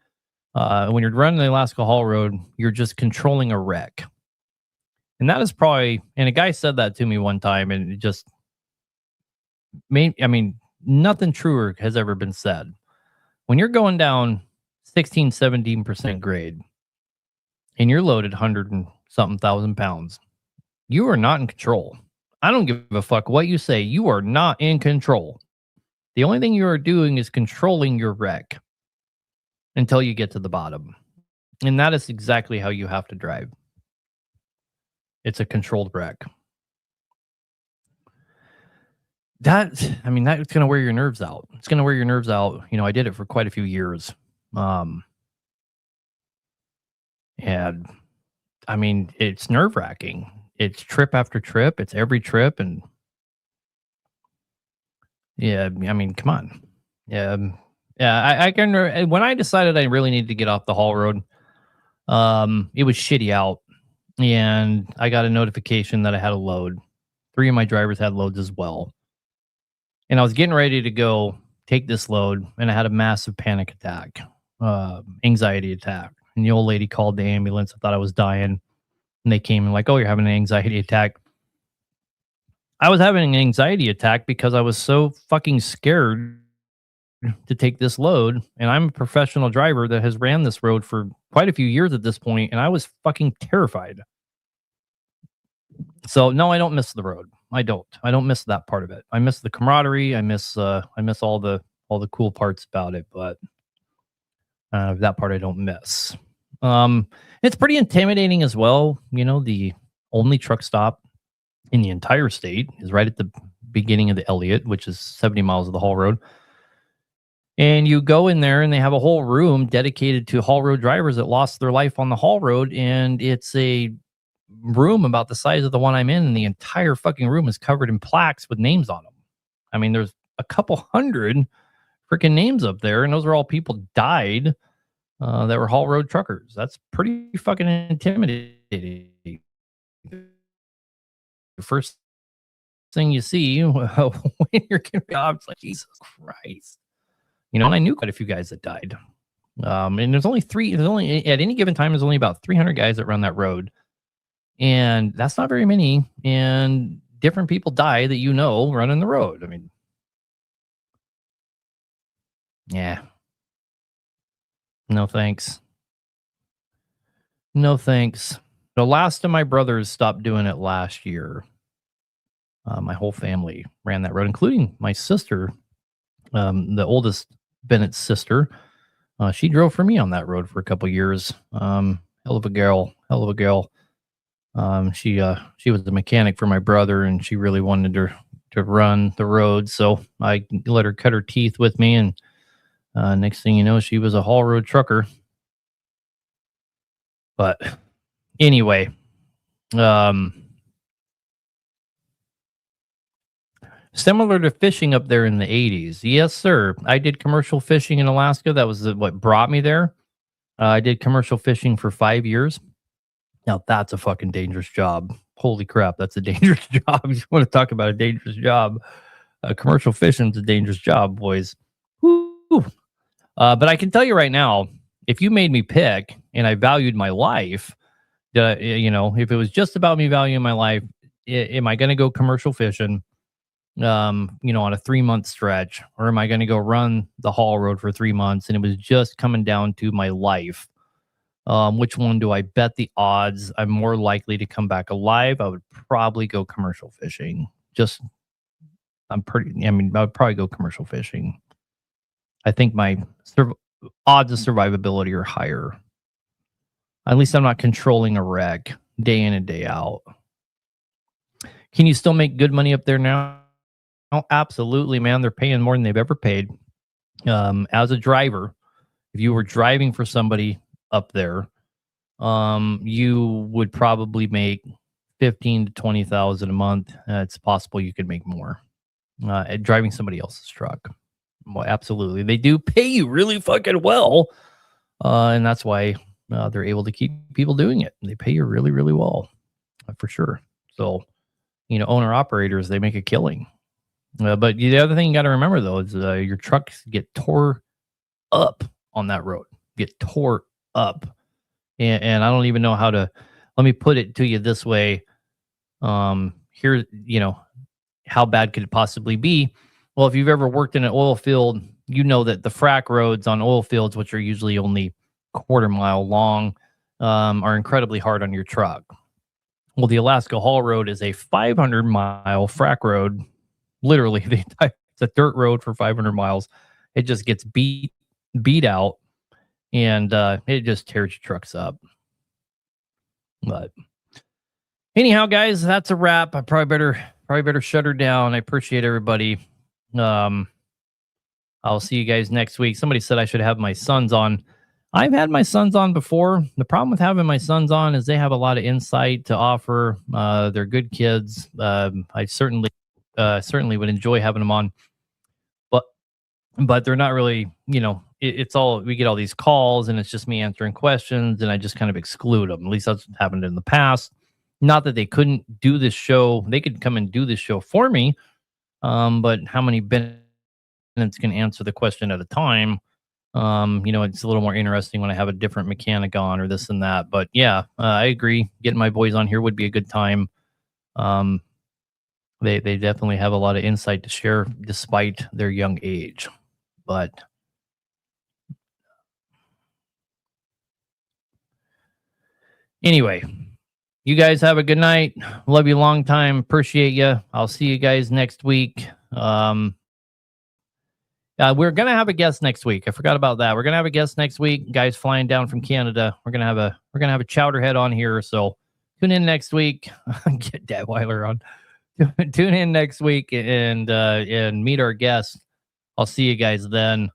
when you're running the Alaska Haul Road, you're just controlling a wreck. And that is probably, and a guy said that to me one time, and it just made, I mean, nothing truer has ever been said. When you're going down 16, 17% grade and you're loaded 100 and something thousand pounds, you are not in control. I don't give a fuck what you say. You are not in control. The only thing you are doing is controlling your wreck until you get to the bottom. And that is exactly how you have to drive. It's a controlled wreck. That's going to wear your nerves out. It's going to wear your nerves out. You know, I did it for quite a few years. And I mean, it's nerve wracking. It's trip after trip. It's every trip. And yeah, I mean, come on. Yeah. I can, when I decided I really needed to get off the haul road, it was shitty out. And I got a notification that I had a load. 3 of my drivers had loads as well. And I was getting ready to go take this load, and I had a massive panic attack, anxiety attack. And the old lady called the ambulance. I thought I was dying. And they came and like, oh, you're having an anxiety attack. I was having an anxiety attack because I was so fucking scared to take this load. And I'm a professional driver that has ran this road for quite a few years at this point, and I was fucking terrified. So no, I don't miss the road. I don't miss that part of it. I miss the camaraderie. I miss all the cool parts about it, but that part I don't miss. It's pretty intimidating as well. You know, the only truck stop in the entire state is right at the beginning of the Elliott, which is 70 miles of the haul road. And you go in there and they have a whole room dedicated to haul road drivers that lost their life on the haul road. And it's a room about the size of the one I'm in. And the entire fucking room is covered in plaques with names on them. I mean, there's a couple hundred freaking names up there. And those are all people died that were haul road truckers. That's pretty fucking intimidating. The first thing you see when you're getting jobs, like, Jesus Christ. You know, and I knew quite a few guys that died. And there's only at any given time, there's only about 300 guys that run that road. And that's not very many. And different people die that you know running the road. I mean, yeah. No thanks. No thanks. The last of my brothers stopped doing it last year. My whole family ran that road, including my sister, the oldest Bennett's sister. She drove for me on that road for a couple years. Hell of a girl. She was the mechanic for my brother, and she really wanted to run the road. So I let her cut her teeth with me, and next thing you know, she was a haul road trucker. But anyway, similar to fishing up there in the 80s. Yes, sir. I did commercial fishing in Alaska. That was what brought me there. I did commercial fishing for 5 years. Now, that's a fucking dangerous job. Holy crap, that's a dangerous job. You want to talk about a dangerous job. Commercial fishing's a dangerous job, boys. Woo. But I can tell you right now, if you made me pick and I valued my life, you know, if it was just about me valuing my life, am I going to go commercial fishing, you know, on a 3-month stretch, or am I going to go run the haul road for 3 months? And it was just coming down to my life. Which one do I bet the odds I'm more likely to come back alive? I would probably go commercial fishing. I would probably go commercial fishing. I think my odds of survivability are higher. At least I'm not controlling a wreck day in and day out. Can you still make good money up there now? Oh, absolutely, man. They're paying more than they've ever paid. As a driver, if you were driving for somebody up there, you would probably make 15 to 20,000 a month. It's possible you could make more at driving somebody else's truck. Well, absolutely, they do pay you really fucking well, and that's why they're able to keep people doing it. They pay you really, really well, for sure. So, you know, owner operators, they make a killing. But the other thing you got to remember though is your trucks get tore up on that road. Get tore up, and I don't even know how to. Let me put it to you this way. Here, how bad could it possibly be? Well, if you've ever worked in an oil field, you know that the frac roads on oil fields, which are usually only quarter-mile long, are incredibly hard on your truck. Well, the Alaska Haul Road is a 500-mile frac road. Literally, it's a dirt road for 500 miles. It just gets beat out, and it just tears your trucks up. But anyhow, guys, that's a wrap. I probably better shut her down. I appreciate everybody. I'll see you guys next week. Somebody said I should have my sons on. I've had my sons on before. The problem with having my sons on is they have a lot of insight to offer. They're good kids. I certainly would enjoy having them on, but they're not really, it's all, we get all these calls and it's just me answering questions and I just kind of exclude them. At least that's happened in the past. Not that they couldn't do this show. They could come and do this show for me. But how many minutes can answer the question at a time? It's a little more interesting when I have a different mechanic on or this and that. But yeah, I agree. Getting my boys on here would be a good time. They definitely have a lot of insight to share despite their young age. But anyway, you guys have a good night. Love you long time. Appreciate you. I'll see you guys next week. We're gonna have a guest next week. I forgot about that. We're gonna have a guest next week. Guys flying down from Canada. We're gonna have a chowderhead on here. So tune in next week. Get Dadweiler on. Tune in next week and meet our guest. I'll see you guys then.